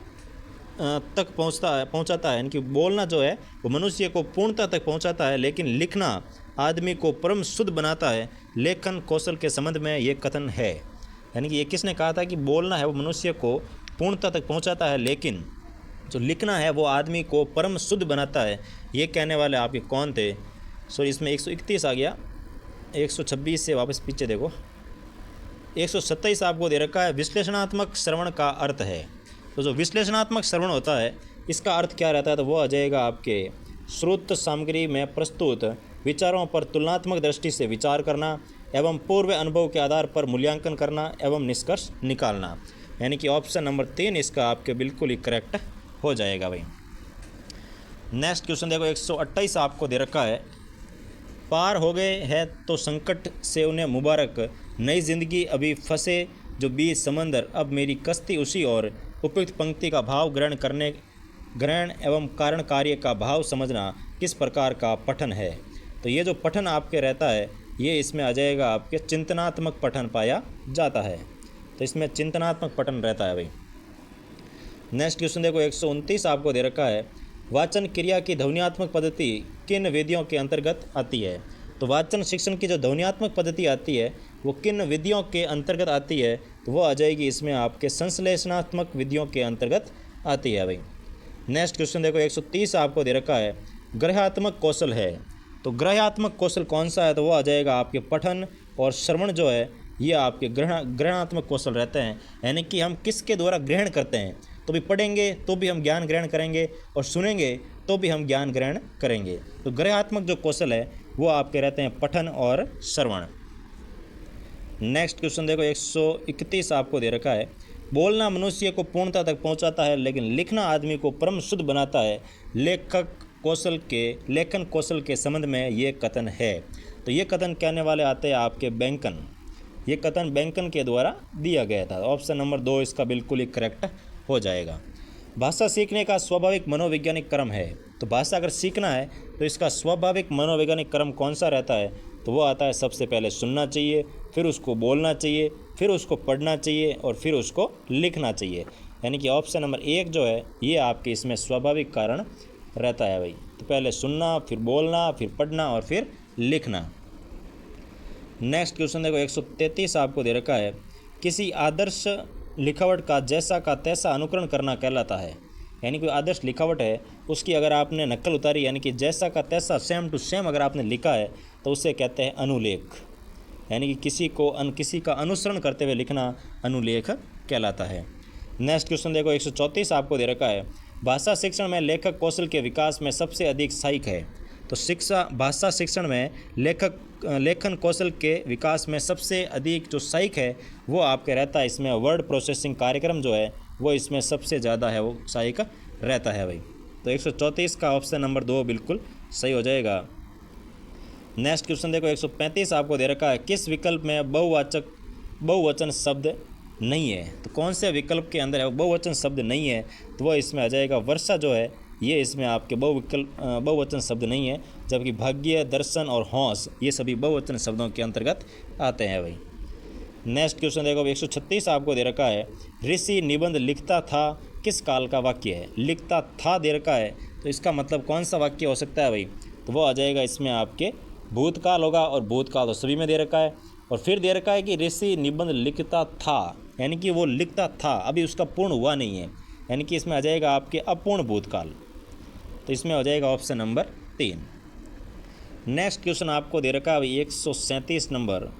तक पहुंचाता है, यानी कि बोलना जो है वो मनुष्य को पूर्णता तक पहुंचाता है, लेकिन लिखना आदमी को परम शुद्ध बनाता है, लेखन कौशल के संबंध में ये कथन है। यानी कि ये किसने कहा था कि बोलना है वो मनुष्य को पूर्णता तक पहुंचाता है, लेकिन जो लिखना है वो आदमी को परम शुद्ध बनाता है, ये कहने वाले आपके कौन थे। सॉरी इसमें 131 आ गया, 126 से वापस पीछे देखो 127 आपको दे रखा है, विश्लेषणात्मक श्रवण का अर्थ है। तो जो विश्लेषणात्मक श्रवण होता है इसका अर्थ क्या रहता है, तो वो आ जाएगा आपके श्रुत सामग्री में प्रस्तुत विचारों पर तुलनात्मक दृष्टि से विचार करना एवं पूर्व अनुभव के आधार पर मूल्यांकन करना एवं निष्कर्ष निकालना, यानी कि ऑप्शन नंबर 3 इसका आपके बिल्कुल ही करेक्ट हो जाएगा भाई। नेक्स्ट क्वेश्चन देखो 128 आपको दे रखा है, पार हो गए हैं तो संकट से उन्हें मुबारक, नई जिंदगी अभी फंसे जो बीच समंदर, अब मेरी कश्ती उसी और। उपयुक्त पंक्ति का भाव ग्रहण एवं कारण कार्य का भाव समझना किस प्रकार का पठन है, तो ये जो पठन आपके रहता है ये इसमें आ जाएगा आपके चिंतनात्मक पठन पाया जाता है, तो इसमें चिंतनात्मक पठन रहता है भाई। नेक्स्ट क्वेश्चन देखो 129 आपको दे रखा है, वाचन क्रिया की ध्वन्यात्मक पद्धति किन विधियों के अंतर्गत आती है, तो वाचन शिक्षण की जो ध्वन्यात्मक पद्धति आती है वो किन विधियों के अंतर्गत आती है, तो वो आ जाएगी इसमें आपके संश्लेषणात्मक विधियों के अंतर्गत आती है भाई। नेक्स्ट क्वेश्चन देखो 130 आपको दे रखा है, ग्रहात्मक कौशल है, तो ग्रहात्मक कौशल कौन सा है, तो वो आ जाएगा आपके पठन और श्रवण जो है ये आपके ग्रहणात्मक कौशल रहते हैं, यानी कि हम किसके द्वारा ग्रहण करते हैं, तो भी पढ़ेंगे तो भी हम ज्ञान ग्रहण करेंगे और सुनेंगे तो भी हम ज्ञान ग्रहण करेंगे। तो ग्रहात्मक जो कौशल है वो आपके रहते हैं पठन और श्रवण। नेक्स्ट क्वेश्चन देखो 131 आपको दे रखा है, बोलना मनुष्य को पूर्णता तक पहुंचाता है, लेकिन लिखना आदमी को परम शुद्ध बनाता है, लेखन कौशल के संबंध में ये कथन है। तो ये कथन कहने वाले आते हैं आपके बैंकन, ये कथन बैंकन के द्वारा दिया गया था। ऑप्शन नंबर 2 इसका बिल्कुल ही करेक्ट हो जाएगा। भाषा सीखने का स्वाभाविक मनोवैज्ञानिक क्रम है, तो भाषा अगर सीखना है तो इसका स्वाभाविक मनोवैज्ञानिक क्रम कौन सा रहता है, तो वो आता है सबसे पहले सुनना चाहिए, फिर उसको बोलना चाहिए, फिर उसको पढ़ना चाहिए और फिर उसको लिखना चाहिए, यानी कि ऑप्शन नंबर 1 जो है ये आपके इसमें स्वाभाविक कारण रहता है भाई। तो पहले सुनना, फिर बोलना, फिर पढ़ना और फिर लिखना। नेक्स्ट क्वेश्चन देखो 133 आपको दे रखा है, किसी आदर्श लिखावट का जैसा का तैसा अनुकरण करना कहलाता है, यानी कोई आदर्श लिखावट है उसकी अगर आपने नकल उतारी, यानी कि जैसा का तैसा सेम टू सेम अगर आपने लिखा है तो उसे कहते हैं अनुलेख, यानी कि किसी का अनुसरण करते हुए लिखना अनुलेख कहलाता है। नेक्स्ट क्वेश्चन देखो 134 आपको दे रखा है, भाषा शिक्षण में लेखक कौशल के विकास में सबसे अधिक सहायक है। तो भाषा शिक्षण में लेखन कौशल के विकास में सबसे अधिक जो सहायक है वो आपके रहता है इसमें वर्ड प्रोसेसिंग कार्यक्रम जो है वो इसमें सबसे ज़्यादा है वो सहायक रहता है भाई। तो 134 का ऑप्शन नंबर 2 बिल्कुल सही हो जाएगा। नेक्स्ट क्वेश्चन देखो 135 आपको दे रखा है, किस विकल्प में बहुवचन शब्द नहीं है। तो कौन से विकल्प के अंदर है वो बहुवचन शब्द नहीं है, तो वो इसमें आ जाएगा वर्षा जो है ये इसमें आपके बहुवचन शब्द नहीं है, जबकि भाग्य, दर्शन और हौस ये सभी बहुवचन शब्दों के अंतर्गत आते हैं भाई। नेक्स्ट क्वेश्चन देखो 136 आपको दे रखा है, ऋषि निबंध लिखता था किस काल का वाक्य है। लिखता था दे रखा है तो इसका मतलब कौन सा वाक्य हो सकता है भाई, तो वो आ जाएगा इसमें आपके भूतकाल होगा, और भूतकाल तो सभी में दे रखा है। और फिर दे रखा है कि ऋषि निबंध लिखता था, यानी कि वो लिखता था, अभी उसका पूर्ण हुआ नहीं है, यानी कि इसमें आ जाएगा आपके अपूर्ण भूतकाल। तो इसमें हो जाएगा ऑप्शन नंबर 3। नेक्स्ट क्वेश्चन आपको दे रखा है 137 नंबर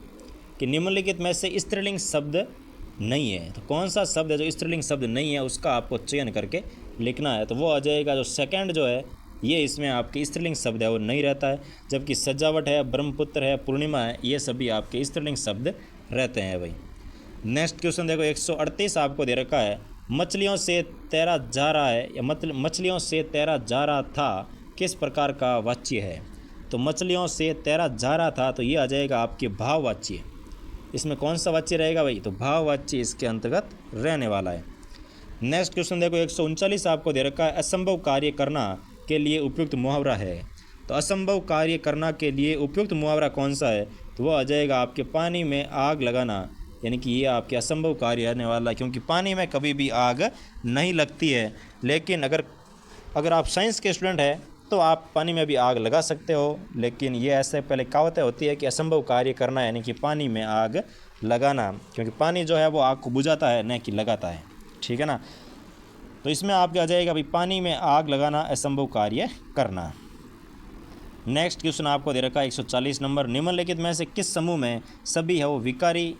कि निम्नलिखित में से स्त्रीलिंग शब्द नहीं है। तो कौन सा शब्द है जो स्त्रीलिंग शब्द नहीं है उसका आपको चयन करके लिखना है। तो वो आ जाएगा जो सेकंड जो है ये इसमें आपके स्त्रीलिंग शब्द है वो नहीं रहता है, जबकि सजावट है, ब्रह्मपुत्र है, पूर्णिमा है, ये सभी आपके स्त्रीलिंग शब्द रहते हैं भाई। नेक्स्ट क्वेश्चन देखो 138 आपको दे रखा है, मछलियों से तैरा जा रहा है या मछलियों से तैरा जा रहा था किस प्रकार का वाच्य है। तो मछलियों से तैरा जा रहा था तो ये आ जाएगा आपके भाववाच्य। इसमें कौन सा वाच्य रहेगा भाई, तो भाववाच्य इसके अंतर्गत रहने वाला है। नेक्स्ट क्वेश्चन देखो 139 आपको दे रखा है, असंभव कार्य करना के लिए उपयुक्त मुहावरा है। तो असंभव कार्य करना के लिए उपयुक्त मुहावरा कौन सा है, तो वो आ जाएगा आपके पानी में आग लगाना, यानी कि ये आपके असंभव कार्य रहने वाला है, क्योंकि पानी में कभी भी आग नहीं लगती है। लेकिन अगर आप साइंस के स्टूडेंट हैं तो आप पानी में भी आग लगा सकते हो, लेकिन ये ऐसे पहले कहावतें होती है कि असंभव कार्य करना यानी कि पानी में आग लगाना, क्योंकि पानी जो है वो आग को बुझाता है न कि लगाता है, ठीक है ना। तो इसमें आपके आ जाएगा भाई पानी में आग लगाना, असंभव कार्य करना। नेक्स्ट क्वेश्चन आपको दे रखा है 140 नंबर, निम्नलिखित में से किस समूह में सभी है वो विकारी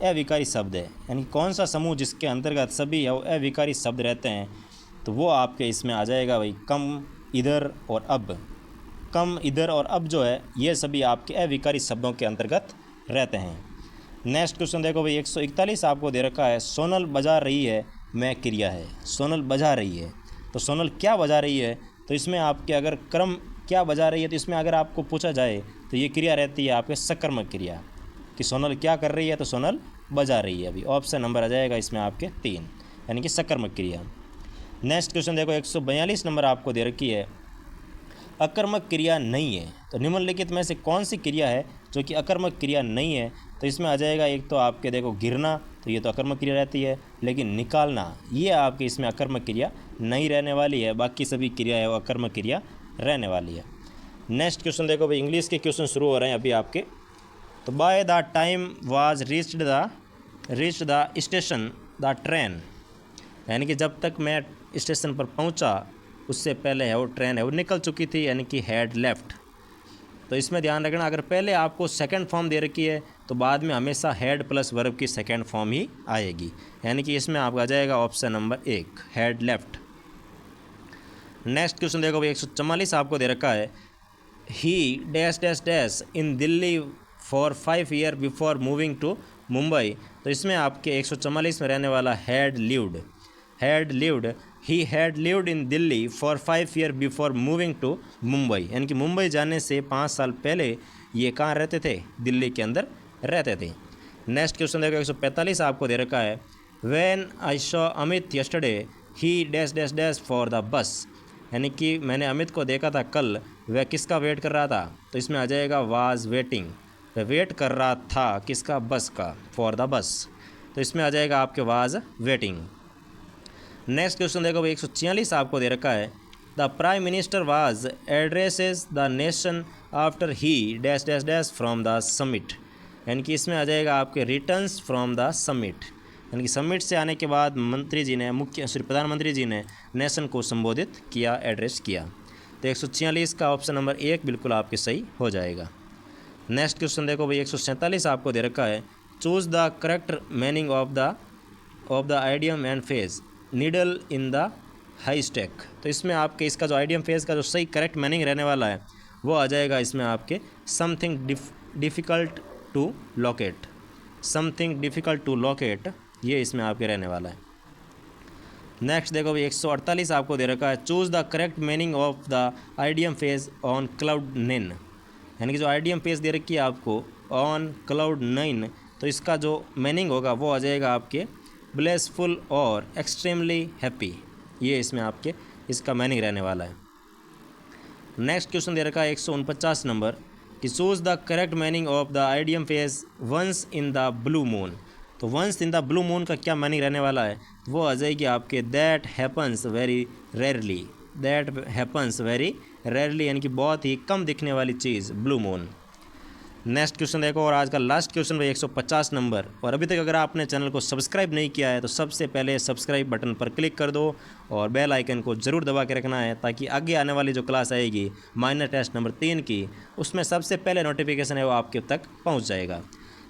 अविकारी शब्द है। यानी कौन सा समूह जिसके अंतर्गत सभी है वो अविकारी शब्द रहते हैं, तो वो आपके इसमें आ जाएगा भाई कम, इधर और अब। कम, इधर और अब जो है ये सभी आपके अविकारी शब्दों के अंतर्गत रहते हैं। नेक्स्ट क्वेश्चन देखो भाई 141 आपको दे रखा है, सोनल बजा रही है मैं क्रिया है। सोनल बजा रही है, तो सोनल क्या बजा रही है, तो इसमें आपके अगर क्रम क्या बजा रही है, तो इसमें अगर आपको पूछा जाए तो ये क्रिया रहती है आपके सकर्मक क्रिया, कि सोनल क्या कर रही है, तो सोनल बजा रही है। अभी ऑप्शन नंबर आ जाएगा इसमें आपके 3, यानी कि सकर्मक क्रिया। नेक्स्ट क्वेश्चन देखो 142 नंबर आपको दे रखी है, अकर्मक क्रिया नहीं है। तो निम्नलिखित में से कौन सी क्रिया है जो कि अकर्मक क्रिया नहीं है, तो इसमें आ जाएगा एक तो आपके देखो गिरना, तो ये तो अकर्मक क्रिया रहती है, लेकिन निकालना ये आपके इसमें अकर्मक क्रिया नहीं रहने वाली है, बाकी सभी क्रिया है वो अकर्मक क्रिया रहने वाली है। नेक्स्ट क्वेश्चन देखो भाई, इंग्लिश के क्वेश्चन शुरू हो रहे हैं अभी आपके। तो by the time was reached the station the train, यानी कि जब तक मैं स्टेशन पर पहुंचा उससे पहले है वो ट्रेन है वो निकल चुकी थी, यानी कि हैड लेफ्ट। तो इसमें ध्यान रखना, अगर पहले आपको सेकंड फॉर्म दे रखी है तो बाद में हमेशा हैड प्लस वर्ब की सेकंड फॉर्म ही आएगी, यानी कि इसमें आपका आ जाएगा option number 1 had left. Next question देखो भाई 144 आपको दे रखा है, he dash dash dash in Delhi for 5 year before moving to Mumbai. तो इसमें आपके 144 में रहने वाला had lived, he had lived in Delhi for 5 year before moving to Mumbai, यानी कि मुंबई जाने से 5 साल पहले ये कहाँ रहते थे, दिल्ली के अंदर रहते थे। नेक्स्ट क्वेश्चन देखो 145 आपको दे रखा है, when I saw Amit yesterday he dash dash dash for the bus, यानी कि मैंने अमित को देखा था कल, वह किसका वेट कर रहा था, तो इसमें आ जाएगा वाज वेटिंग, वह वेट कर रहा था किसका, बस का, फॉर द बस। तो इसमें आ जाएगा आपके वाज वेटिंग। नेक्स्ट क्वेश्चन देखो भाई 146 आपको दे रखा है, the prime minister was addresses the nation after he dash dash dash from the summit, यानी कि इसमें आ जाएगा आपके रिटर्न्स फ्रॉम द समिट, यानी कि समिट से आने के बाद मंत्री जी ने प्रधानमंत्री जी ने नेशन को संबोधित किया, एड्रेस किया। तो 146 का ऑप्शन नंबर 1 बिल्कुल आपके सही हो जाएगा। नेक्स्ट क्वेश्चन देखो भाई 147 आपको दे रखा है, choose the correct meaning of the of the idiom and phase, needle in the high stack. तो इसमें आपके इसका जो आइडियम फेज का जो सही करेक्ट मीनिंग रहने वाला है वो आ जाएगा इसमें आपके something difficult to locate, something difficult to locate, ये इसमें आपके रहने वाला है। नेक्स्ट देखो भाई 148 आपको दे रखा है, choose the correct meaning of the idiom phase on cloud 9, यानी कि जो आइडियम फेज दे रखी है आपको ऑन क्लाउड 9, तो इसका जो मीनिंग होगा वो आ जाएगा आपके ब्लेसफुल और एक्सट्रीमली हैप्पी, ये इसमें आपके इसका मीनिंग रहने वाला है। नेक्स्ट क्वेश्चन दे रखा है 149 नंबर कि choose the correct meaning of the idiom phrase once in the blue moon. तो once in the blue moon का क्या मीनिंग रहने वाला है, वो आ जाएगी आपके that happens very rarely, that happens very rarely, यानी कि बहुत ही कम दिखने वाली चीज़ ब्लू मून। नेक्स्ट क्वेश्चन देखो, और आज का लास्ट क्वेश्चन भाई 150 नंबर। और अभी तक अगर आपने चैनल को सब्सक्राइब नहीं किया है तो सबसे पहले सब्सक्राइब बटन पर क्लिक कर दो और बेल आइकन को ज़रूर दबा के रखना है, ताकि आगे आने वाली जो क्लास आएगी माइनर टेस्ट नंबर 3 की, उसमें सबसे पहले नोटिफिकेशन है वो आपके तक पहुँच जाएगा।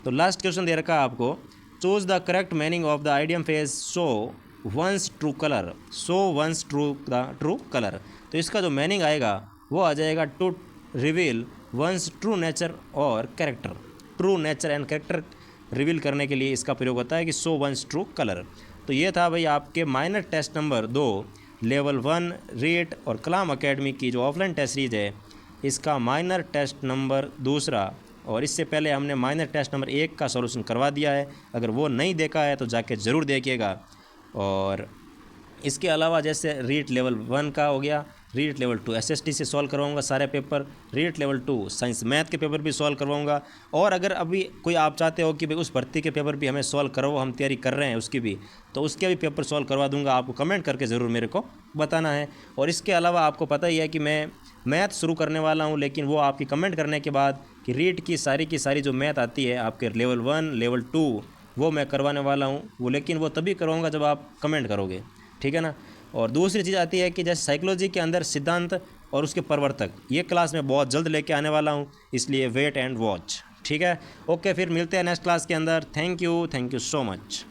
तो लास्ट क्वेश्चन दे रखा है आपको, choose the correct meaning of the idiom phrase show one's true colour, show one's true colour. तो इसका जो मीनिंग आएगा वो आ जाएगा to reveal one's true nature और character, true nature and character reveal करने के लिए इसका प्रयोग होता है कि शो वंस ट्रू कलर। तो ये था भाई आपके minor test number 2 level 1 REET और कलाम एकेडमी की जो ऑफलाइन टेस्ट सीरीज है, इसका माइनर टेस्ट नंबर 2, और इससे पहले हमने माइनर टेस्ट नंबर 1 का सॉल्यूशन करवा दिया है। अगर वो नहीं देखा है तो जाके ज़रूर देखिएगा। और इसके अलावा जैसे रीट लेवल 1 का हो गया, रीट लेवल 2 एसएसटी से सॉल्व करवाऊंगा सारे paper, REET level 2 science math के पेपर भी सॉल्व करवाऊंगा। और अगर अभी कोई आप चाहते हो कि भाई उस भर्ती के पेपर भी हमें सॉल्व करो, हम तैयारी कर रहे हैं उसकी भी, तो उसके भी पेपर सॉल्व करवा दूंगा। आपको कमेंट करके ज़रूर मेरे को बताना है। और इसके अलावा आपको पता ही है कि मैं मैथ शुरू करने वाला हूँ, लेकिन वो आपकी कमेंट करने के बाद कि रीट की सारी जो मैथ आती है आपके लेवल 1 लेवल 2 वो मैं करवाने वाला हूँ, वो लेकिन वो तभी करवाऊँगा जब आप कमेंट करोगे, ठीक है ना। और दूसरी चीज़ आती है कि जैसे साइकोलॉजी के अंदर सिद्धांत और उसके प्रवर्तक, ये क्लास मैं बहुत जल्द लेके आने वाला हूँ, इसलिए वेट एंड वॉच, ठीक है। ओके, फिर मिलते हैं नेक्स्ट क्लास के अंदर। Thank you so much.